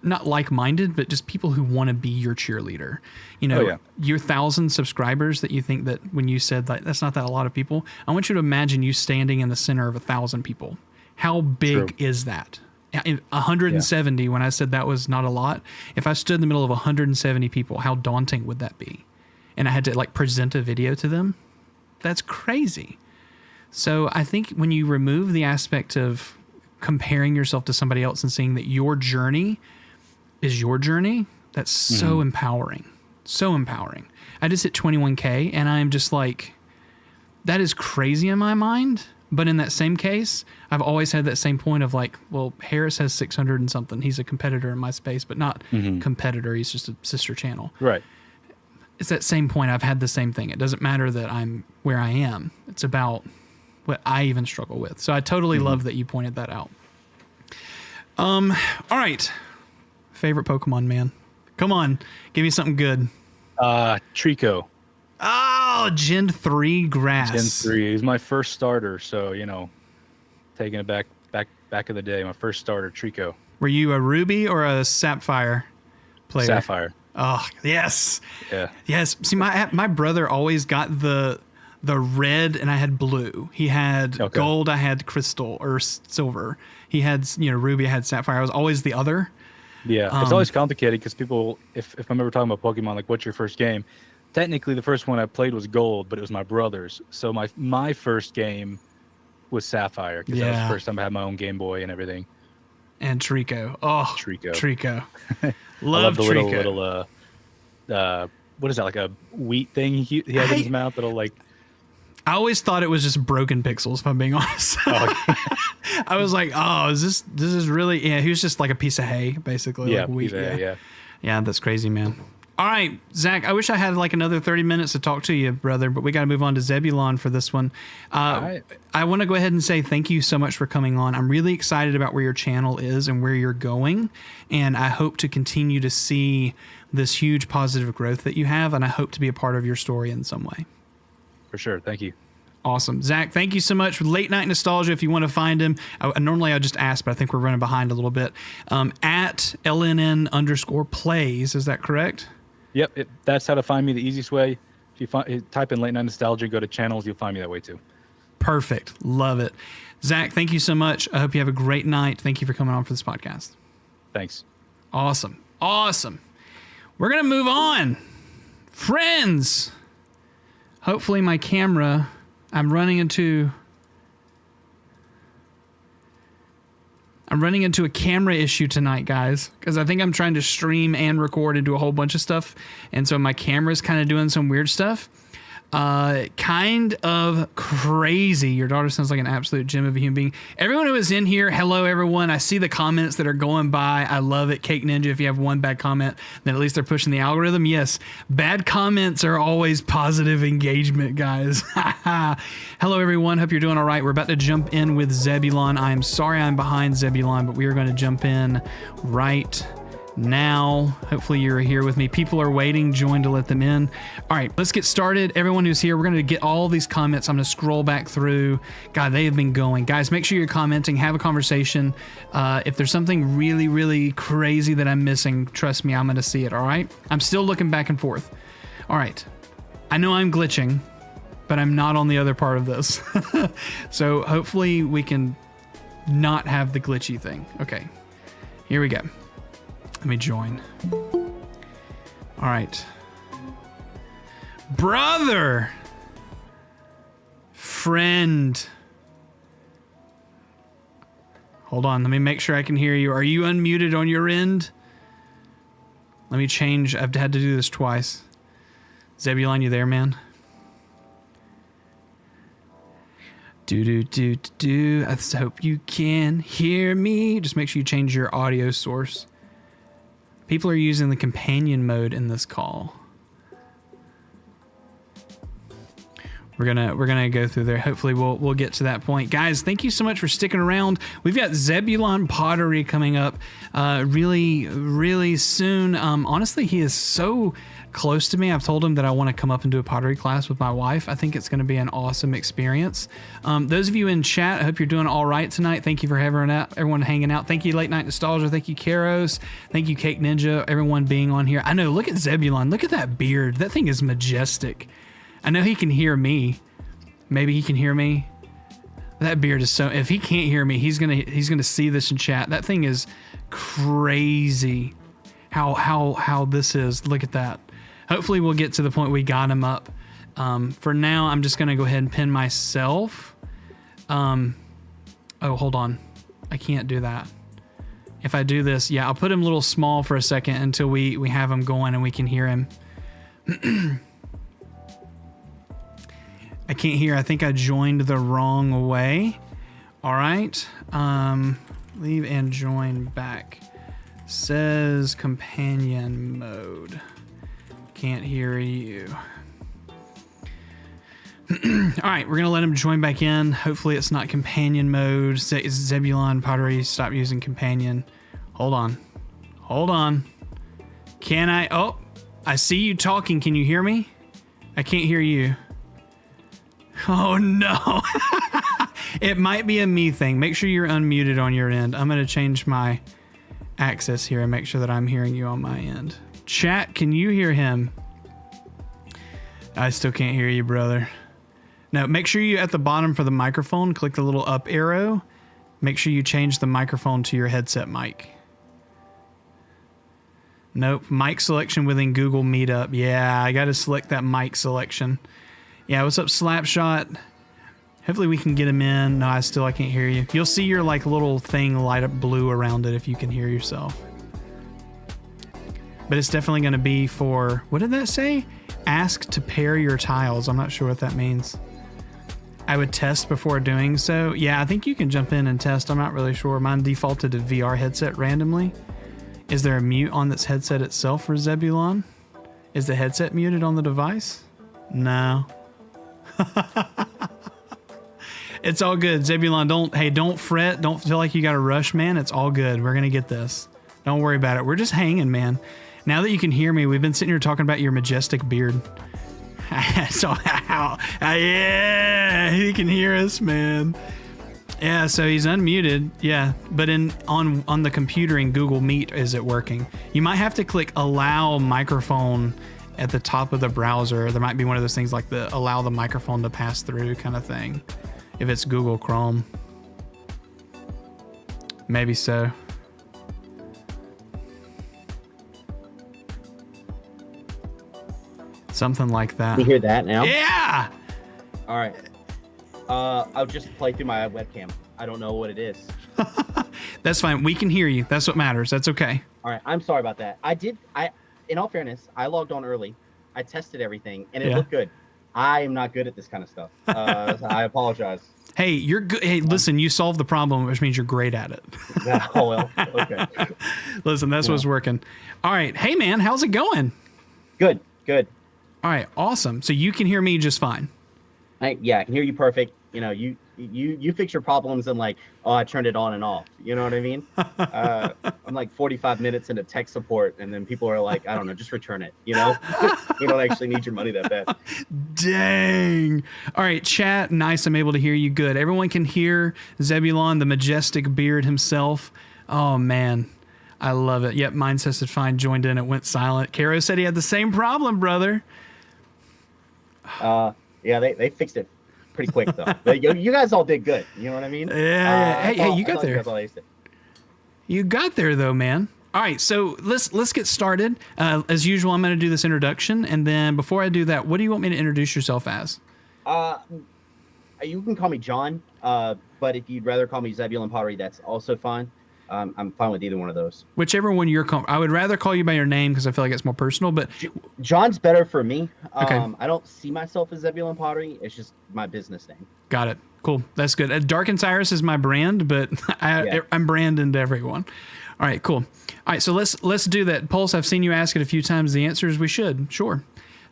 not like-minded, but just people who want to be your cheerleader. Your 1,000 subscribers that you think that when you said that that's not that a lot of people, I want you to imagine you standing in the center of 1,000 people. How big is that? 170, when I said that was not a lot, if I stood in the middle of 170 people, how daunting would that be? And I had to like present a video to them. That's crazy. So I think when you remove the aspect of comparing yourself to somebody else and seeing that your journey is your journey, that's so empowering. So empowering. I just hit 21K, and I'm just like, that is crazy in my mind. But in that same case, I've always had that same point of like, well, Harris has 600 and something. He's a competitor in my space, but not competitor. He's just a sister channel. Right. It's that same point. I've had the same thing. It doesn't matter that I'm where I am. It's about what I even struggle with. So I totally love that you pointed that out. All right. Favorite Pokemon, man. Come on. Give me something good. Trico. Oh, Gen 3 grass. Gen 3. He's my first starter, so taking it back of the day. My first starter, Trico. Were you a Ruby or a Sapphire player? Sapphire. Oh, yes. Yeah. Yes. See, my brother always got the the red and I had blue. He had Okay. gold, I had crystal or silver. He had, ruby, I had sapphire. I was always the other. Yeah, it's always complicated because people, if I'm ever talking about Pokemon, like, what's your first game? Technically, the first one I played was Gold, but it was my brother's. So my first game was Sapphire because that was the first time I had my own Game Boy and everything. And Trico. Oh, Trico. Love the Trico. little what is that, like a wheat thing he has in his mouth that'll like. I always thought it was just broken pixels, if I'm being honest. I was like, oh, this is really, he was just like a piece of hay, basically. Yeah, like wheat. yeah. Yeah, that's crazy, man. All right, Zach, I wish I had like another 30 minutes to talk to you, brother, but we got to move on to Zebulon for this one. All right. I want to go ahead and say thank you so much for coming on. I'm really excited about where your channel is and where you're going, and I hope to continue to see this huge positive growth that you have, and I hope to be a part of your story in some way. For sure. Thank you. Awesome. Zach, thank you so much. Late Night Nostalgia, if you want to find him. Normally I just ask, but I think we're running behind a little bit. At LNN_plays, is that correct? Yep, that's how to find me the easiest way. If you type in Late Night Nostalgia, go to channels, you'll find me that way too. Perfect. Love it. Zach, thank you so much. I hope you have a great night. Thank you for coming on for this podcast. Thanks. Awesome. We're going to move on. Friends. Hopefully my camera, I'm running into a camera issue tonight, guys, because I think I'm trying to stream and record and do a whole bunch of stuff. And so my camera's kind of doing some weird stuff. Kind of crazy. Your daughter sounds like an absolute gem of a human being. Everyone who is in here, hello, everyone. I see the comments that are going by. I love it. Cake Ninja, if you have one bad comment, then at least they're pushing the algorithm. Yes, bad comments are always positive engagement, guys. Hello, everyone. Hope you're doing all right. We're about to jump in with Zebulon. I'm sorry I'm behind Zebulon, but we are going to jump in right now. Hopefully you're here with me. People are waiting. Join to let them in. All right, let's get started. Everyone who's here, we're going to get all these comments. I'm going to scroll back through. God, they have been going. Guys, make sure you're commenting. Have a conversation. If there's something really, really crazy that I'm missing, trust me, I'm going to see it. All right? I'm still looking back and forth. All right. I know I'm glitching, but I'm not on the other part of this. So hopefully we can not have the glitchy thing. Okay. Here we go. Let me join. All right. Brother. Friend. Hold on. Let me make sure I can hear you. Are you unmuted on your end? Let me change. I've had to do this twice. Zebulon, you there, man? I hope you can hear me. Just make sure you change your audio source. People are using the companion mode in this call. We're gonna go through there. Hopefully we'll get to that point. Guys, thank you so much for sticking around. We've got Zebulon Pottery coming up really, really soon. Honestly, he is so close to me. I've told him that I want to come up and do a pottery class with my wife. I think it's going to be an awesome experience. Those of you in chat, I hope you're doing all right tonight. Thank you for everyone hanging out. Thank you, Late Night Nostalgia. Thank you, Karos. Thank you, Cake Ninja. Everyone being on here. I know, look at Zebulon. Look at that beard. That thing is majestic. I know he can hear me. Maybe he can hear me. That beard is so... If he can't hear me, he's gonna see this in chat. That thing is crazy. How this is. Look at that. Hopefully we'll get to the point we got him up. For now, I'm just gonna go ahead and pin myself. Oh, hold on. I can't do that. If I do this, yeah, I'll put him a little small for a second until we have him going and we can hear him. I can't hear. I think I joined the wrong way. All right. Leave and join back. Says companion mode. Can't hear you. All right, we're going to let him join back in. Hopefully it's not companion mode. Zebulon Pottery, stop using companion. Hold on. Can I? Oh, I see you talking. Can you hear me? I can't hear you. Oh, no. It might be a me thing. Make sure you're unmuted on your end. I'm going to change my access here and make sure that I'm hearing you on my end. Chat, can you hear him? I still can't hear you, brother. No, make sure you at the bottom for the microphone, click the little up arrow. Make sure you change the microphone to your headset mic. Nope, mic selection within Google Meetup. Yeah, I got to select that mic selection. Yeah, what's up, Slapshot? Hopefully we can get him in. No, I can't hear you. You'll see your like little thing light up blue around it if you can hear yourself. But it's definitely going to be for, what did that say? Ask to pair your tiles. I'm not sure what that means. I would test before doing so. Yeah, I think you can jump in and test. I'm not really sure. Mine defaulted to VR headset randomly. Is there a mute on this headset itself for Zebulon? Is the headset muted on the device? No. It's all good. Zebulon, don't fret. Don't feel like you got to rush, man. It's all good. We're going to get this. Don't worry about it. We're just hanging, man. Now that you can hear me, we've been sitting here talking about your majestic beard. So, yeah, he can hear us, man. Yeah, so he's unmuted. Yeah, but on the computer in Google Meet, is it working? You might have to click allow microphone at the top of the browser. There might be one of those things like the allow the microphone to pass through kind of thing. If it's Google Chrome. Maybe so. Something like that. You hear that now? Yeah! All right. I'll just play through my webcam. I don't know what it is. That's fine. We can hear you. That's what matters. That's okay. All right. I'm sorry about that. In all fairness, I logged on early. I tested everything, and it looked good. I am not good at this kind of stuff. So I apologize. Hey, you're good. Hey, listen, you solved the problem, which means you're great at it. Oh, well. Okay. Listen, that's what's working. All right. Hey, man, how's it going? Good. All right. Awesome. So you can hear me just fine. I can hear you perfect. You know, you fix your problems and like, oh, I turned it on and off. You know what I mean? I'm like 45 minutes into tech support, and then people are like, I don't know, just return it. You know, you don't actually need your money that bad. Dang. All right, chat. Nice. I'm able to hear you good. Everyone can hear Zebulon, the majestic beard himself. Oh, man. I love it. Yep, mine says fine. Joined in. It went silent. Karos said he had the same problem, brother. Yeah, they fixed it pretty quick though. You guys all did good. You know what I mean? Yeah. Hey, you got there. You got there though, man. All right, so let's get started. As usual, I'm going to do this introduction, and then before I do that, what do you want me to introduce yourself as? You can call me John, but if you'd rather call me Zebulon Pottery, that's also fine. I'm fine with either one of those. Whichever one you're I would rather call you by your name because I feel like it's more personal, but John's better for me. Okay. I don't see myself as Zebulon Pottery. It's just my business name. Got it. Cool. That's good. Darkened Cyrus is my brand, but I'm branding to everyone. All right, cool. All right, so let's do that. Pulse, I've seen you ask it a few times. The answer is we should. Sure.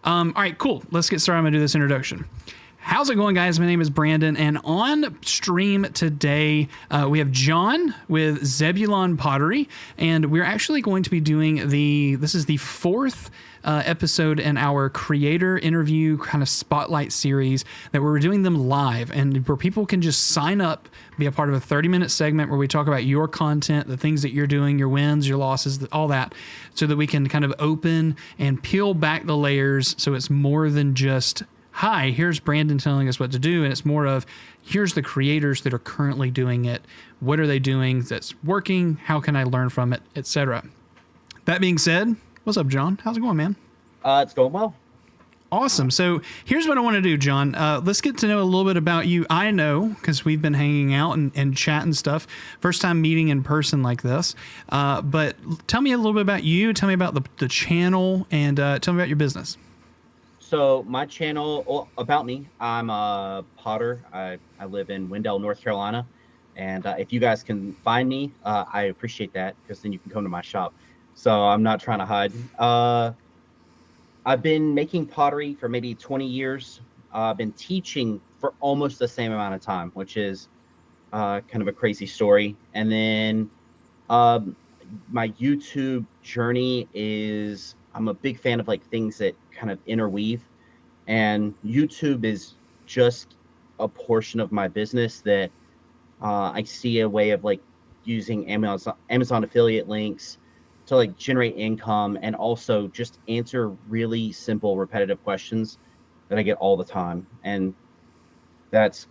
All right, cool. Let's get started. I'm going to do this introduction. How's it going, guys? My name is Brandon, and on stream today, we have John with Zebulon Pottery, and we're actually going to be doing this is the fourth episode in our creator interview kind of spotlight series that we're doing them live, and where people can just sign up, be a part of a 30-minute segment where we talk about your content, the things that you're doing, your wins, your losses, all that, so that we can kind of open and peel back the layers so it's more than just, hi, here's Brandon telling us what to do. And it's more of, here's the creators that are currently doing it. What are they doing that's working? How can I learn from it, etc. That being said, what's up, John? How's it going, man? It's going well. Awesome. So here's what I want to do, John. Let's get to know a little bit about you. I know, because we've been hanging out and chatting stuff. First time meeting in person like this. But tell me a little bit about you. Tell me about the channel, and tell me about your business. So my channel, about me, I'm a potter. I live in Wendell, North Carolina. And if you guys can find me, I appreciate that, because then you can come to my shop. So I'm not trying to hide. I've been making pottery for maybe 20 years. I've been teaching for almost the same amount of time, which is kind of a crazy story. And then my YouTube journey is, I'm a big fan of like things that kind of interweave, and YouTube is just a portion of my business that I see a way of like using Amazon affiliate links to like generate income, and also just answer really simple repetitive questions that I get all the time. And that's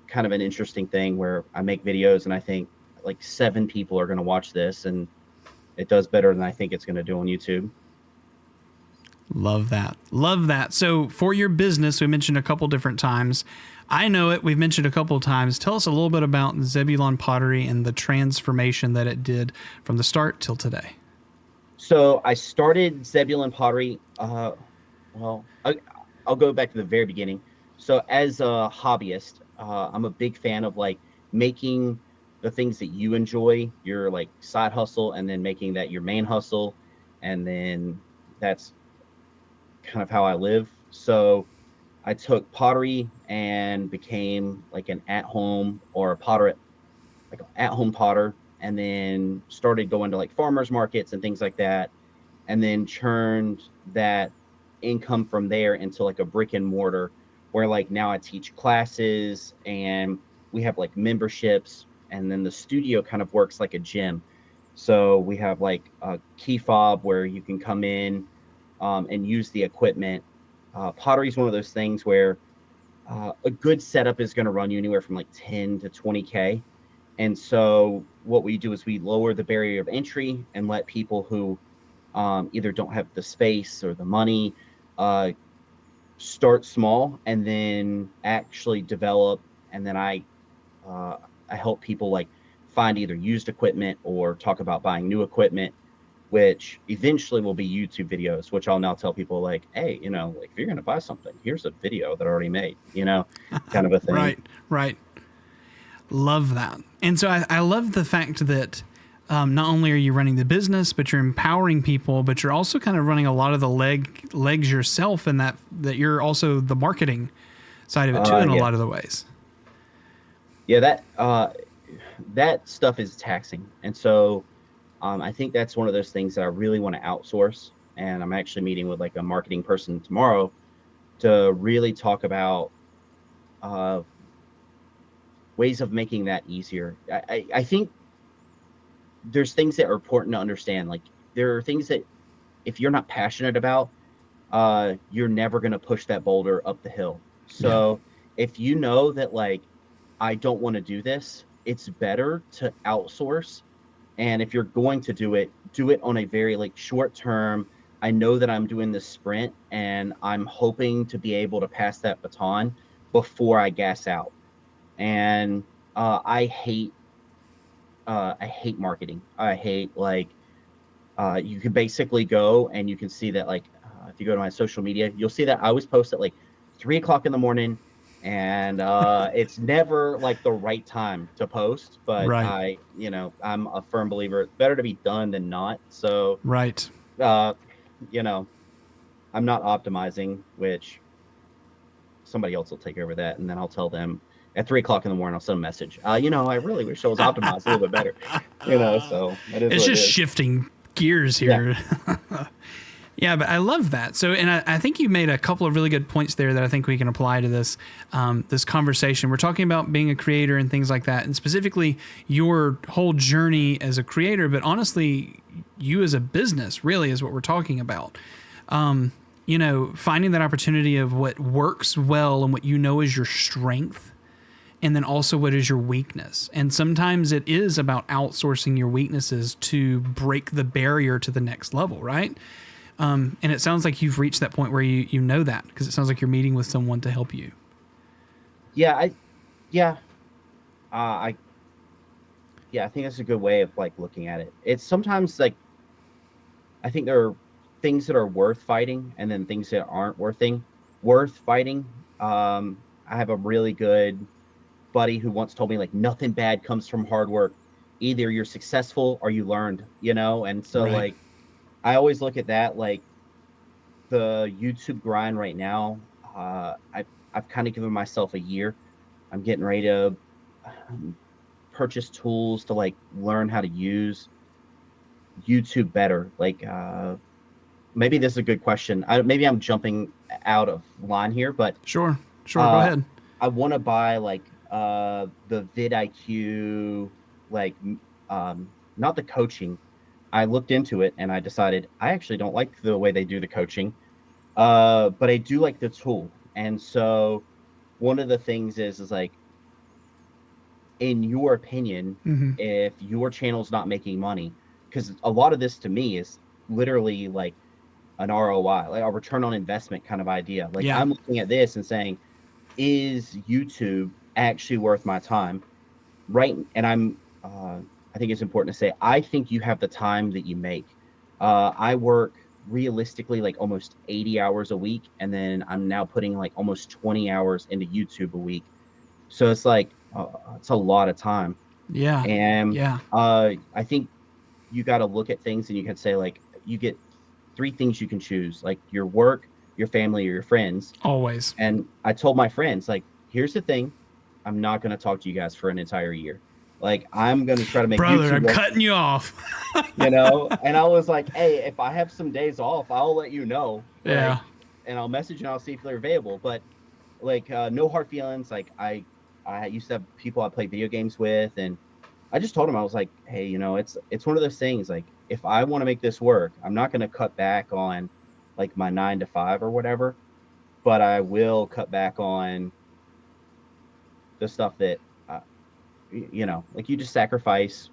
kind of an interesting thing where I make videos and I think like 7 people are going to watch this, and it does better than I think it's going to do on YouTube. Love that. Love that. So for your business, we mentioned a couple different times. I know it. We've mentioned a couple of times. Tell us a little bit about Zebulon Pottery and the transformation that it did from the start till today. So I started Zebulon Pottery. Well, I'll go back to the very beginning. So as a hobbyist, I'm a big fan of like making the things that you enjoy your like side hustle, and then making that your main hustle, and then that's kind of how I live. So I took pottery and became like an at-home or a potter, like an at-home potter, and then started going to like farmers markets and things like that, and then churned that income from there into like a brick and mortar, where like now I teach classes and we have like memberships, and then the studio kind of works like a gym. So we have like a key fob where you can come in and use the equipment. Pottery is one of those things where a good setup is going to run you anywhere from like 10 to 20K. And so what we do is we lower the barrier of entry and let people who either don't have the space or the money start small, and then actually develop. And then I help people like find either used equipment or talk about buying new equipment, which eventually will be YouTube videos, which I'll now tell people like, hey, you know, like if you're going to buy something, here's a video that I already made, you know, kind of a thing. Right. Love that. And so I love the fact that not only are you running the business, but you're empowering people, but you're also kind of running a lot of the legs yourself, and that you're also the marketing side of it too, in a lot of the ways. Yeah, that stuff is taxing. And so I think that's one of those things that I really want to outsource. And I'm actually meeting with like a marketing person tomorrow to really talk about ways of making that easier. I think there's things that are important to understand. Like there are things that if you're not passionate about, you're never going to push that boulder up the hill. So if you know that like, I don't want to do this, it's better to outsource. And if you're going to do it on a very like short term. I know that I'm doing this sprint and I'm hoping to be able to pass that baton before I gas out. And I hate marketing. I hate like you can basically go and you can see that like if you go to my social media, you'll see that I always post at like 3 o'clock in the morning, and it's never like the right time to post. But Right. I'm a firm believer it's better to be done than not. So Right. I'm not optimizing, which somebody else will take over that, and then I'll tell them at 3 o'clock in the morning. I'll send a message. I really wish I was optimized a little bit better. So it's just shifting gears here. Yeah. Yeah, but I love that. So, and I think you made a couple of really good points there that I think we can apply to this this conversation. We're talking about being a creator and things like that, and specifically your whole journey as a creator, but honestly, you as a business really is what we're talking about. Finding that opportunity of what works well and what you know is your strength, and then also what is your weakness. And sometimes it is about outsourcing your weaknesses to break the barrier to the next level, right? And it sounds like you've reached that point where you know that, because it sounds like you're meeting with someone to help you. I think that's a good way of like looking at it. It's sometimes like, I think there are things that are worth fighting and then things that aren't worth fighting. I have a really good buddy who once told me like nothing bad comes from hard work. Either you're successful or you learned, and so Right. like I always look at that, like the YouTube grind right now. I've kind of given myself a year. I'm getting ready to purchase tools to like learn how to use YouTube better. Like maybe this is a good question. Maybe I'm jumping out of line here, but Sure. Go ahead. I want to buy like the vidIQ, like not the coaching. I looked into it and I decided I actually don't like the way they do the coaching, but I do like the tool. And so one of the things is like, in your opinion, if your channel's not making money, because a lot of this to me is literally like an ROI, like a return on investment kind of idea. Like Yeah. I'm looking at this and saying, is YouTube actually worth my time? Right. And I think it's important to say, I think you have the time that you make. I work realistically like almost 80 hours a week, and then I'm now putting like almost 20 hours into YouTube a week. So it's like, it's a lot of time. Yeah. And Yeah. I think you got to look at things and you can say, like, you get 3 things you can choose, like your work, your family, or your friends. Always. And I told my friends, like, here's the thing, I'm not going to talk to you guys for an entire year. Like, I'm going to try to make Brother, YouTube I'm work, cutting you off. you know? And I was like, hey, if I have some days off, I'll let you know. Like, Yeah. and I'll message and I'll see if they're available. But like, no hard feelings. Like I used to have people I played video games with, and I just told them, I was like, hey, you know, it's one of those things. Like, if I want to make this work, I'm not going to cut back on like my 9 to 5 or whatever, but I will cut back on the stuff that, you know, like you just sacrifice.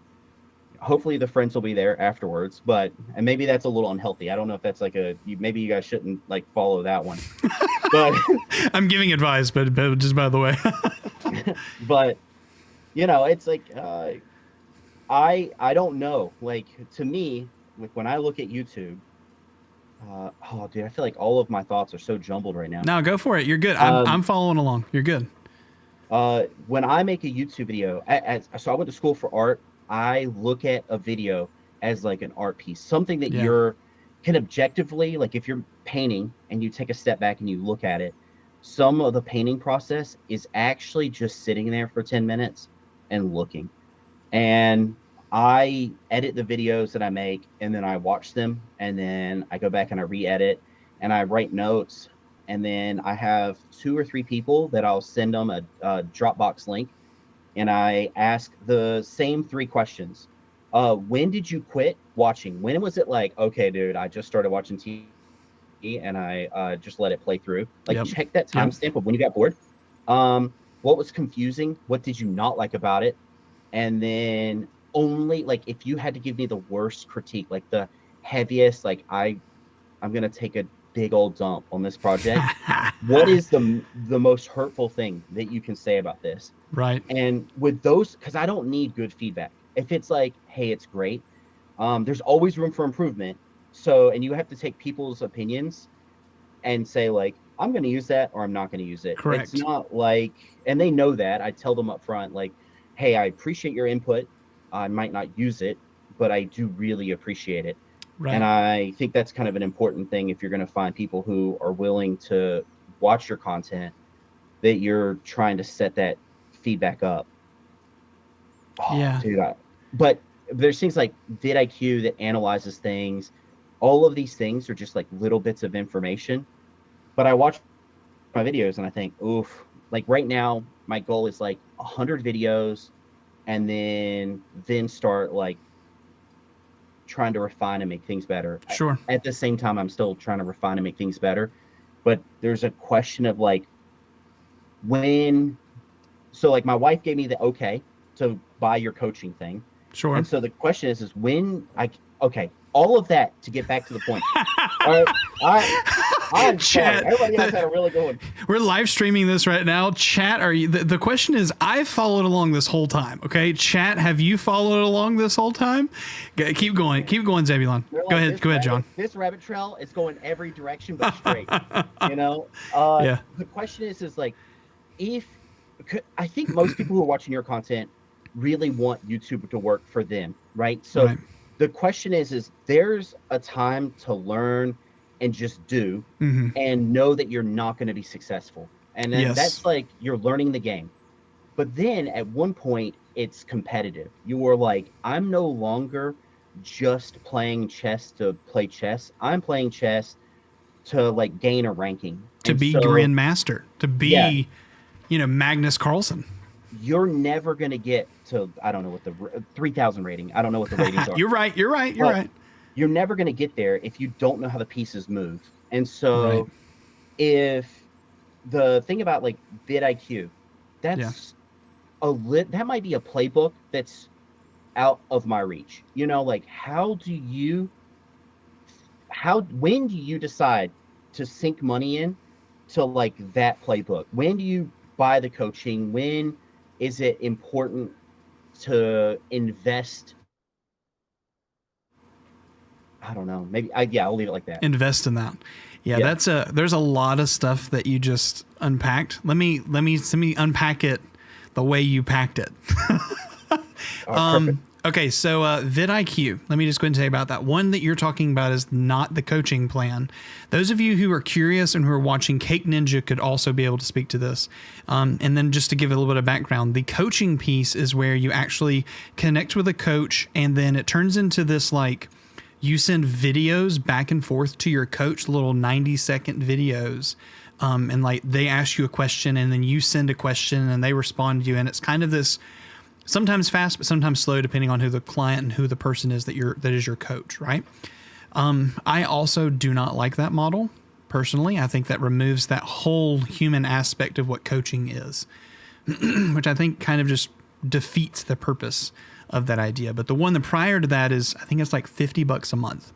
Hopefully the friends will be there afterwards, and maybe that's a little unhealthy. I don't know if that's like maybe you guys shouldn't like follow that one, but I'm giving advice, but just by the way. but you know, it's like, I don't know. Like, to me, like when I look at YouTube, oh dude, I feel like all of my thoughts are so jumbled right now. No, go for it. You're good. I'm following along. You're good. When I make a YouTube video, so I went to school for art. I look at a video as like an art piece, something that can objectively, like if you're painting and you take a step back and you look at it, some of the painting process is actually just sitting there for 10 minutes and looking. And I edit the videos that I make, and then I watch them, and then I go back and I re-edit, and I write notes, and then I have 2 or 3 people that I'll send them a Dropbox link, and I ask the same 3 questions. When did you quit watching? When was it like, okay, dude, I just started watching TV and I just let it play through? Like, check that timestamp of when you got bored. What was confusing? What did you not like about it? And then only, like, if you had to give me the worst critique, like the heaviest, like I'm gonna take a big old dump on this project. What is the most hurtful thing that you can say about this? Right. And with those, because I don't need good feedback. If it's like, hey, it's great, there's always room for improvement. So, and you have to take people's opinions and say, like, I'm going to use that or I'm not going to use it. Correct. It's not like, and they know that. I tell them up front, like, hey, I appreciate your input. I might not use it, but I do really appreciate it. Right. And I think that's kind of an important thing if you're going to find people who are willing to watch your content, that you're trying to set that feedback up. Oh, Yeah. Dude, but there's things like vidIQ that analyzes things. All of these things are just like little bits of information. But I watch my videos and I think, oof, like right now, my goal is like 100 videos, and then start like trying to refine and make things better. Sure. At the same time, I'm still trying to refine and make things better. But there's a question of like, so like my wife gave me the okay to buy your coaching thing. Sure. And so the question is when okay, all of that to get back to the point. All right. I'm Chat. sorry. Everybody else had a really good one. We're live streaming this right now. Chat, are you? The question is, I've followed along this whole time. Okay, chat, have you followed along this whole time? Keep going, Zebulon. Like, Go ahead, John. This rabbit trail is going every direction but straight. You know. Yeah. The question is like, I think most people who are watching your content really want YouTube to work for them, right? So Right. The question is there's a time to learn and just do, and know that you're not going to be successful. And then that's like, you're learning the game. But then at one point it's competitive. You are like, I'm no longer just playing chess to play chess. I'm playing chess to like gain a ranking. To be Grandmaster, to be, Magnus Carlsen. You're never going to get to, I don't know what the 3,000 rating. I don't know what the ratings are. You're right. You're never going to get there if you don't know how the pieces move. And so if the thing about like vidIQ, Yeah. that might be a playbook that's out of my reach. Like when do you decide to sink money in to like that playbook? When do you buy the coaching? When is it important to invest? I don't know. Maybe I'll leave it like that. Invest in that. Yeah, Yeah. there's a lot of stuff that you just unpacked. Let me unpack it the way you packed it. Perfect. Okay, so vidIQ. Let me just go ahead and tell you about that. One that you're talking about is not the coaching plan. Those of you who are curious and who are watching Cake Ninja could also be able to speak to this. And then just to give a little bit of background, the coaching piece is where you actually connect with a coach, and then it turns into this like you send videos back and forth to your coach, little 90-second videos. And like they ask you a question, and then you send a question, and they respond to you, and it's kind of this. Sometimes fast, but sometimes slow, depending on who the client and who the person is that is your coach, right? I also do not like that model personally. I think that removes that whole human aspect of what coaching is, which I think kind of just defeats the purpose of that idea. But the one prior to that is, I think it's like $50 a month.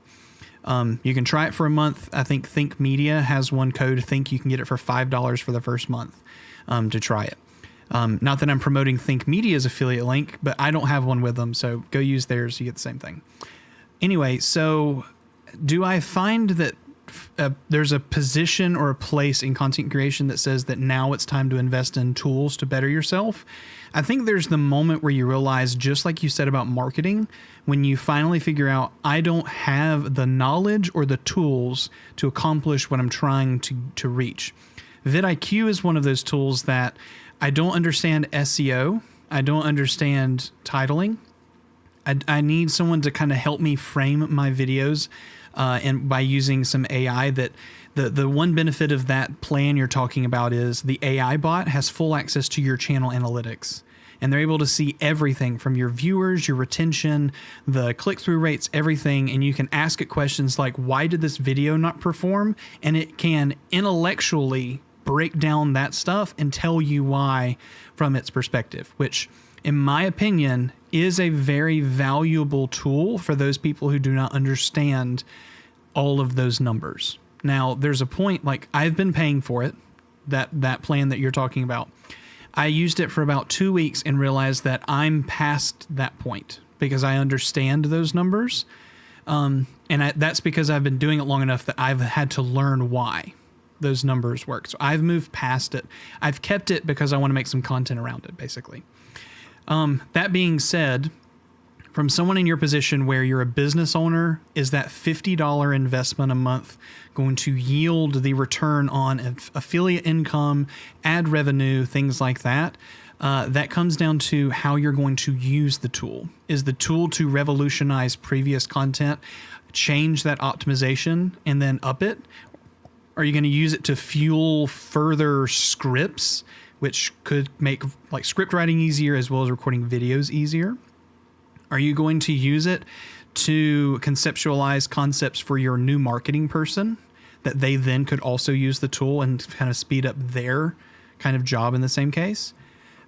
You can try it for a month. I think Think Media has one code. Think you can get it for $5 for the first month to try it. Not that I'm promoting Think Media's affiliate link, but I don't have one with them, so go use theirs, you get the same thing. Anyway, so do I find that there's a position or a place in content creation that says that now it's time to invest in tools to better yourself? I think there's the moment where you realize, just like you said about marketing, when you finally figure out, I don't have the knowledge or the tools to accomplish what I'm trying to reach. vidIQ is one of those tools that I don't understand SEO. I don't understand titling. I need someone to kind of help me frame my videos, and by using some AI. That the one benefit of that plan you're talking about is the AI bot has full access to your channel analytics, and they're able to see everything from your viewers, your retention, the click-through rates, everything. And you can ask it questions like, why did this video not perform? And it can intellectually break down that stuff and tell you why from its perspective, which in my opinion is a very valuable tool for those people who do not understand all of those numbers. Now, there's a point, like I've been paying for it, that plan that you're talking about. I used it for about 2 weeks and realized that I'm past that point because I understand those numbers. That's because I've been doing it long enough that I've had to learn why those numbers work. So I've moved past it. I've kept it because I want to make some content around it, basically. That being said, from someone in your position where you're a business owner, is that $50 investment a month going to yield the return on affiliate income, ad revenue, things like that? That comes down to how you're going to use the tool. Is the tool to revolutionize previous content, change that optimization, and then up it? Are you going to use it to fuel further scripts, which could make like script writing easier as well as recording videos easier? Are you going to use it to conceptualize concepts for your new marketing person that they then could also use the tool and kind of speed up their kind of job in the same case?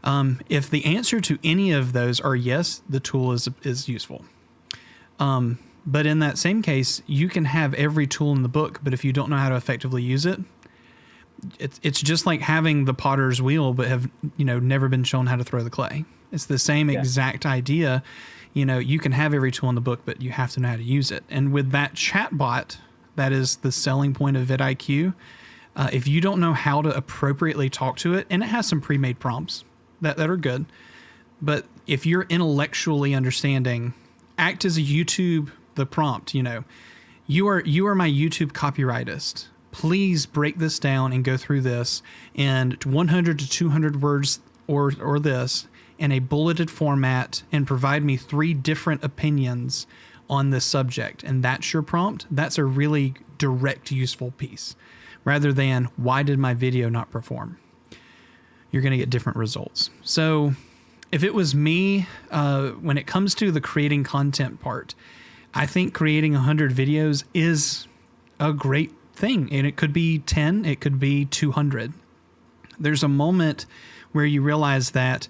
If the answer to any of those are yes, the tool is useful. But in that same case, you can have every tool in the book, but if you don't know how to effectively use it, it's just like having the potter's wheel, but have never been shown how to throw the clay. It's the same exact idea. You can have every tool in the book, but you have to know how to use it. And with that chatbot, that is the selling point of vidIQ. If you don't know how to appropriately talk to it, and it has some pre-made prompts that are good, but if you're intellectually understanding, act as a YouTube, the prompt, you are my YouTube copyrightist. Please break this down and go through this in 100 to 200 words or this in a bulleted format, and provide me 3 different opinions on this subject. And that's your prompt. That's a really direct, useful piece, rather than why did my video not perform? You're going to get different results. So if it was me, when it comes to the creating content part, I think creating 100 videos is a great thing. And it could be 10, it could be 200. there's a moment where you realize that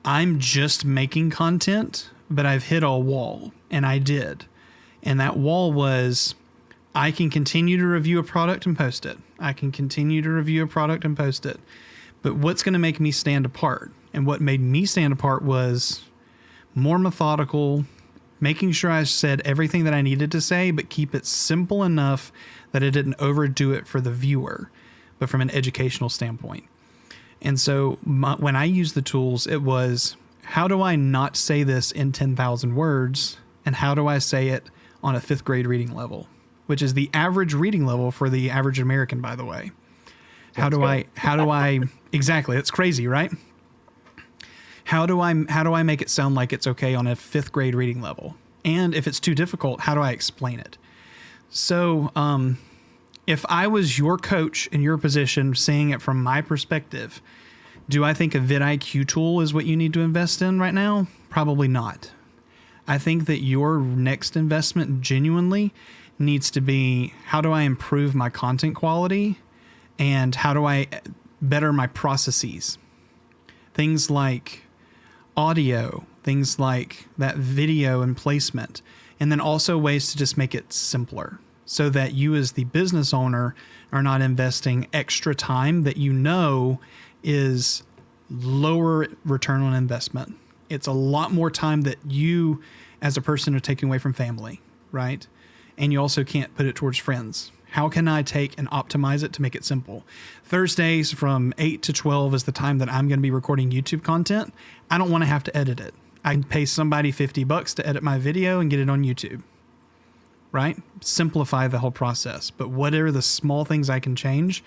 I'm just making content, but I've hit a wall, and I did. And that wall was, I can continue to review a product and post it. I can continue to review a product and post it. But what's going to make me stand apart? And what made me stand apart was more methodical, making sure I said everything that I needed to say, but keep it simple enough that it didn't overdo it for the viewer, but from an educational standpoint. And so when I used the tools, it was, how do I not say this in 10,000 words? And how do I say it on a 5th grade reading level, which is the average reading level for the average American, by the way. How do I, exactly. It's crazy, right? How do I make it sound like it's okay on a 5th grade reading level? And if it's too difficult, how do I explain it? So, if I was your coach in your position, seeing it from my perspective, do I think a vidIQ tool is what you need to invest in right now? Probably not. I think that your next investment genuinely needs to be, how do I improve my content quality and how do I better my processes? Things like audio, things like that video and placement, and then also ways to just make it simpler so that you as the business owner are not investing extra time that you know is lower return on investment. It's a lot more time that you as a person are taking away from family, right? And you also can't put it towards friends. How can I take and optimize it to make it simple? Thursdays from 8 to 12 is the time that I'm going to be recording YouTube content. I don't want to have to edit it. I can pay somebody $50 to edit my video and get it on YouTube, right? Simplify the whole process. But whatever the small things I can change,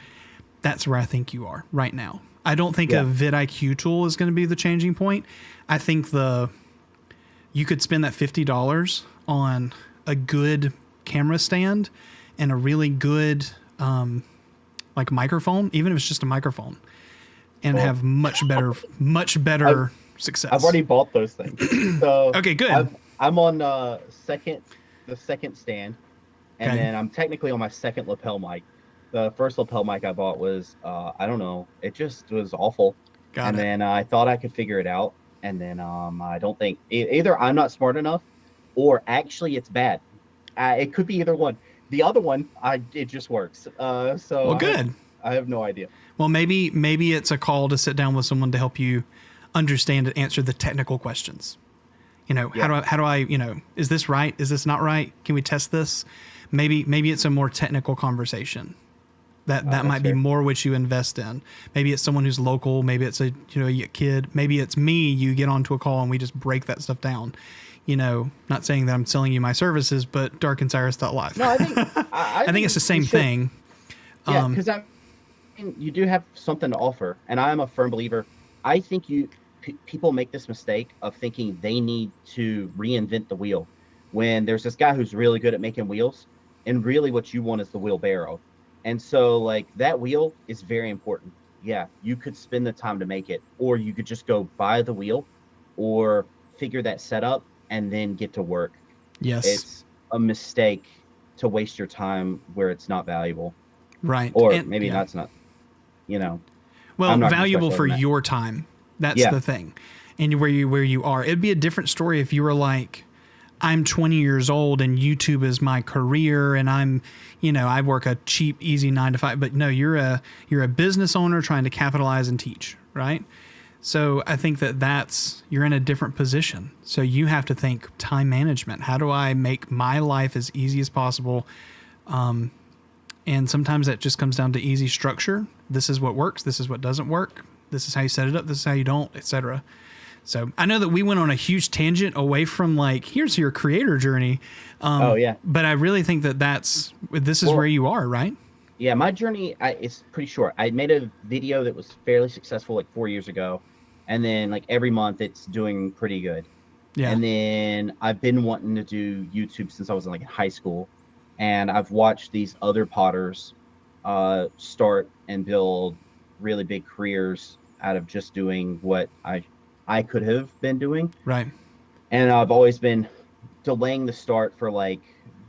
that's where I think you are right now. I don't think a vidIQ tool is going to be the changing point. I think you could spend that $50 on a good camera stand and a really good like microphone, even if it's just a microphone, and have much better success. I've already bought those things. So okay, good. I'm on the second stand, and Okay. then I'm technically on my second lapel mic. The first lapel mic I bought was I don't know, it just was awful. Got it. Then I thought I could figure it out, and then I don't think either I'm not smart enough, or actually it's bad. It could be either one. The other one, it just works. So Well, good. I have no idea. Well, maybe it's a call to sit down with someone to help you understand and answer the technical questions. You know, Yeah. how do I, is this right? Is this not right? Can we test this? Maybe it's a more technical conversation. That might be fair. more what you invest in. Maybe it's someone who's local. Maybe it's a kid. Maybe it's me. You get onto a call and we just break that stuff down. Not saying that I'm selling you my services, but Darkened Cyrus.live. No, I think I think it's the same you should. thing. Yeah, because you do have something to offer, and I'm a firm believer. I think people make this mistake of thinking they need to reinvent the wheel when there's this guy who's really good at making wheels, and really what you want is the wheelbarrow. And so, like, that wheel is very important. Yeah, you could spend the time to make it, or you could just go buy the wheel, or figure that setup and then get to work. Yes. It's a mistake to waste your time where it's not valuable. Right. Or And- maybe yeah. that's not, Well, I'm not gonna valuable specialize for in that. your time. That's Yeah. the thing. And where you are. It'd be a different story if you were like, I'm 20 years old and YouTube is my career and I work a cheap, easy 9 to 5. But no, you're a business owner trying to capitalize and teach, right? So I think you're in a different position. So you have to think time management. How do I make my life as easy as possible? And sometimes that just comes down to easy structure. This is what works. This is what doesn't work. This is how you set it up. This is how you don't, etc. So I know that we went on a huge tangent away from here's your creator journey. Oh, yeah. But I really think that this is where you are, right? Yeah, my journey is pretty short. I made a video that was fairly successful 4 years ago, and then every month it's doing pretty good. Yeah. And then I've been wanting to do YouTube since I was in high school, and I've watched these other potters start and build really big careers out of just doing what I could have been doing. Right. And I've always been delaying the start for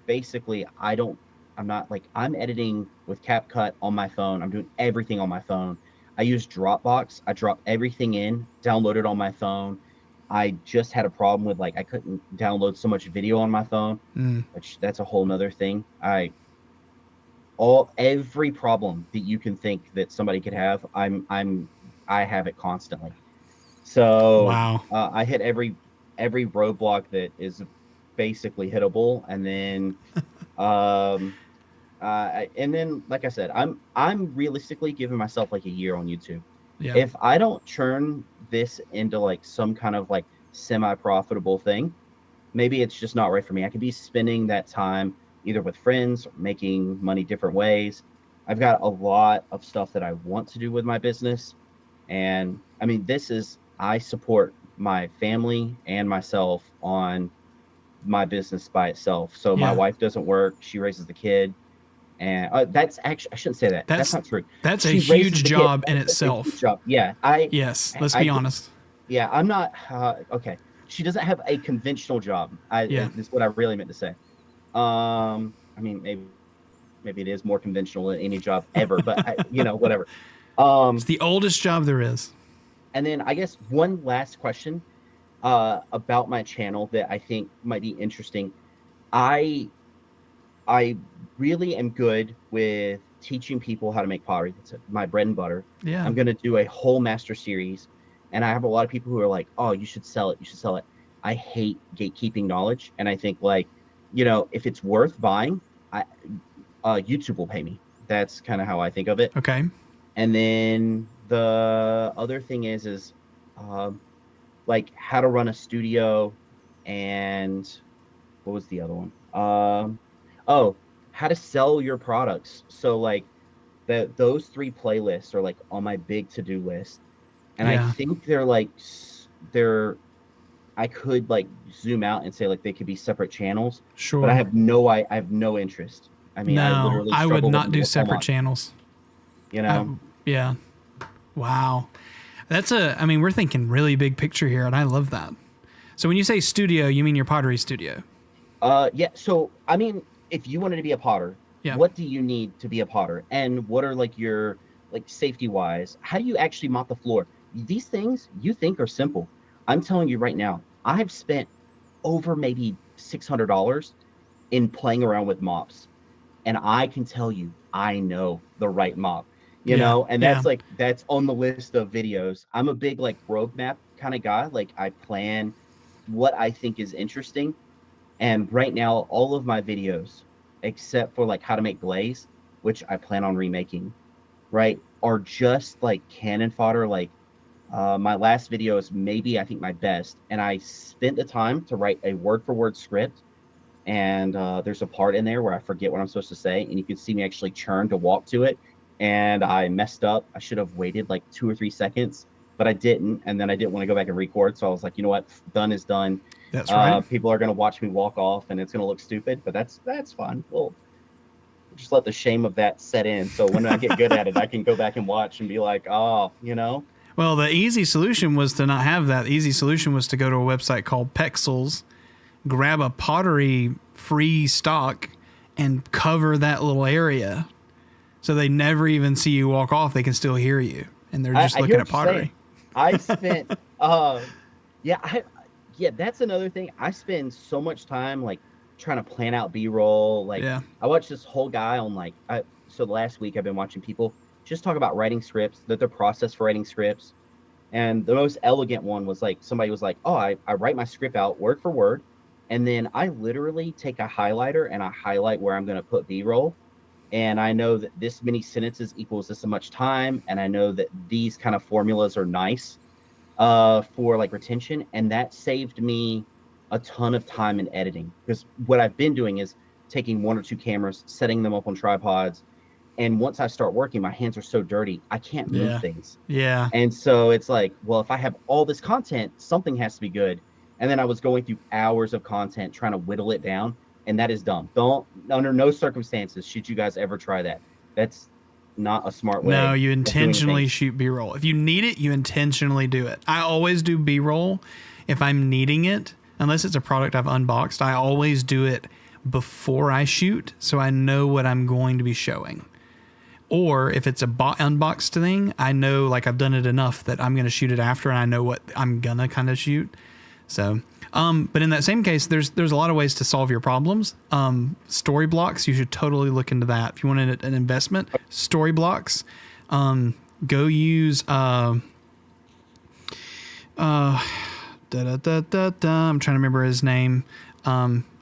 basically I'm editing with CapCut on my phone. I'm doing everything on my phone. I use Dropbox. I drop everything in, download it on my phone. I just had a problem with like I couldn't download so much video on my phone, which that's a whole nother thing. Every problem that you can think that somebody could have, I have it constantly. So Wow. I hit every roadblock that is basically hittable, and then and then like I said, I'm realistically giving myself like a year on YouTube. Yeah. If I don't turn this into like some kind of like semi-profitable thing, maybe it's just not right for me. I could be spending that time either with friends or making money different ways. I've got a lot of stuff that I want to do with my business. And I mean, I support my family and myself on my business by itself. So my wife doesn't work. She raises the kid. And that's actually, I shouldn't say that. That's not true. That's She a raises huge the job kid. in That's a itself. huge job. Yeah. Yes. Let's be honest. Yeah. I'm not, okay. She doesn't have a conventional job. Is what I really meant to say. I mean, maybe it is more conventional than any job ever, but whatever. It's the oldest job there is. And then I guess one last question about my channel that I think might be interesting. I really am good with teaching people how to make pottery. It's my bread and butter. Yeah. I'm going to do a whole master series. And I have a lot of people who are like, oh, you should sell it. You should sell it. I hate gatekeeping knowledge. And I think like, if it's worth buying, YouTube will pay me. That's kind of how I think of it. Okay. And then the other thing is like how to run a studio, and what was the other one? How to sell your products. So like those 3 playlists are like on my big to-do list. And I think I could like zoom out and say like they could be separate channels. Sure. But I have no interest. I mean, I would not do separate channels. Yeah. Wow. We're thinking really big picture here, and I love that. So when you say studio, you mean your pottery studio? Yeah. So, I mean, if you wanted to be a potter, what do you need to be a potter? And what are like your, like safety wise, how do you actually mop the floor? These things you think are simple. I'm telling you right now, I've spent over maybe $600 in playing around with mops. And I can tell you, I know the right mop, and that's on the list of videos. I'm a big like roadmap kind of guy. Like I plan what I think is interesting. And right now, all of my videos, except for like how to make glaze, which I plan on remaking, right, are just like cannon fodder. Like my last video is maybe I think my best. And I spent the time to write a word for word script. And there's a part in there where I forget what I'm supposed to say. And you can see me actually churn to walk to it. And I messed up. I should have waited like 2 or 3 seconds, but I didn't. And then I didn't want to go back and record. So I was like, you know what? Done is done. That's right. People are going to watch me walk off and it's going to look stupid, but that's fine. We'll just let the shame of that set in. So when I get good at it, I can go back and watch and be like, oh, Well, the easy solution was to not have that. The easy solution was to go to a website called Pexels, grab a pottery free stock, and cover that little area. So they never even see you walk off. They can still hear you. And they're just looking at pottery. I spent, that's another thing. I spend so much time like trying to plan out B-roll. Like I watched this whole guy on like, so last week I've been watching people just talk about writing scripts, the process for writing scripts. And the most elegant one was like, somebody was like, oh, I write my script out word for word. And then I literally take a highlighter and I highlight where I'm going to put B-roll. And I know that this many sentences equals this much time. And I know that these kind of formulas are nice for like retention. And that saved me a ton of time in editing. Because what I've been doing is taking 1 or 2 cameras, setting them up on tripods. And once I start working, my hands are so dirty, I can't move things. Yeah. And so it's like, well, if I have all this content, something has to be good. And then I was going through hours of content trying to whittle it down. And that is dumb. Under no circumstances should you guys ever try that. That's not a smart way. No, you intentionally shoot B-roll. If you need it, you intentionally do it. I always do B-roll if I'm needing it, unless it's a product I've unboxed. I always do it before I shoot, so I know what I'm going to be showing. Or if it's a unboxed thing, I know, like, I've done it enough that I'm going to shoot it after, and I know what I'm going to kind of shoot. So, but in that same case, there's a lot of ways to solve your problems. Story blocks, you should totally look into that. If you want an investment, story blocks, go use, I'm trying to remember his name.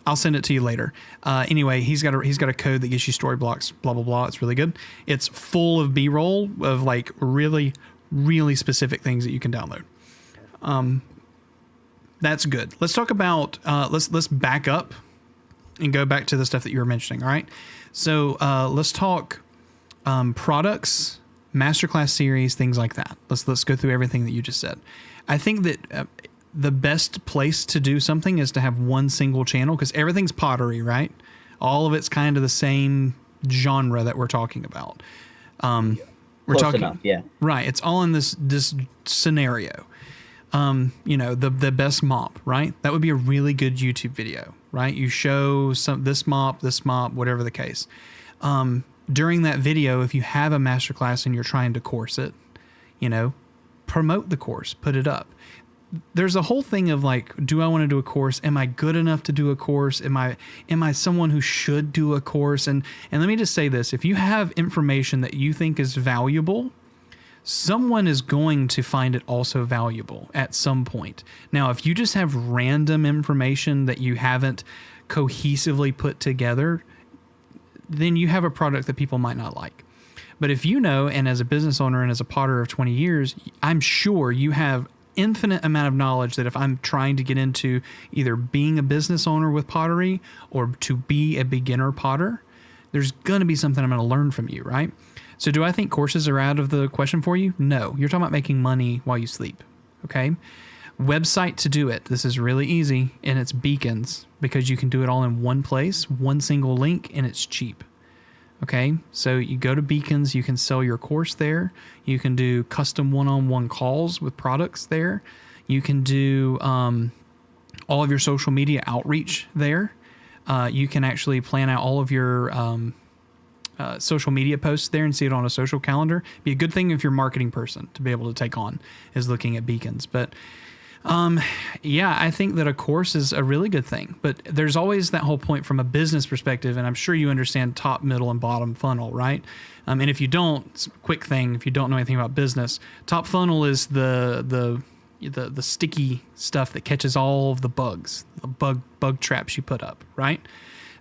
I'll send it to you later. Anyway, he's got a code that gives you story blocks, blah, blah, blah. It's really good. It's full of B-roll of like really, really specific things that you can download. That's good. Let's talk about, let's back up and go back to the stuff that you were mentioning. All right. So, let's talk, products, masterclass series, things like that. Let's go through everything that you just said. I think that, the best place to do something is to have one single channel, because everything's pottery, right? All of it's kind of the same genre that we're talking about. We're Close talking enough, yeah. Right. It's all in this scenario. The best mop, right? That would be a really good YouTube video, right? You show this mop, whatever the case. During that video, if you have a masterclass and you're trying to course it, promote the course, put it up. There's a whole thing of like, do I want to do a course? Am I good enough to do a course? Am I someone who should do a course? And let me just say this, if you have information that you think is valuable, someone is going to find it also valuable at some point. Now, if you just have random information that you haven't cohesively put together, then you have a product that people might not like. But if you know, and as a business owner and as a potter of 20 years, I'm sure you have infinite amount of knowledge that if I'm trying to get into either being a business owner with pottery or to be a beginner potter, there's going to be something I'm going to learn from you, right? So do I think courses are out of the question for you? No. You're talking about making money while you sleep, okay? Website to do it. This is really easy, and it's Beacons, because you can do it all in one place, one single link, and it's cheap. Okay, so you go to Beacons, you can sell your course there. You can do custom one-on-one calls with products there. You can do all of your social media outreach there. You can actually plan out all of your social media posts there and see it on a social calendar. Be a good thing if you're a marketing person to be able to take on is looking at Beacons. But yeah, I think that a course is a really good thing, but there's always that whole point from a business perspective. And I'm sure you understand top, middle, and bottom funnel, right? And if you don't, quick thing, if you don't know anything about business, top funnel is the sticky stuff that catches all of the bugs, the bug traps you put up, right?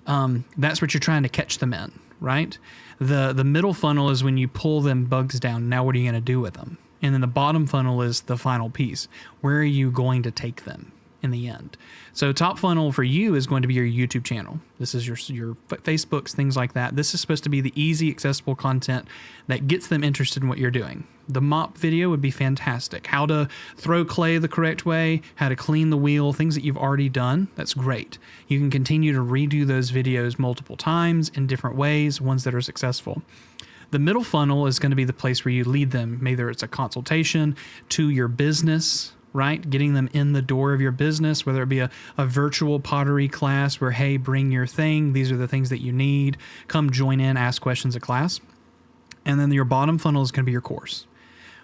That's what you're trying to catch them in, right? The middle funnel is when you pull them bugs down. Now, what are you going to do with them? And then the bottom funnel is the final piece. Where are you going to take them in the end? So top funnel for you is going to be your YouTube channel. This is your Facebooks, things like that. This is supposed to be the easy, accessible content that gets them interested in what you're doing. The mop video would be fantastic. How to throw clay the correct way, how to clean the wheel, things that you've already done. That's great. You can continue to redo those videos multiple times in different ways, ones that are successful. The middle funnel is going to be the place where you lead them. Maybe it's a consultation to your business, right? Getting them in the door of your business, whether it be a virtual pottery class where, hey, bring your thing. These are the things that you need. Come join in, ask questions at class. And then your bottom funnel is going to be your course,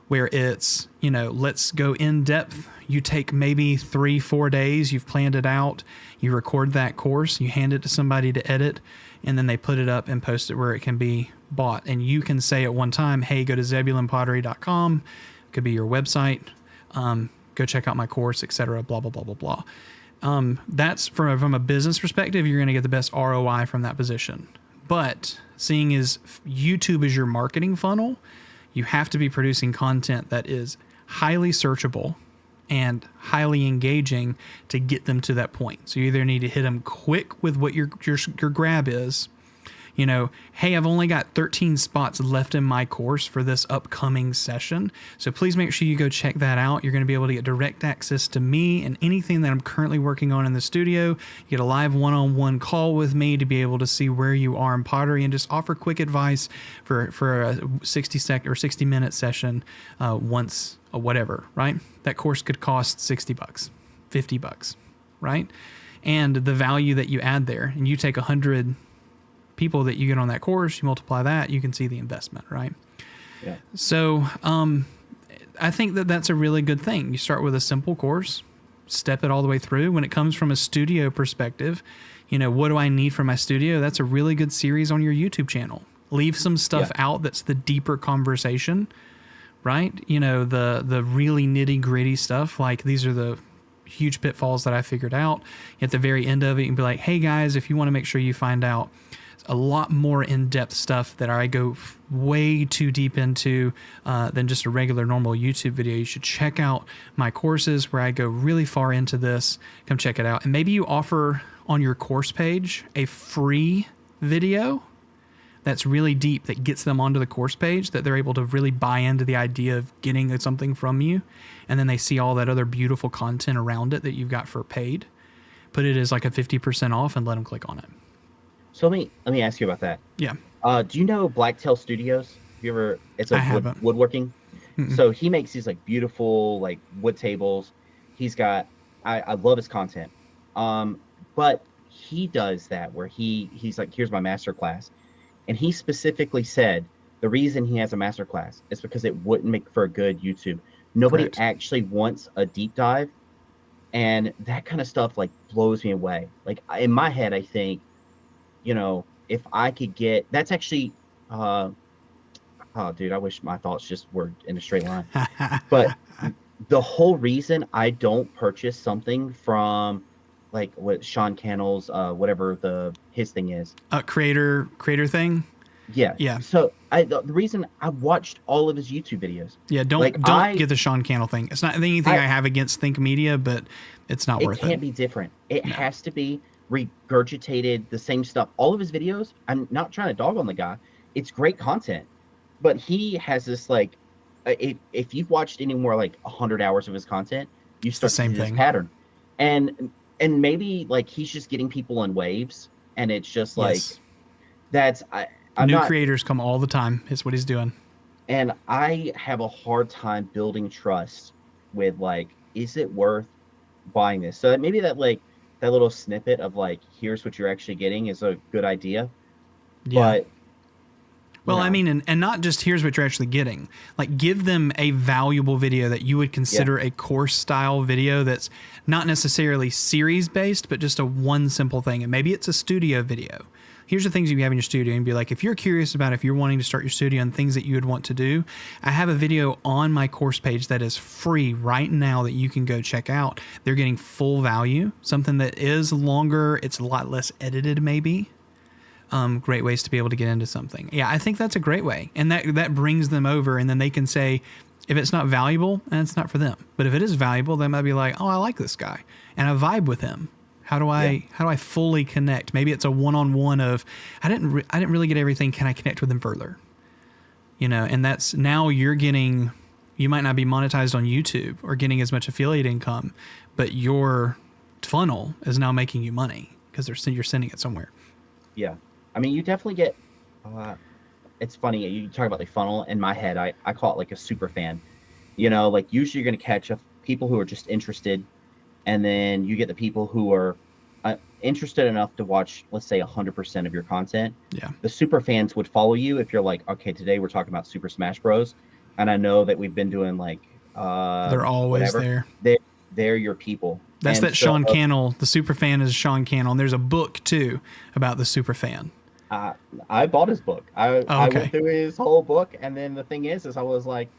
where it's, let's go in depth. You take maybe 3-4 days. You've planned it out. You record that course. You hand it to somebody to edit, and then they put it up and post it where it can be bought. And you can say at one time, hey, go to ZebulonPottery.com. Could be your website. Go check out my course, etc. Blah, blah, blah, blah, blah. That's from a business perspective, you're going to get the best ROI from that position. But seeing as YouTube is your marketing funnel, you have to be producing content that is highly searchable and highly engaging to get them to that point. So you either need to hit them quick with what your grab is. Hey, I've only got 13 spots left in my course for this upcoming session. So please make sure you go check that out. You're going to be able to get direct access to me and anything that I'm currently working on in the studio. You get a live one-on-one call with me to be able to see where you are in pottery and just offer quick advice for a 60-second or 60-minute session once or whatever, right? That course could cost $60, $50, right? And the value that you add there, and you take 100 people that you get on that course, you multiply that, you can see the investment, right? Yeah. So I think that that's a really good thing. You start with a simple course, step it all the way through. When it comes from a studio perspective, what do I need for my studio? That's a really good series on your YouTube channel. Leave some stuff out that's the deeper conversation, right? The really nitty gritty stuff. Like, these are the huge pitfalls that I figured out. At the very end of it, you can be like, hey guys, if you want to make sure you find out a lot more in-depth stuff that I go way too deep into than just a regular normal YouTube video, you should check out my courses where I go really far into this. Come check it out. And maybe you offer on your course page a free video that's really deep, that gets them onto the course page, that they're able to really buy into the idea of getting something from you. And then they see all that other beautiful content around it that you've got for paid. Put it as like a 50% off and let them click on it. So let me ask you about that. Yeah. Do you know Blacktail Studios? Have you ever? It's woodworking. Mm-mm. So he makes these like beautiful like wood tables. He's got. I love his content. But he does that where he's like, here's my master class, and he specifically said the reason he has a master class is because it wouldn't make for a good YouTube. Nobody Correct. actually wants a deep dive, and that kind of stuff like blows me away. Like in my head, I think, if I could get, that's actually, oh dude, I wish my thoughts just were in a straight line. But the whole reason I don't purchase something from like what Sean Cannell's, whatever his thing is. Creator thing. Yeah. Yeah. So the reason I watched all of his YouTube videos. Yeah. Don't get the Sean Cannell thing. It's not anything I have against Think Media, but it's not worth it. It can't be different. It has to be regurgitated, the same stuff. All of his videos, I'm not trying to dog on the guy. It's great content, but he has this like, if you've watched any more like 100 hours of his content, you start to see this pattern. And maybe like he's just getting people in waves, and it's just like new creators come all the time is what he's doing. And I have a hard time building trust with like, is it worth buying this? So maybe that little snippet of like, here's what you're actually getting is a good idea. Yeah. But I mean, and not just here's what you're actually getting. Like, give them a valuable video that you would consider a course style video that's not necessarily series based, but just a one simple thing. And maybe it's a studio video. Here's the things you have in your studio, and be like, if you're curious about if you're wanting to start your studio and things that you would want to do, I have a video on my course page that is free right now that you can go check out. They're getting full value, something that is longer. It's a lot less edited, maybe. Great ways to be able to get into something. Yeah, I think that's a great way. And that brings them over, and then they can say, if it's not valuable, and it's not for them. But if it is valuable, they might be like, oh, I like this guy, and I vibe with him. How do I fully connect? Maybe it's a one-on-one of, I didn't really get everything. Can I connect with them further? And that's, now you're getting, you might not be monetized on YouTube or getting as much affiliate income, but your funnel is now making you money because you're sending it somewhere. Yeah. I mean, you definitely get, it's funny. You talk about the funnel. In my head, I call it like a super fan. Like usually you're going to catch people who are just interested. And then you get the people who are interested enough to watch, let's say, 100% of your content. Yeah. The super fans would follow you if you're like, okay, today we're talking about Super Smash Bros. And I know that we've been doing like, they're always whatever. there. They're your people. That's that Sean Cannell. The super fan is Sean Cannell. And there's a book too about the super fan. I bought his book. I went through his whole book, and then the thing is I was like,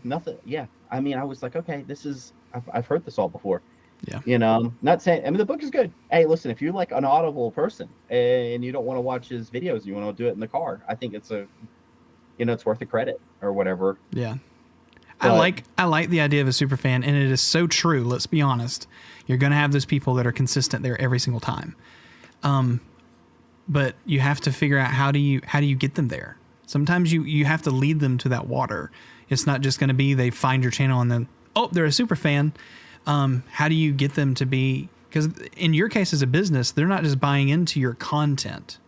nothing. Yeah. I mean, I was like, okay, I've heard this all before. Yeah. Not saying, I mean, the book is good. Hey, listen, if you're like an Audible person and you don't want to watch his videos, you want to do it in the car, I think it's it's worth the credit or whatever. Yeah. But I like the idea of a super fan, and it is so true. Let's be honest. You're going to have those people that are consistent there every single time. But you have to figure out how do you get them there? Sometimes you have to lead them to that water. It's not just going to be they find your channel and then, oh, they're a super fan. How do you get them to be? Because in your case as a business, they're not just buying into your content.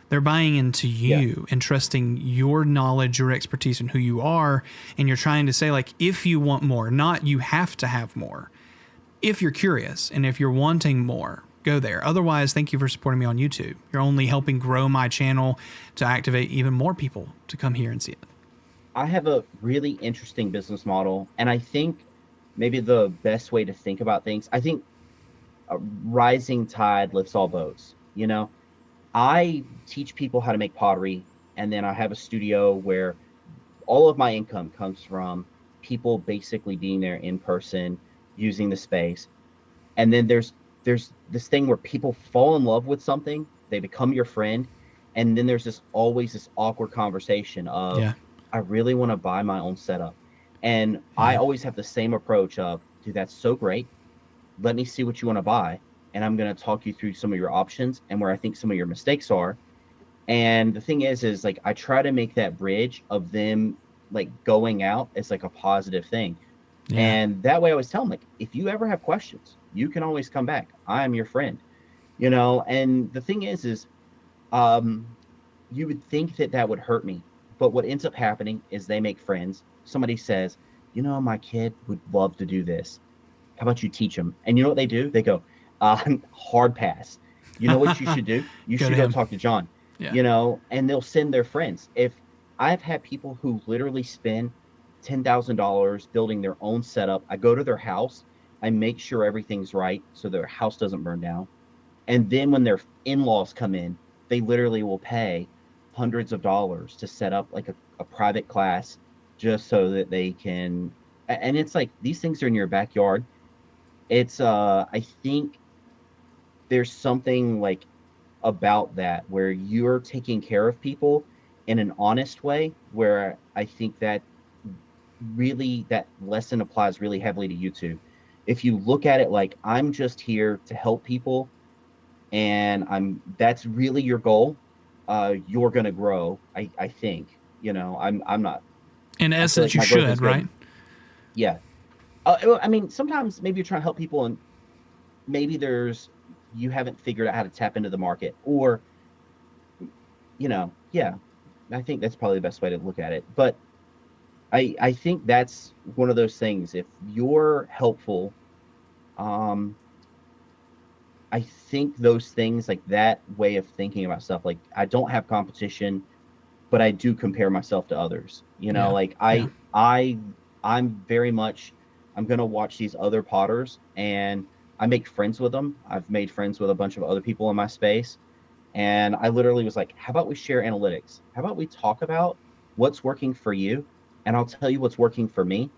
They're buying into you and trusting your knowledge, your expertise, and who you are. And you're trying to say, like, if you want more, not you have to have more. If you're curious and if you're wanting more, go there. Otherwise, thank you for supporting me on YouTube. You're only helping grow my channel to activate even more people to come here and see it. I have a really interesting business model, and I think maybe the best way to think about things, I think a rising tide lifts all boats. You know, I teach people how to make pottery, and then I have a studio where all of my income comes from people basically being there in person, using the space. And then there's this thing where people fall in love with something, they become your friend, and then there's always this awkward conversation of, Yeah. I really want to buy my own setup. And I always have the same approach of, dude, that's so great. Let me see what you want to buy. And I'm going to talk you through some of your options and where I think some of your mistakes are. And the thing is like, I try to make that bridge of them like going out as like a positive thing. Yeah. And that way I always tell them, like, if you ever have questions, you can always come back. I am your friend, you know? And the thing is you would think that that would hurt me. But what ends up happening is they make friends. Somebody says, you know, my kid would love to do this. How about you teach them? And you know what they do? They go, hard pass. You know what you should do? You should go talk to John. Yeah. You know, and they'll send their friends. If I've had people who literally spend $10,000 building their own setup, I go to their house, I make sure everything's right so their house doesn't burn down. And then when their in-laws come in, they literally will pay hundreds of dollars to set up like a private class just so that they can, and it's like, these things are in your backyard. It's, I think there's something like about that where you're taking care of people in an honest way, where I think that really, that lesson applies really heavily to YouTube. If you look at it like, I'm just here to help people and that's really your goal, you're going to grow. I think, you know, I'm not. In essence, like you should, right? Yeah. I mean, sometimes maybe you're trying to help people and maybe you haven't figured out how to tap into the market, or, you know, yeah, I think that's probably the best way to look at it. But I think that's one of those things. If you're helpful, I think those things, like that way of thinking about stuff, like I don't have competition, but I do compare myself to others, you know, like I'm very much, I'm going to watch these other potters and I make friends with them. I've made friends with a bunch of other people in my space. And I literally was like, how about we share analytics? How about we talk about what's working for you? And I'll tell you what's working for me.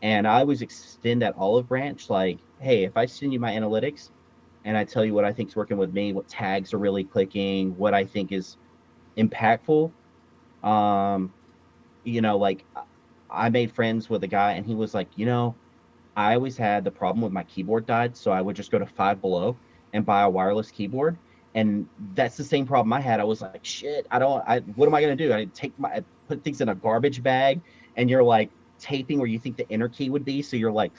And I always extend that olive branch. Like, hey, if I send you my analytics and I tell you what I think is working with me, what tags are really clicking, what I think is impactful. You know, like I made friends with a guy and he was like, you know, I always had the problem with my keyboard died. So I would just go to Five Below and buy a wireless keyboard. And that's the same problem I had. I was like, shit, what am I going to do? I put things in a garbage bag, and you're like taping where you think the enter key would be. So you're like,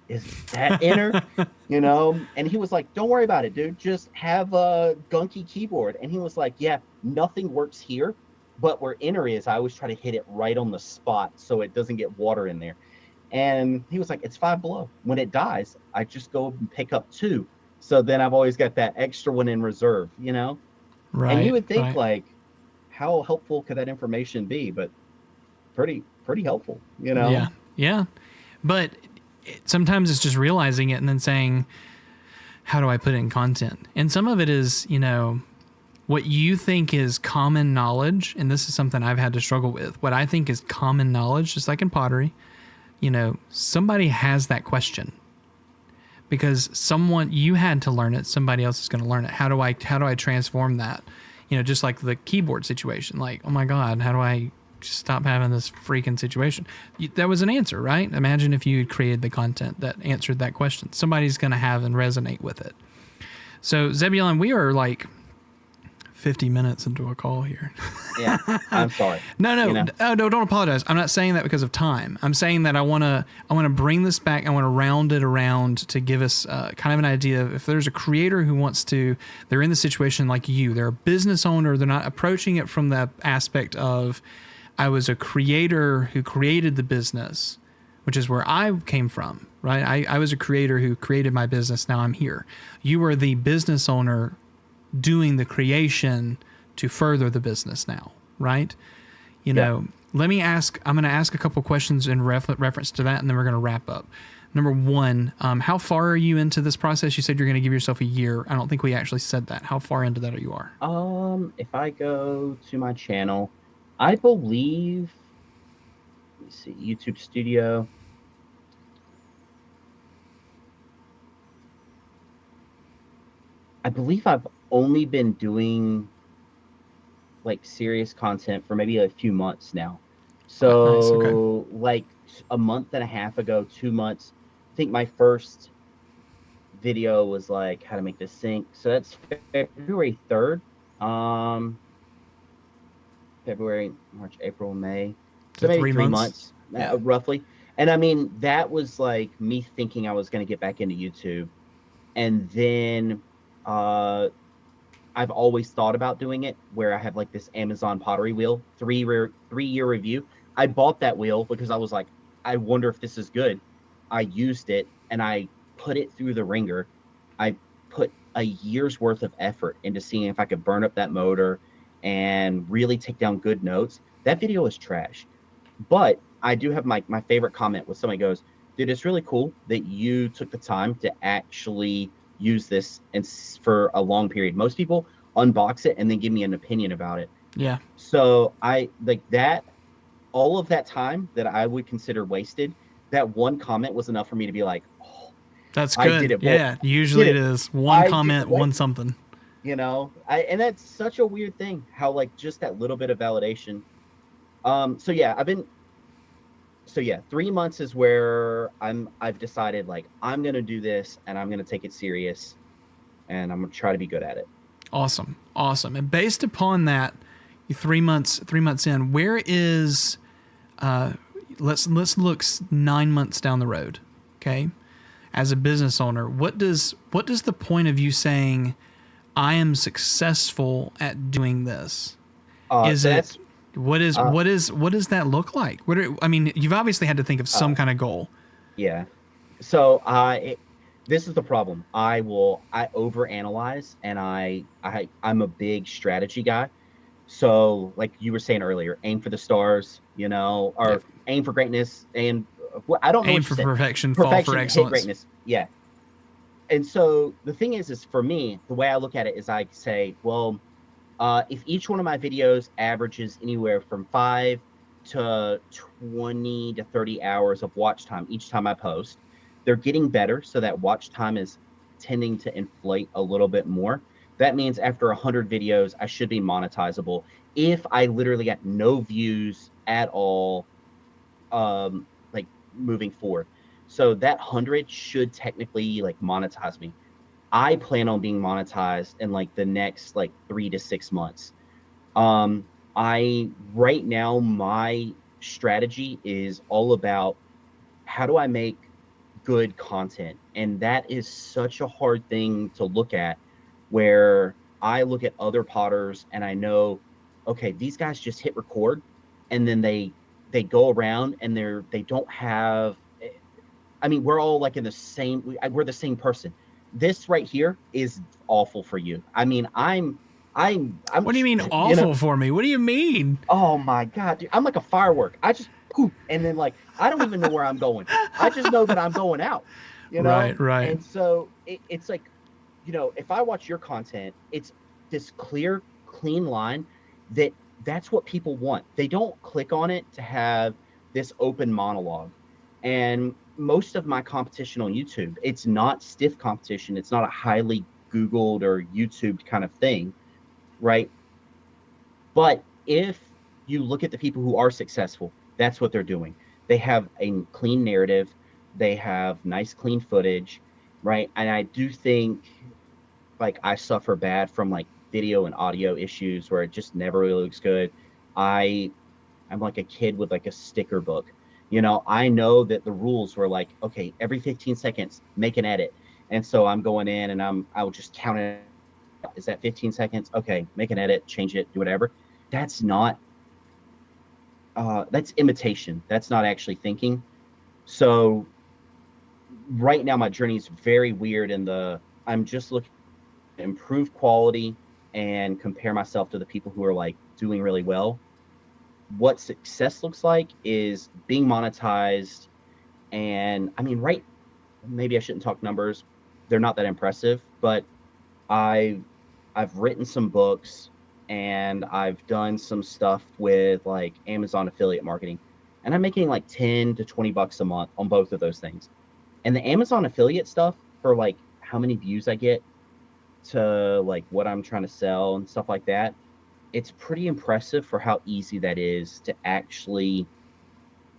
is that enter? You know? And he was like, don't worry about it, dude. Just have a gunky keyboard. And he was like, yeah, nothing works here, but where enter is, I always try to hit it right on the spot so it doesn't get water in there. And he was like, it's Five Below. When it dies, I just go and pick up two. So then I've always got that extra one in reserve, you know? Right. And you would think like, how helpful could that information be? But pretty helpful, you know? Yeah. Yeah. But sometimes it's just realizing it and then saying, how do I put it in content? And some of it is, you know, what you think is common knowledge. And this is something I've had to struggle with. What I think is common knowledge, just like in pottery, you know, somebody has that question. Because you had to learn it, somebody else is going to learn it. How do I transform that? You know, just like the keyboard situation. Like, oh my God, how do I stop having this freaking situation? That was an answer, right? Imagine if you had created the content that answered that question. Somebody's going to have and resonate with it. So Zebulon, we are like 50 minutes into a call here. Yeah, I'm sorry. No, you know? No, don't apologize. I'm not saying that because of time. I'm saying that I want to bring this back. I want to round it around to give us kind of an idea of if there's a creator who they're in the situation like you, they're a business owner, they're not approaching it from the aspect of, I was a creator who created the business. which is where I came from, right? I was a creator who created my business. Now I'm here. You are the business owner doing the creation to further the business now, right? You know, I'm going to ask a couple questions in reference to that, and then we're going to wrap up. Number one, how far are you into this process? You said you're going to give yourself a year. I don't think we actually said that. How far into that you are? If I go to my channel, I believe, let me see, YouTube Studio. I believe I've only been doing like serious content for maybe a few months now. So nice. Okay. like a month and a half ago, 2 months, I think my first video was like how to make this sync. So that's February 3rd. February, March, April, May. So maybe 3 months, roughly. And I mean, that was like me thinking I was going to get back into YouTube. And then I've always thought about doing it where I have like this Amazon Pottery wheel, 3-year review. I bought that wheel because I was like, I wonder if this is good. I used it and I put it through the ringer. I put a year's worth of effort into seeing if I could burn up that motor and really take down good notes. That video is trash. But I do have my favorite comment when somebody goes, dude, it's really cool that you took the time to actually use this and for a long period. Most people unbox it and then give me an opinion about it. Yeah. So I like that. All of that time that I would consider wasted, that one comment was enough for me to be like, oh, that's good. I did it. Yeah. Usually it is one comment, one something. You know, and that's such a weird thing how like just that little bit of validation. So yeah, 3 months is where I've decided like I'm going to do this and I'm going to take it serious and I'm going to try to be good at it. Awesome. And based upon that, 3 months in, where is, let's look 9 months down the road. Okay. As a business owner, what does the point of you saying I am successful at doing this? What does that look like? I mean, you've obviously had to think of some kind of goal. Yeah. So this is the problem. I overanalyze and I'm a big strategy guy. So like you were saying earlier, aim for the stars, you know, or aim for greatness, and I don't know. Aim for perfection, fall for excellence. Hit greatness. Yeah. And so the thing is for me, the way I look at it is I say, well, if each one of my videos averages anywhere from 5 to 20 to 30 hours of watch time each time I post, they're getting better. So that watch time is tending to inflate a little bit more. That means after 100 videos, I should be monetizable. If I literally got no views at all, like moving forward. So that 100 should technically like monetize me. I plan on being monetized in like the next like 3 to 6 months. Right now, my strategy is all about how do I make good content? And that is such a hard thing to look at, where I look at other potters and I know, okay, these guys just hit record and then they go around and they don't have, I mean, we're all like in the same, we're the same person. This right here is awful for you. I mean, I'm what do you mean awful for me? What do you mean? Oh my God, dude. I'm like a firework. I just poof, and then like I don't even know where I'm going. I just know that I'm going out. You know? Right. And so it's like, you know, if I watch your content, it's this clear, clean line that's what people want. They don't click on it to have this open monologue. And most of my competition on YouTube, it's not stiff competition. It's not a highly Googled or YouTubed kind of thing, right? But if you look at the people who are successful, that's what they're doing. They have a clean narrative. They have nice, clean footage, right? And I do think like I suffer bad from like video and audio issues where it just never really looks good. I'm like a kid with like a sticker book. You know, I know that the rules were like, okay, every 15 seconds, make an edit. And so I'm going in and I'll just count it. Is that 15 seconds? Okay, make an edit, change it, do whatever. That's not, that's imitation. That's not actually thinking. So right now my journey is very weird I'm just looking to improve quality and compare myself to the people who are like doing really well. What success looks like is being monetized. And I mean, maybe I shouldn't talk numbers. They're not that impressive, but I've written some books and I've done some stuff with like Amazon affiliate marketing. And I'm making like 10 to 20 bucks a month on both of those things. And the Amazon affiliate stuff, for like how many views I get to like what I'm trying to sell and stuff like that, it's pretty impressive for how easy that is to actually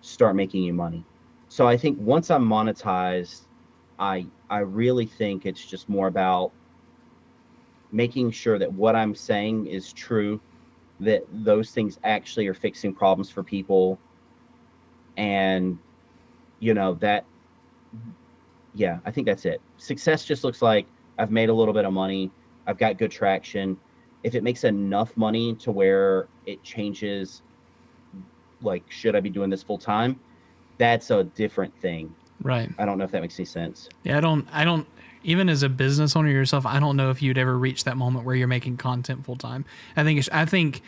start making you money. So I think once I'm monetized, I really think it's just more about making sure that what I'm saying is true, that those things actually are fixing problems for people. And, you know, I think that's it. Success just looks like I've made a little bit of money. I've got good traction. If it makes enough money to where it changes, like, should I be doing this full time? That's a different thing. Right. I don't know if that makes any sense. Yeah, I don't, even as a business owner yourself, I don't know if you'd ever reach that moment where you're making content full time. I think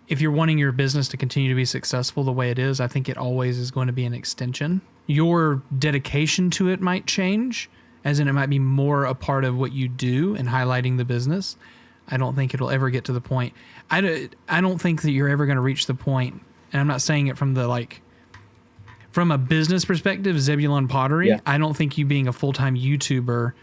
if you're wanting your business to continue to be successful the way it is, I think it always is going to be an extension. Your dedication to it might change, as in it might be more a part of what you do and highlighting the business. I don't think it'll ever get to the point. I don't think that you're ever going to reach the point, and I'm not saying it from from a business perspective, Zebulon Pottery, Yeah. I don't think you being a full-time YouTuber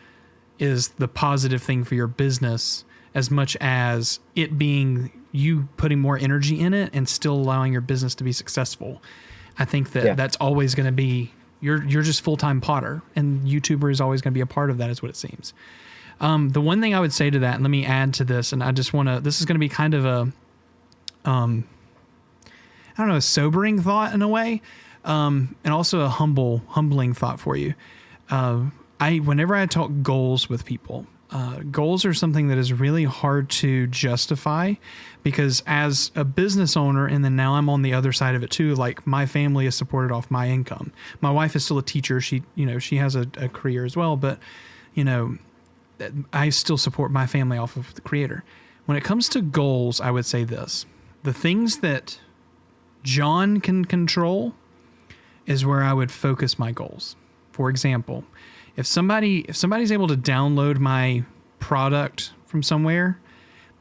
is the positive thing for your business as much as it being you putting more energy in it and still allowing your business to be successful. I think that that's always going to be, you're just full-time Potter, and YouTuber is always going to be a part of that, is what it seems. The one thing I would say to that, and let me add to this, and I just want to, this is going to be kind of a, a sobering thought in a way, and also a humbling thought for you. Whenever I talk goals with people, goals are something that is really hard to justify, because as a business owner, and then now I'm on the other side of it too, like my family is supported off my income. My wife is still a teacher. She has a career as well, but I still support my family off of the creator. When it comes to goals, I would say this: the things that John can control is where I would focus my goals. For example, if somebody's able to download my product from somewhere,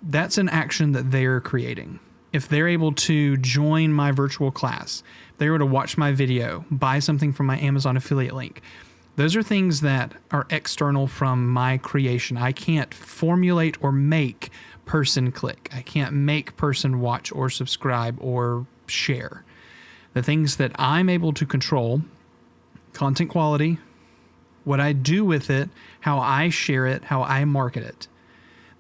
that's an action that they're creating. If they're able to join my virtual class, if they're able to watch my video, buy something from my Amazon affiliate link, those are things that are external from my creation. I can't formulate or make person click. I can't make person watch or subscribe or share. The things that I'm able to control: content quality, what I do with it, how I share it, how I market it.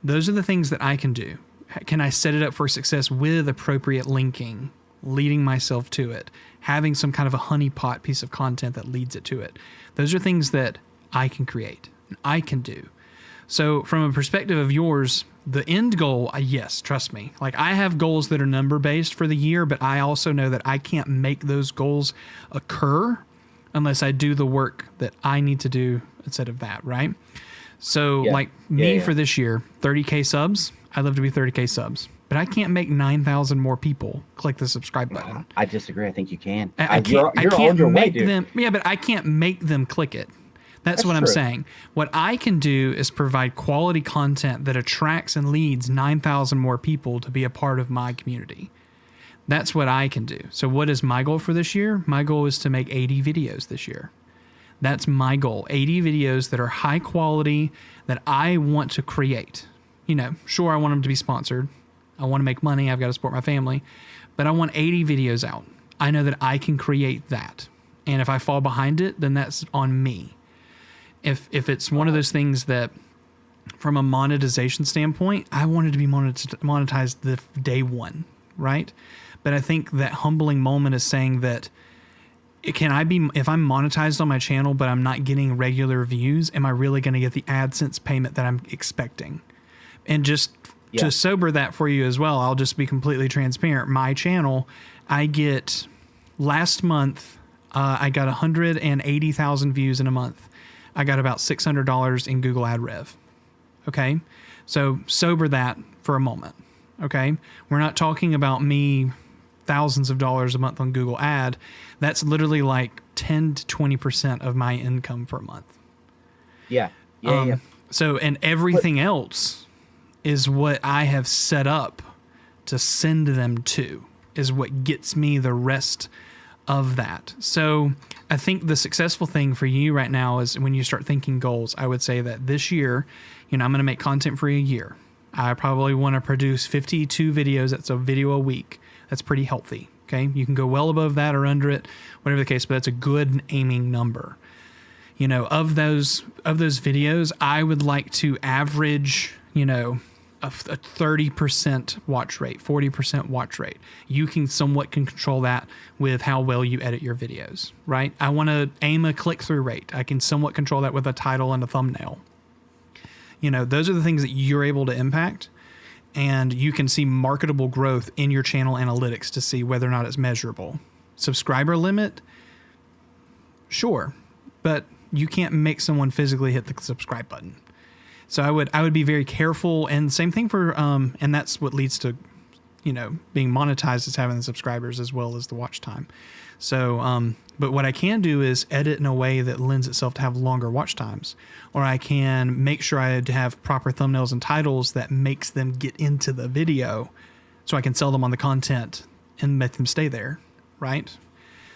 Those are the things that I can do. Can I set it up for success with appropriate linking, leading myself to it, having some kind of a honeypot piece of content that leads it to it? Those are things that I can create and I can do. So from a perspective of yours, the end goal, yes, trust me. Like, I have goals that are number based for the year, but I also know that I can't make those goals occur unless I do the work that I need to do instead of that, right? So for this year, 30K subs, I'd love to be 30K subs, but I can't make 9,000 more people click the subscribe button. I disagree. I think you can. I can't on your make way, them. Yeah, but I can't make them click it. That's what I'm saying. What I can do is provide quality content that attracts and leads 9,000 more people to be a part of my community. That's what I can do. So what is my goal for this year? My goal is to make 80 videos this year. That's my goal. 80 videos that are high quality, that I want to create. Sure, I want them to be sponsored. I want to make money. I've got to support my family. But I want 80 videos out. I know that I can create that. And if I fall behind it, then that's on me. If it's one of those things that, from a monetization standpoint, I wanted to be monetized the day one, right? But I think that humbling moment is saying that, if I'm monetized on my channel, but I'm not getting regular views, am I really going to get the AdSense payment that I'm expecting? And just to sober that for you as well, I'll just be completely transparent. My channel, last month, I got 180,000 views in a month. I got about $600 in Google Ad Rev. Okay. So sober that for a moment. Okay. We're not talking about me thousands of dollars a month on Google Ad. That's literally like 10 to 20% of my income for a month. Yeah. Yeah. So, and everything else is what I have set up to send them to, is what gets me the rest of that. So I think the successful thing for you right now is when you start thinking goals, I would say that this year, I'm going to make content for a year. I probably want to produce 52 videos. That's a video a week. That's pretty healthy. Okay. You can go well above that or under it, whatever the case, but that's a good aiming number. Of those videos, I would like to average, a 30% watch rate, 40% watch rate. You can somewhat control that with how well you edit your videos, right? I want to aim a click-through rate. I can somewhat control that with a title and a thumbnail. Those are the things that you're able to impact, and you can see marketable growth in your channel analytics to see whether or not it's measurable. Subscriber limit, sure, but you can't make someone physically hit the subscribe button. So I would be very careful, and same thing for and that's what leads to being monetized, is having the subscribers as well as the watch time. So but what I can do is edit in a way that lends itself to have longer watch times, or I can make sure I have proper thumbnails and titles that makes them get into the video, so I can sell them on the content and make them stay there, right?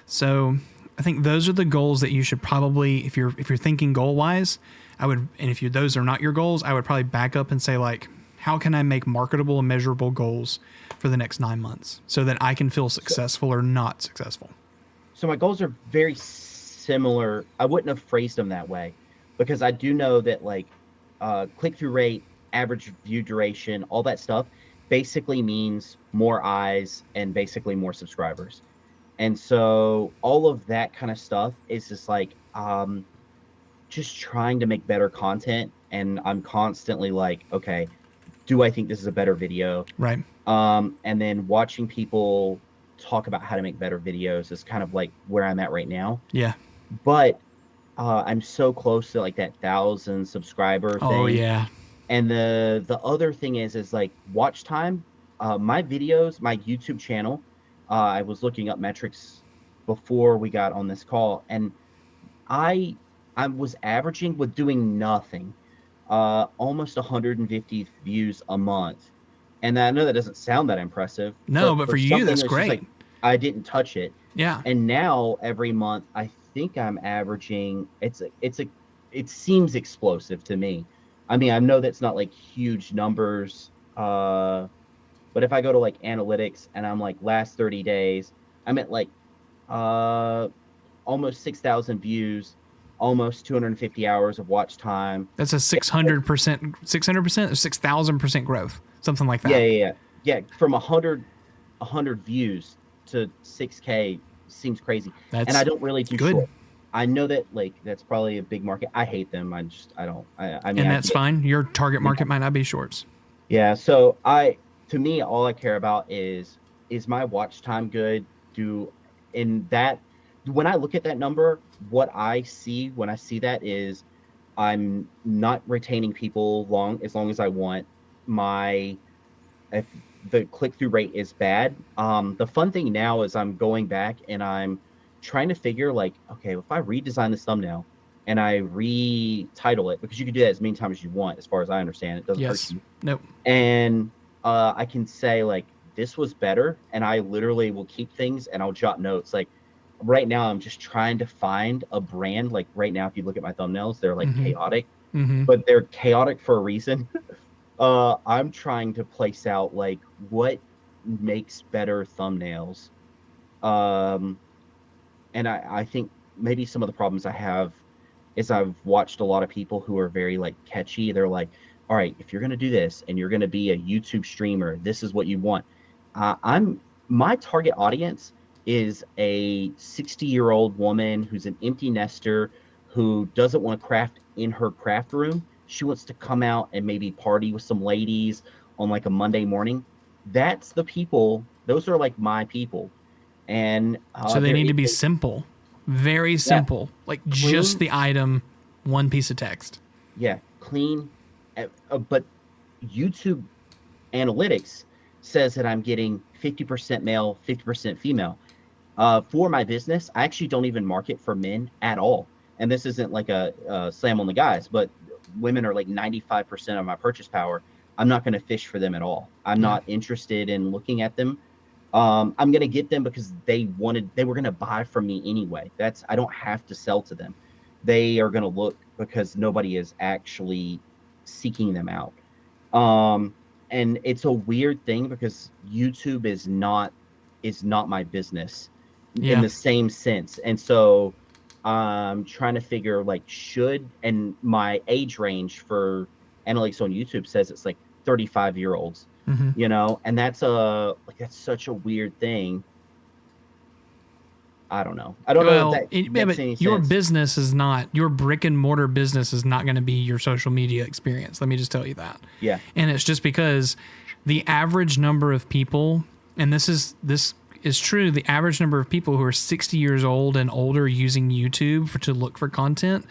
So I think those are the goals that you should probably, if you're thinking goal wise, and if those are not your goals, I would probably back up and say, like, how can I make marketable and measurable goals for the next 9 months so that I can feel successful or not successful? So my goals are very similar. I wouldn't have phrased them that way, because I do know that click-through rate, average view duration, all that stuff basically means more eyes and basically more subscribers. And so all of that kind of stuff is just just trying to make better content. And I'm constantly like, okay, do I think this is a better video? Right. And then watching people talk about how to make better videos is kind of like where I'm at right now. Yeah. But I'm so close to that 1,000 subscriber thing. Oh yeah. And the other thing is watch time. My videos, my YouTube channel, I was looking up metrics before we got on this call, and I was averaging, with doing nothing, almost 150 views a month. And I know that doesn't sound that impressive. No, but for you, that's great. I didn't touch it. Yeah. And now every month, I think I'm averaging. It seems explosive to me. I mean, I know that's not huge numbers. But if I go to analytics and I'm last 30 days, I'm at almost 6,000 views, almost 250 hours of watch time. That's a 600% or 6,000% growth, something like that. Yeah. From 100 views to 6K seems crazy. And I don't really do short. I know that that's probably a big market. I hate them. I don't. I mean, and that's fine. Your target market might not be shorts. Yeah. So to me, all I care about is my watch time good? When I look at that number, what I see when I see that is I'm not retaining people as long as I want. If the click-through rate is bad. The fun thing now is I'm going back and I'm trying to figure okay, if I redesign this thumbnail and I retitle it, because you can do that as many times as you want, as far as I understand, it doesn't hurt you. Nope. And I can say this was better, and I literally will keep things and I'll jot notes. Right now, I'm just trying to find a brand. Right now, if you look at my thumbnails, they're chaotic, but they're chaotic for a reason. I'm trying to place out what makes better thumbnails. And I think maybe some of the problems I have is I've watched a lot of people who are very catchy. They're all right, if you're going to do this and you're going to be a YouTube streamer, this is what you want. My target audience is a 60-year-old woman who's an empty nester who doesn't want to craft in her craft room. She wants to come out and maybe party with some ladies on a Monday morning. That's the people. Those are my people. And so they need to be simple. Very simple. Like just Clean. the item, one piece of text. Yeah, clean. But YouTube analytics says that I'm getting 50% male, 50% female. For my business, I actually don't even market for men at all. And this isn't like a slam on the guys, but women are like 95% of my purchase power. I'm not going to fish for them at all. I'm Yeah. not interested in looking at them. I'm going to get them because they were going to buy from me anyway. I don't have to sell to them. They are going to look because nobody is actually seeking them out. And it's a weird thing because YouTube is not my business in Yeah. the same sense. And so I'm trying to figure like and my age range for analytics on YouTube says it's like 35-year-olds, Hmm. and that's such a weird thing. I don't know. I don't know if Well, that yeah, makes but any your sense. business is not, your brick and mortar business is not going to be your social media experience. Let me just tell you that. Yeah. And it's just because the average number of people, and this is true, the average number of people who are 60 years old and older using YouTube to look for content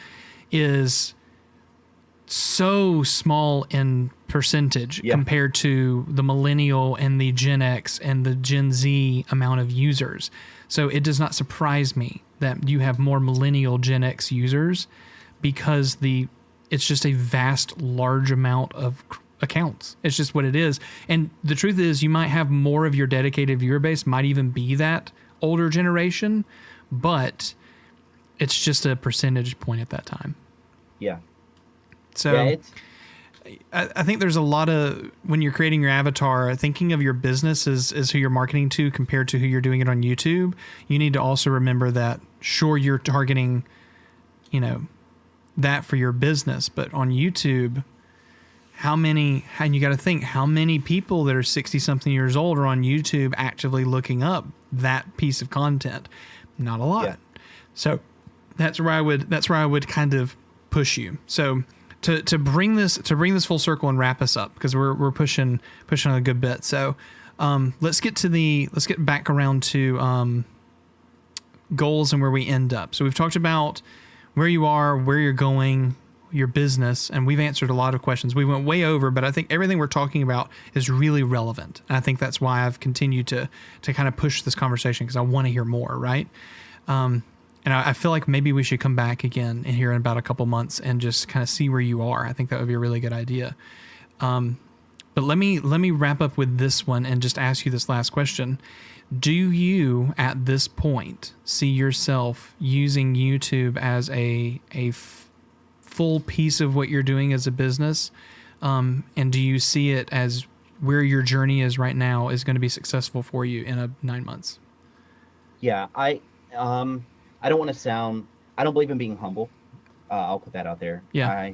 is so small in percentage compared to the millennial and the Gen X and the Gen Z amount of users. So it does not surprise me that you have more millennial Gen X users because it's just a vast, large amount of accounts. It's just what it is. And the truth is you might have more of your dedicated viewer base might even be that older generation, but it's just a percentage point at that time. Yeah. So Yeah, I think there's a lot of, when you're creating your avatar, thinking of your business as who you're marketing to compared to who you're doing it on YouTube. You need to also remember that, sure, you're targeting, that for your business, but on YouTube, and you got to think how many people that are 60 something years old are on YouTube actively looking up that piece of content. Not a lot. Yeah. So that's where I would kind of push you. So to bring this full circle and wrap us up, because we're pushing a good bit. So let's get back around to goals and where we end up. So we've talked about where you are, where you're going, your business, and we've answered a lot of questions. We went way over, but I think everything we're talking about is really relevant. And I think that's why I've continued to kind of push this conversation, because I want to hear more, right? And I feel like maybe we should come back again in here in about a couple months and just kind of see where you are. I think that would be a really good idea. But let me wrap up with this one and just ask you this last question. Do you, at this point, see yourself using YouTube as a full piece of what you're doing as a business? And do you see it as where your journey is right now is going to be successful for you in 9 months? Yeah, I don't want to sound. I don't believe in being humble. I'll put that out there. Yeah.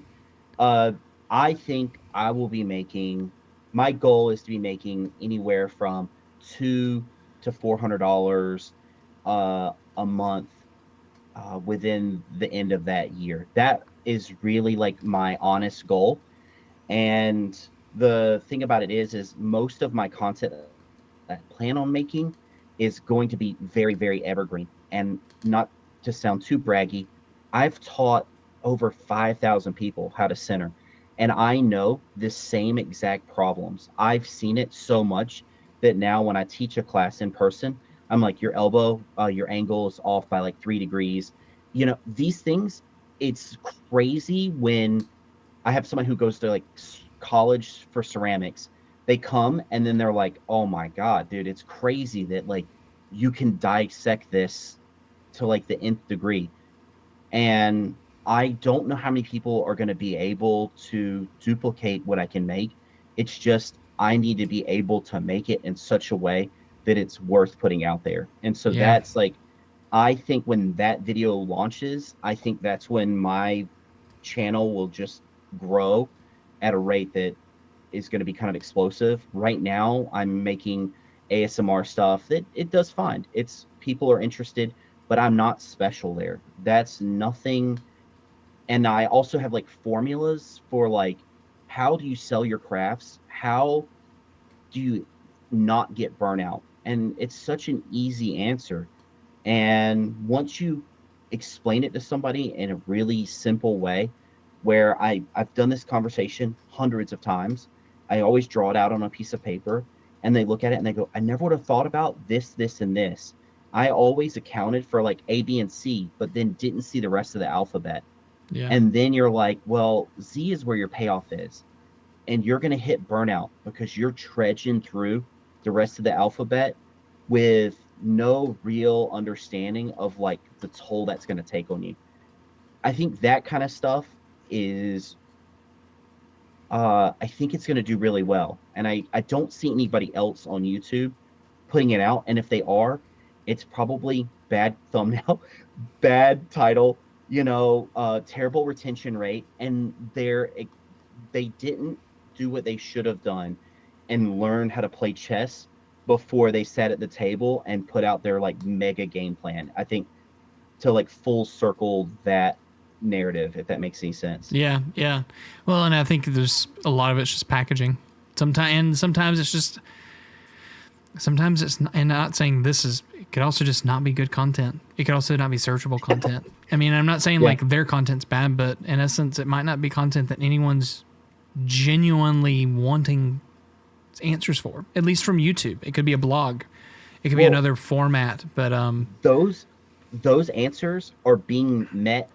I think I will be making. My goal is to be making anywhere from $200 to $400 a month within the end of that year. That is really like my honest goal. And the thing about it is most of my content that I plan on making is going to be very, very evergreen. And not to sound too braggy, I've taught over 5,000 people how to center. And I know the same exact problems. I've seen it so much that now when I teach a class in person, I'm like, your elbow, your angle is off by like 3 degrees. These things, it's crazy when I have someone who goes to like college for ceramics. They come and then they're like, oh my God, dude, it's crazy that like you can dissect this to like the nth degree. And I don't know how many people are going to be able to duplicate what I can make. It's just, I need to be able to make it in such a way that it's worth putting out there. And so that's like, I think when that video launches, I think that's when my channel will just grow at a rate that is going to be kind of explosive. Right now, I'm making ASMR stuff that it does fine. People are interested, but I'm not special there. That's nothing. And I also have like formulas for like, how do you sell your crafts? How do you not get burnout? And it's such an easy answer. And once you explain it to somebody in a really simple way, where I've done this conversation hundreds of times. I always draw it out on a piece of paper, and they look at it and they go, I never would have thought about this, this, and this. I always accounted for like A, B, and C, but then didn't see the rest of the alphabet. Yeah. And then you're like, well, Z is where your payoff is. And you're going to hit burnout because you're trudging through the rest of the alphabet with no real understanding of like the toll that's going to take on you. I think that kind of stuff is, I think it's going to do really well. And I don't see anybody else on YouTube putting it out. And if they are, it's probably bad thumbnail, bad title, terrible retention rate. And they didn't do what they should have done and learn how to play chess before they sat at the table and put out their like mega game plan. I think to like full circle that narrative, if that makes any sense. Yeah. Well, and I think there's a lot of it's just packaging. Sometimes it's not, and not saying this is, it could also just not be good content. It could also not be searchable content. I mean, I'm not saying like their content's bad, but in essence, it might not be content that anyone's genuinely wanting answers for, at least from YouTube. It could be a blog. It could be another format, but those answers are being met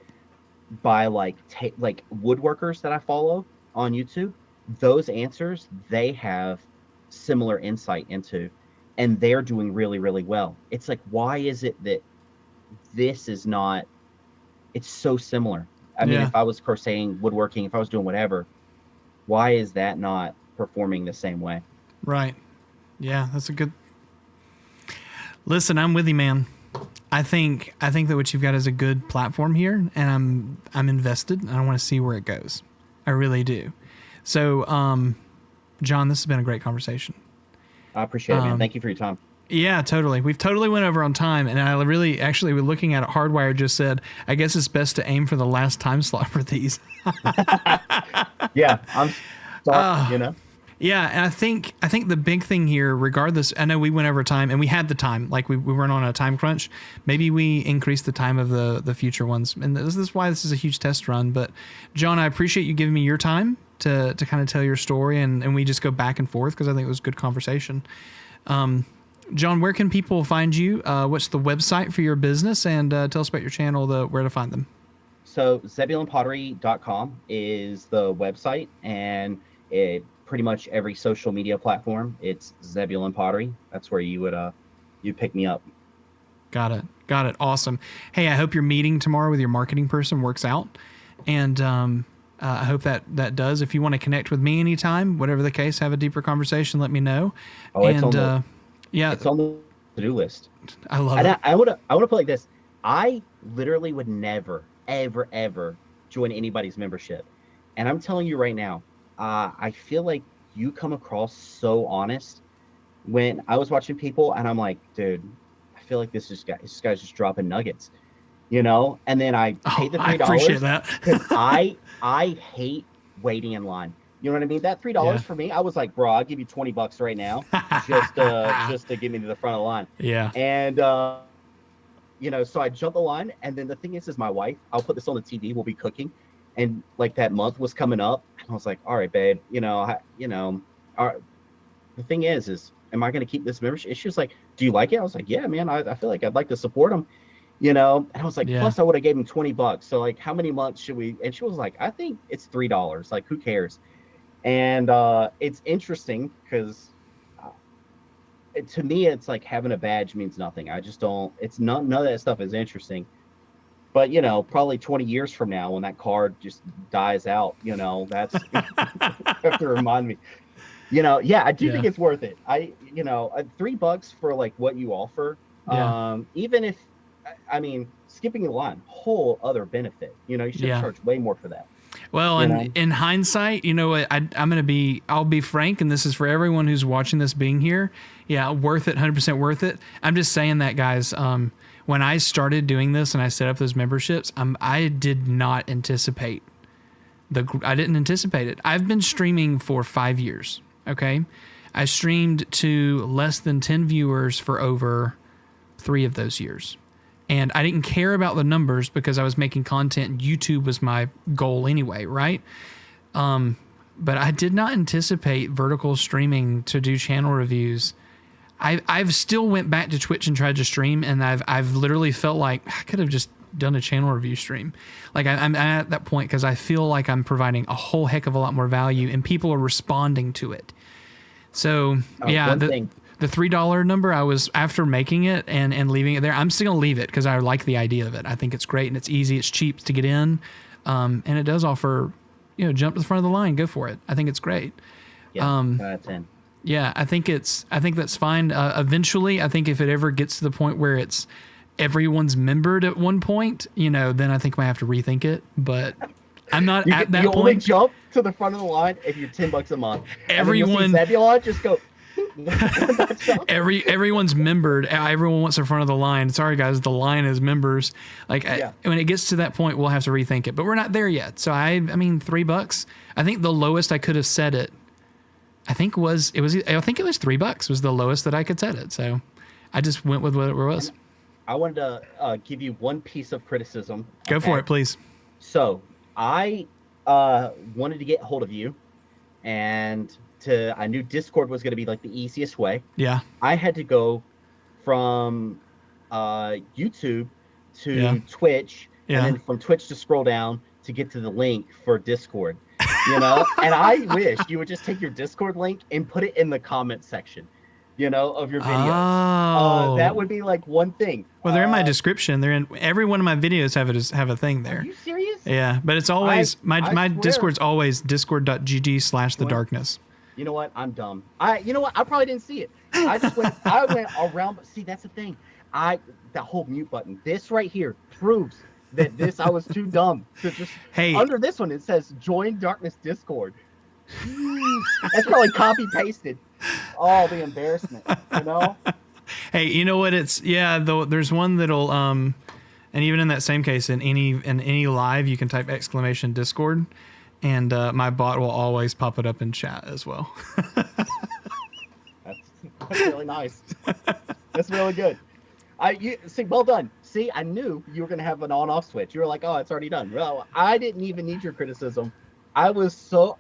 by like woodworkers that I follow on YouTube. Those answers they have similar insight into, and they're doing really, really well. It's like, why is it that this is not? It's so similar. I mean, if I was crocheting, woodworking, if I was doing whatever, why is that not performing the same way? Right. Yeah, that's a good. Listen, I'm with you, man. I think that what you've got is a good platform here, and I'm invested, and I want to see where it goes. I really do. So, John, this has been a great conversation. I appreciate it, man. Thank you for your time. Yeah, totally. We've totally went over on time, and I really, actually, we're looking at it. Hardwire just said, I guess it's best to aim for the last time slot for these. Yeah, I'm sorry, Yeah, and I think the big thing here, regardless, I know we went over time, and we had the time, like we weren't on a time crunch. Maybe we increase the time of the future ones, and this is why this is a huge test run. But John, I appreciate you giving me your time to kind of tell your story, and we just go back and forth because I think it was a good conversation. John, where can people find you? What's the website for your business? And tell us about your channel, where to find them. So ZebulonPottery.com is the website, and pretty much every social media platform, it's Zebulon Pottery. That's where you would you pick me up. Got it. Awesome. Hey, I hope your meeting tomorrow with your marketing person works out. And I hope that does. If you want to connect with me anytime, whatever the case, have a deeper conversation, let me know. Oh, it's on the to-do list. I love it. I want to put it like this. I literally would never, ever join anybody's membership. And I'm telling you right now, I feel like you come across so honest when I was watching people, and I'm like, dude, I feel like this guy's just dropping nuggets, and then I paid the $3. I appreciate that. Because I hate waiting in line. You know what I mean? That $3 for me, I was like, bro, I'll give you $20 right now just to get me to the front of the line. Yeah. And so I jumped the line, and then the thing is my wife, I'll put this on the TV, we'll be cooking, and like that month was coming up, and I was like, all right, babe, the thing is am I going to keep this membership? She was like, do you like it? I was like, yeah, man, I feel like I'd like to support them, and I was like, plus I would have gave him $20. So like, how many months should we? And she was like, I think it's $3. Like, who cares? And it's interesting because to me, it's like having a badge means nothing. I just don't, none of that stuff is interesting. But, probably 20 years from now, when that card just dies out, that's you have to remind me, I do think it's worth it. $3 for like what you offer, even if, skipping the line, whole other benefit, you should charge way more for that. Well, and in hindsight, I'll be frank, and this is for everyone who's watching this being here. Yeah, worth it, 100% worth it. I'm just saying that, guys. When I started doing this and I set up those memberships, I did not anticipate I didn't anticipate it. I've been streaming for 5 years. Okay, I streamed to less than 10 viewers for over 3 of those years. And I didn't care about the numbers because I was making content and YouTube was my goal anyway, right? But I did not anticipate vertical streaming to do channel reviews. I've still went back to Twitch and tried to stream, and I've literally felt like I could have just done a channel review stream. Like I'm at that point because I feel like I'm providing a whole heck of a lot more value, and people are responding to it. So yeah, the $3 number, I was, after making it and leaving it there, I'm still gonna leave it because I like the idea of it. I think it's great and it's easy, it's cheap to get in, and it does offer, jump to the front of the line, go for it. I think it's great. Yeah, that's in. Yeah, I think that's fine. Eventually, I think if it ever gets to the point where it's everyone's membered at one point, then I think I might have to rethink it. But I'm not at that you point. only jump to the front of the line if you're $10 a month. Everyone, and then you'll see Zebulon, just go. everyone's membered. Everyone wants the front of the line. Sorry guys, the line is members. Like when it gets to that point, we'll have to rethink it. But we're not there yet. So I mean, $3. I think the lowest I could have set it, I think it was $3 was the lowest that I could set it. So I just went with what it was. I wanted to give you one piece of criticism. Go for it, please. So I wanted to get hold of you, and I knew Discord was going to be like the easiest way. Yeah. I had to go from YouTube to Twitch, and then from Twitch to scroll down to get to the link for Discord. And I wish you would just take your Discord link and put it in the comment section, of your videos. That would be like one thing. Well, they're in my description. They're in every one of my videos. Have a thing there. Are you serious? Yeah, but it's always my Discord's always discord.gg/thedarkness. You know what? I'm dumb. I probably didn't see it. I went around. See, that's the thing. That whole mute button. This right here proves that I was too dumb to just. Hey, under this one it says join Darkness Discord. That's probably copy pasted. Oh, the embarrassment. Hey, you know what? There's one that'll and even in that same case, in any live, you can type !Discord, and my bot will always pop it up in chat as well. That's really nice. That's really good. See, well done. See, I knew you were gonna have an on-off switch. You were like, "Oh, it's already done." Well, I didn't even need your criticism. I was so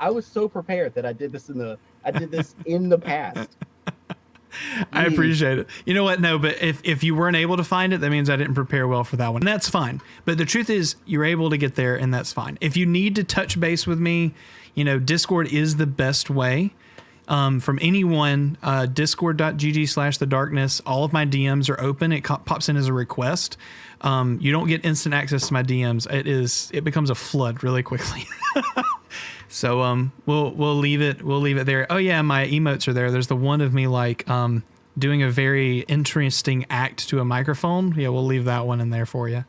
prepared that I did this in the past. I appreciate it. You know what? No, but if you weren't able to find it, that means I didn't prepare well for that one. And that's fine. But the truth is, you're able to get there, and that's fine. If you need to touch base with me, Discord is the best way. From anyone, discord.gg/thedarkness. All of my DMs are open. It pops in as a request. You don't get instant access to my DMs. It becomes a flood really quickly. So we'll leave it there. Oh yeah, my emotes are there. There's the one of me doing a very interesting act to a microphone. Yeah, we'll leave that one in there for you.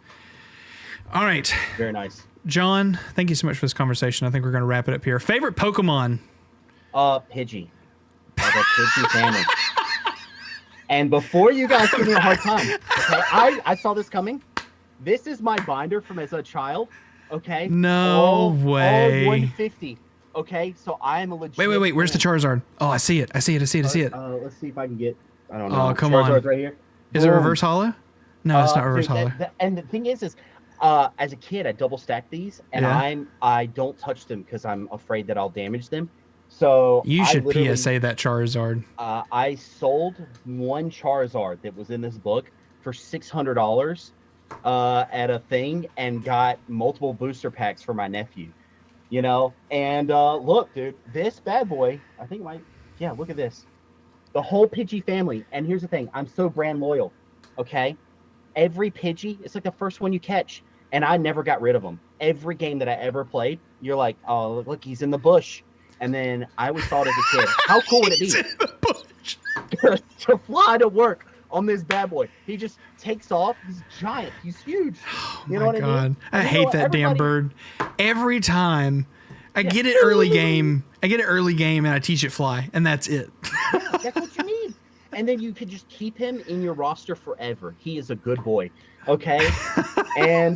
All right. Very nice. John, thank you so much for this conversation. I think we're going to wrap it up here. Favorite Pokemon? Pidgey. Like a Pidgey family. And before you guys give me a hard time, okay, I saw this coming. This is my binder from as a child. Okay. No way. All 150. Okay, so I am a legit. Wait. Where's the Charizard? Oh, I see it. Let's see if I can get. I don't know. Oh, come Charizard's on. right here. Is it reverse holo? No, it's not reverse holo. And the thing is, as a kid, I double stacked these, and I don't touch them because I'm afraid that I'll damage them. So you should PSA that Charizard. I sold one Charizard that was in this book for $600 at a thing, and got multiple booster packs for my nephew. And look, dude, this bad boy, I think look at this. The whole Pidgey family. And here's the thing, I'm so brand loyal. Okay, every Pidgey, it's like the first one you catch, and I never got rid of them. Every game that I ever played, you're like, oh, look, he's in the bush. And then I always thought as a kid, how cool would it be to fly to work on this bad boy? He just takes off. He's giant. He's huge. You know what I mean? I hate that damn bird. Every time I get it early game, and I teach it fly, and that's it. That's what you need. And then you could just keep him in your roster forever. He is a good boy. Okay. And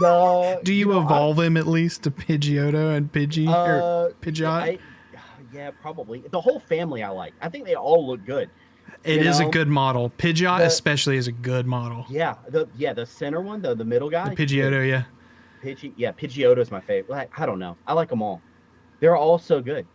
do you evolve him at least to Pidgeotto and Pidgey or Pidgeot? Yeah, probably. The whole family I like. I think they all look good. It You is a know? good model. Pidgeot The- especially is a good model. Yeah, the center one, the middle guy. The Pidgeotto, yeah. Pidgeotto is my favorite. Like, I don't know. I like them all. They're all so good.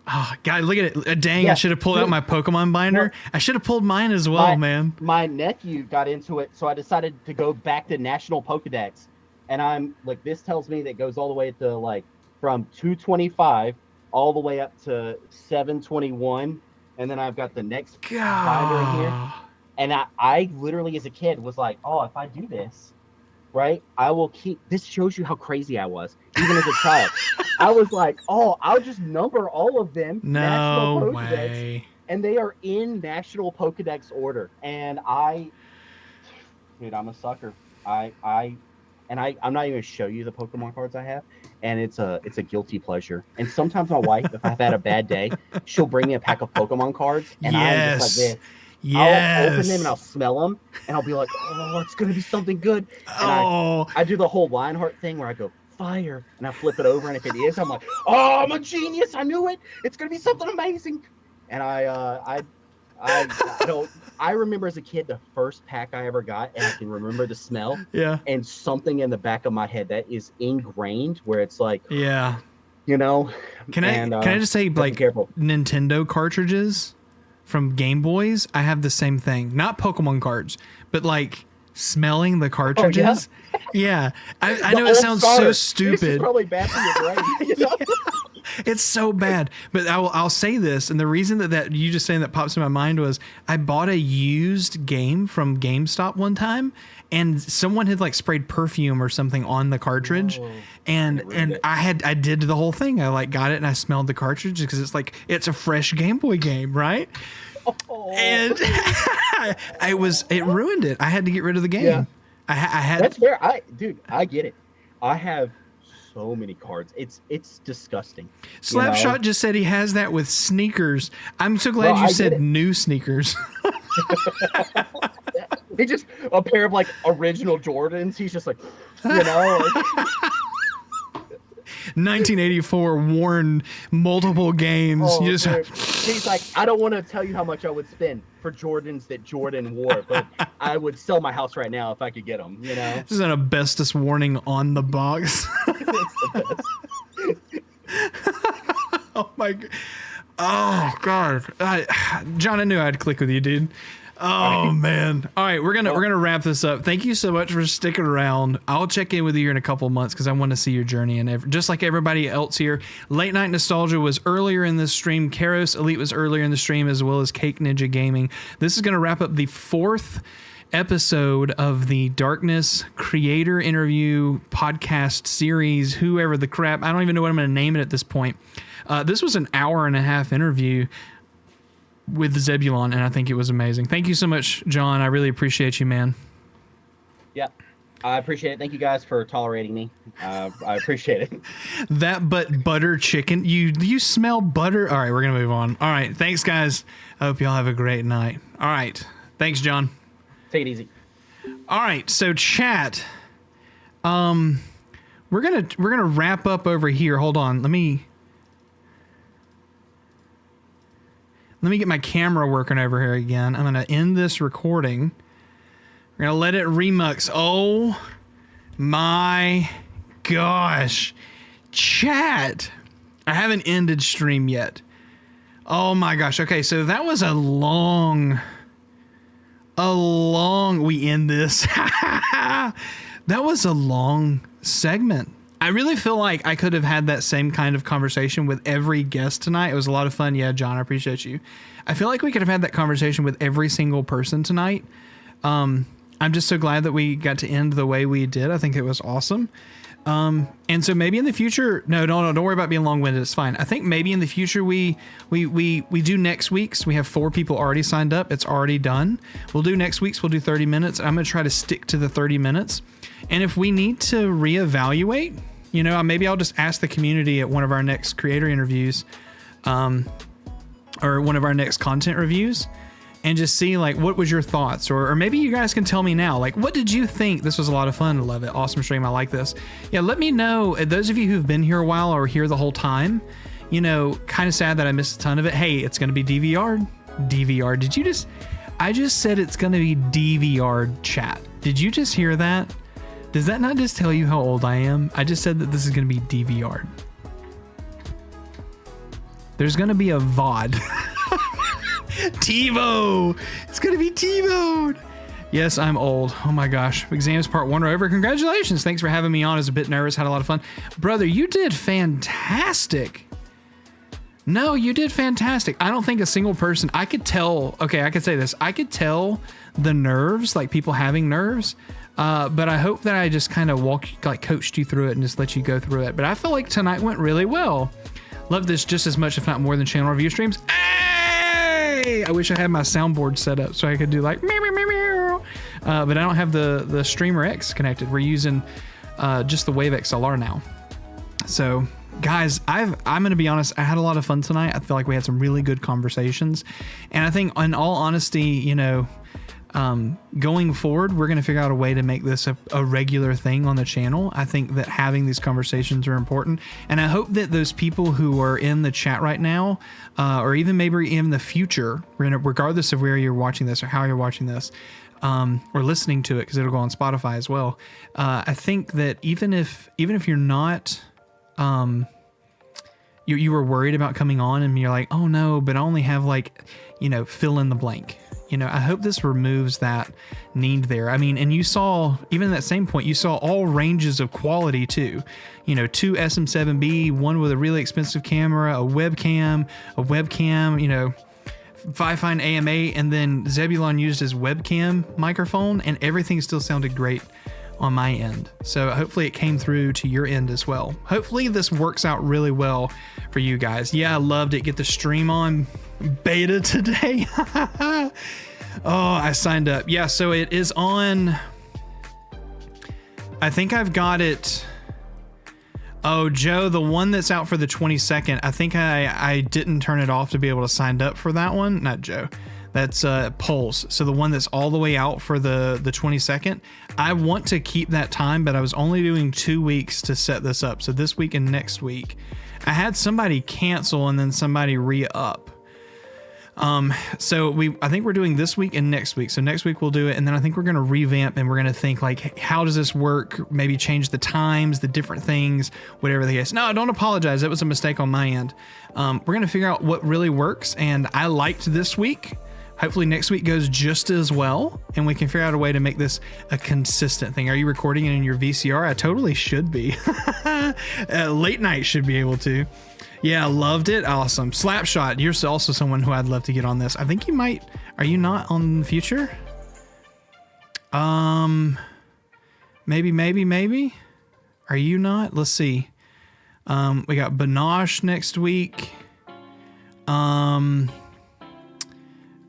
Oh, God, look at it. Dang, I Yeah, should have pulled out dude. my Pokemon binder. I should have pulled mine as well, man. My nephew got into it, so I decided to go back to National Pokedex. And I'm like, this tells me that it goes all the way to like from 225 all the way up to 721. And then I've got the next binder in here. God. And I literally, as a kid, was like, oh, if I do this, right, I will keep. This shows you how crazy I was, even as a child. I was like, oh, I'll just number all of them. No National Pokedex, way. and they are in National Pokedex order. And dude, I'm a sucker. I'm not even gonna show you the Pokemon cards I have, and it's a guilty pleasure. And sometimes my wife, if I've had a bad day, she'll bring me a pack of Pokemon cards, and I'm just like this. I'll open them and I'll smell them, and I'll be like, oh, it's gonna be something good. And I do the whole Lionheart thing where I go fire, and I flip it over, and if it is, I'm like, oh, I'm a genius. I knew it. It's gonna be something amazing. And I don't. I remember as a kid the first pack I ever got, and I can remember the smell. Yeah. And something in the back of my head that is ingrained, where it's like, Yeah. you know. Can I just say, like, careful. Nintendo cartridges from Game Boys? I have the same thing. Not Pokemon cards, but like smelling the cartridges. Yeah. I know it old sounds starter. so This is stupid. probably bad for your brain. You know? It's so bad, but I'll say this, and the reason that you just saying that pops in my mind was I bought a used game from GameStop one time, and someone had like sprayed perfume or something on the cartridge, and I did the whole thing. I like got it and I smelled the cartridge because it's a fresh Game Boy game, right? And it ruined it. I had to get rid of the game. Yeah. I had. That's fair. I get it. I have so many cards. It's disgusting. Slapshot just said he has that with sneakers. I'm so glad you said new sneakers. He just a pair of like original Jordans. He's just like, you know. 1984 worn multiple games. Oh, You just, dude. He's like, I don't want to tell you how much I would spend for Jordans that Jordan wore, but I would sell my house right now if I could get them. You know. this is an asbestos warning on the box. It's the best. Oh my god. Oh god. John, I knew I'd click with you, dude. Oh man. All right, we're gonna wrap this up. Thank you so much for sticking around. I'll check in with you here in a couple months because I want to see your journey, and just like everybody else here, Late Night Nostalgia was earlier in this stream. Karos Elite was earlier in the stream, as well as Cake Ninja Gaming. This is gonna wrap up the 4th episode of the Darkness creator interview podcast series, whoever the crap. I don't even know what I'm gonna name it at this point. This was an 1.5-hour interview with Zebulon, and I think it was amazing. Thank you so much, John. I really appreciate you, man. Yeah, I appreciate it. Thank you guys for tolerating me. I appreciate it. That butter chicken. You smell butter? All right, we're gonna move on. All right, thanks, guys. I hope y'all have a great night. All right, thanks, John. Take it easy. All right, so chat. We're gonna wrap up over here. Hold on, let me get my camera working over here again. I'm gonna end this recording. We're gonna let it remux. Oh my gosh, chat! I haven't ended stream yet. Oh my gosh. Okay, so that was a long. We end this. That was a long segment. I really feel like I could have had that same kind of conversation with every guest tonight. It was a lot of fun. Yeah, John, I appreciate you. I feel like we could have had that conversation with every single person tonight. I'm just so glad that we got to end the way we did. I think it was awesome. And so maybe in the future, no, don't worry about being long-winded. It's fine. I think maybe in the future we do next week's. We have 4 people already signed up. It's already done. We'll do next week's. We'll do 30 minutes. I'm going to try to stick to the 30 minutes. And if we need to reevaluate, you know, maybe I'll just ask the community at one of our next creator interviews, or one of our next content reviews, and just see like what was your thoughts, or maybe you guys can tell me now, like, what did you think? This was a lot of fun. I love it. Awesome stream. I like this. Yeah, let me know. Those of you who've been here a while or here the whole time, you know, kind of sad that I missed a ton of it. Hey, it's going to be DVR'd. DVR. Did you just... I just said it's going to be DVR chat. Did you just hear that? Does that not just tell you how old I am? I just said that this is going to be DVR. There's going to be a VOD. TiVo! It's going to be TiVo'd! Yes, I'm old. Oh my gosh. Exams part 1 are over. Congratulations. Thanks for having me on. I was a bit nervous. Had a lot of fun. Brother, you did fantastic. No, you did fantastic. I don't think a single person... I could tell... Okay, I could say this. I could tell the nerves, like people having nerves. But I hope that I just kind of coached you through it and just let you go through it. But I feel like tonight went really well. Love this just as much, if not more, than channel review streams. Hey! I wish I had my soundboard set up so I could do like meow, meow, meow, meow. But I don't have the Streamer X connected. We're using just the Wave XLR now. So guys, I'm going to be honest. I had a lot of fun tonight. I feel like we had some really good conversations. And I think in all honesty, you know, going forward, we're going to figure out a way to make this a regular thing on the channel. I think that having these conversations are important. And I hope that those people who are in the chat right now, or even maybe in the future, regardless of where you're watching this or how you're watching this, or listening to it, because it'll go on Spotify as well. I think that even if you're not, you were worried about coming on and you're like, oh no, but I only have like, you know, fill in the blank. You know, I hope this removes that need there. I mean, and you saw, even at that same point, you saw all ranges of quality too. You know, 2 SM7B, one with a really expensive camera, a webcam, you know, Fifine AMA, and then Zebulon used his webcam microphone, and everything still sounded great on my end. So hopefully it came through to your end as well. Hopefully this works out really well for you guys. Yeah, I loved it. Get the stream on beta today. Oh, I signed up. Yeah, so it is on. I think I've got it. Oh, Joe, the one that's out for the 22nd. I think I didn't turn it off to be able to sign up for that one. Not Joe. That's Pulse. So the one that's all the way out for the 22nd. I want to keep that time, but I was only doing 2 weeks to set this up. So this week and next week. I had somebody cancel and then somebody re-up. So I think we're doing this week and next week. So next week we'll do it. And then I think we're going to revamp and we're going to think like, how does this work? Maybe change the times, the different things, whatever the case. No, don't apologize. That was a mistake on my end. We're going to figure out what really works. And I liked this week. Hopefully next week goes just as well, and we can figure out a way to make this a consistent thing. Are you recording it in your VCR? I totally should be. Late night should be able to. Yeah, loved it. Awesome. Slapshot, you're also someone who I'd love to get on this. I think you might. Are you not on the future? Maybe. Are you not? Let's see. We got Banosh next week.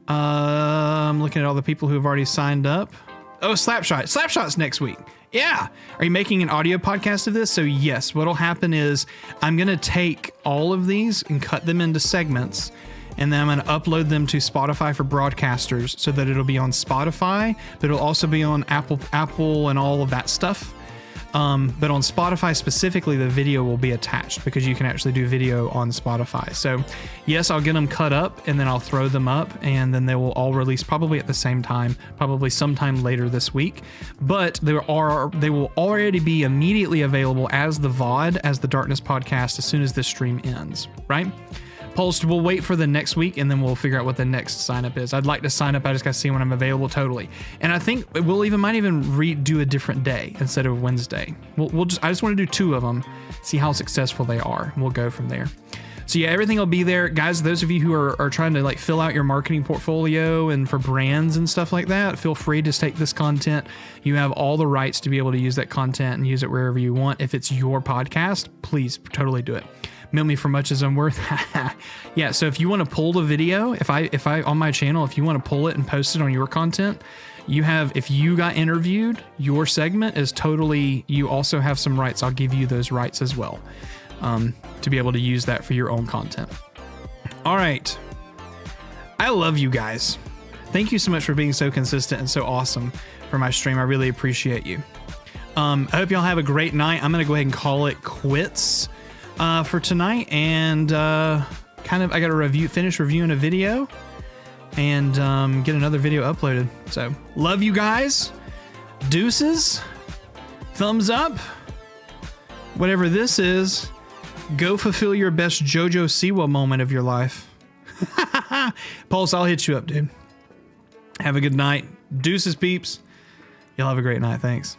I'm looking at all the people who have already signed up. Oh, Slapshot. Slapshot's next week. Yeah. Are you making an audio podcast of this? So yes, what'll happen is I'm going to take all of these and cut them into segments, and then I'm going to upload them to Spotify for broadcasters so that it'll be on Spotify, but it'll also be on Apple and all of that stuff. But on Spotify specifically, the video will be attached because you can actually do video on Spotify. So yes, I'll get them cut up and then I'll throw them up, and then they will all release probably at the same time, probably sometime later this week. But they will already be immediately available as the VOD, as the Darkness podcast, as soon as this stream ends, right? Pulsed, we'll wait for the next week and then we'll figure out what the next sign up is. I'd like to sign up. I just got to see when I'm available. Totally. And I think might even redo a different day instead of Wednesday. I just want to do 2 of them, see how successful they are. We'll go from there. So yeah, everything will be there. Guys, those of you who are trying to like fill out your marketing portfolio and for brands and stuff like that, feel free to take this content. You have all the rights to be able to use that content and use it wherever you want. If it's your podcast, please totally do it. Mail me for much as I'm worth. Yeah, so if you want to pull the video, if I on my channel, if you want to pull it and post it on your content, if you got interviewed, your segment is totally, you also have some rights. I'll give you those rights as well, to be able to use that for your own content. All right. I love you guys. Thank you so much for being so consistent and so awesome for my stream. I really appreciate you. I hope y'all have a great night. I'm going to go ahead and call it quits for tonight, and I got to finish reviewing a video, and get another video uploaded. So love you guys. Deuces. Thumbs up. Whatever this is, go fulfill your best JoJo Siwa moment of your life. Pulse, I'll hit you up, dude. Have a good night. Deuces, peeps. Y'all have a great night. Thanks.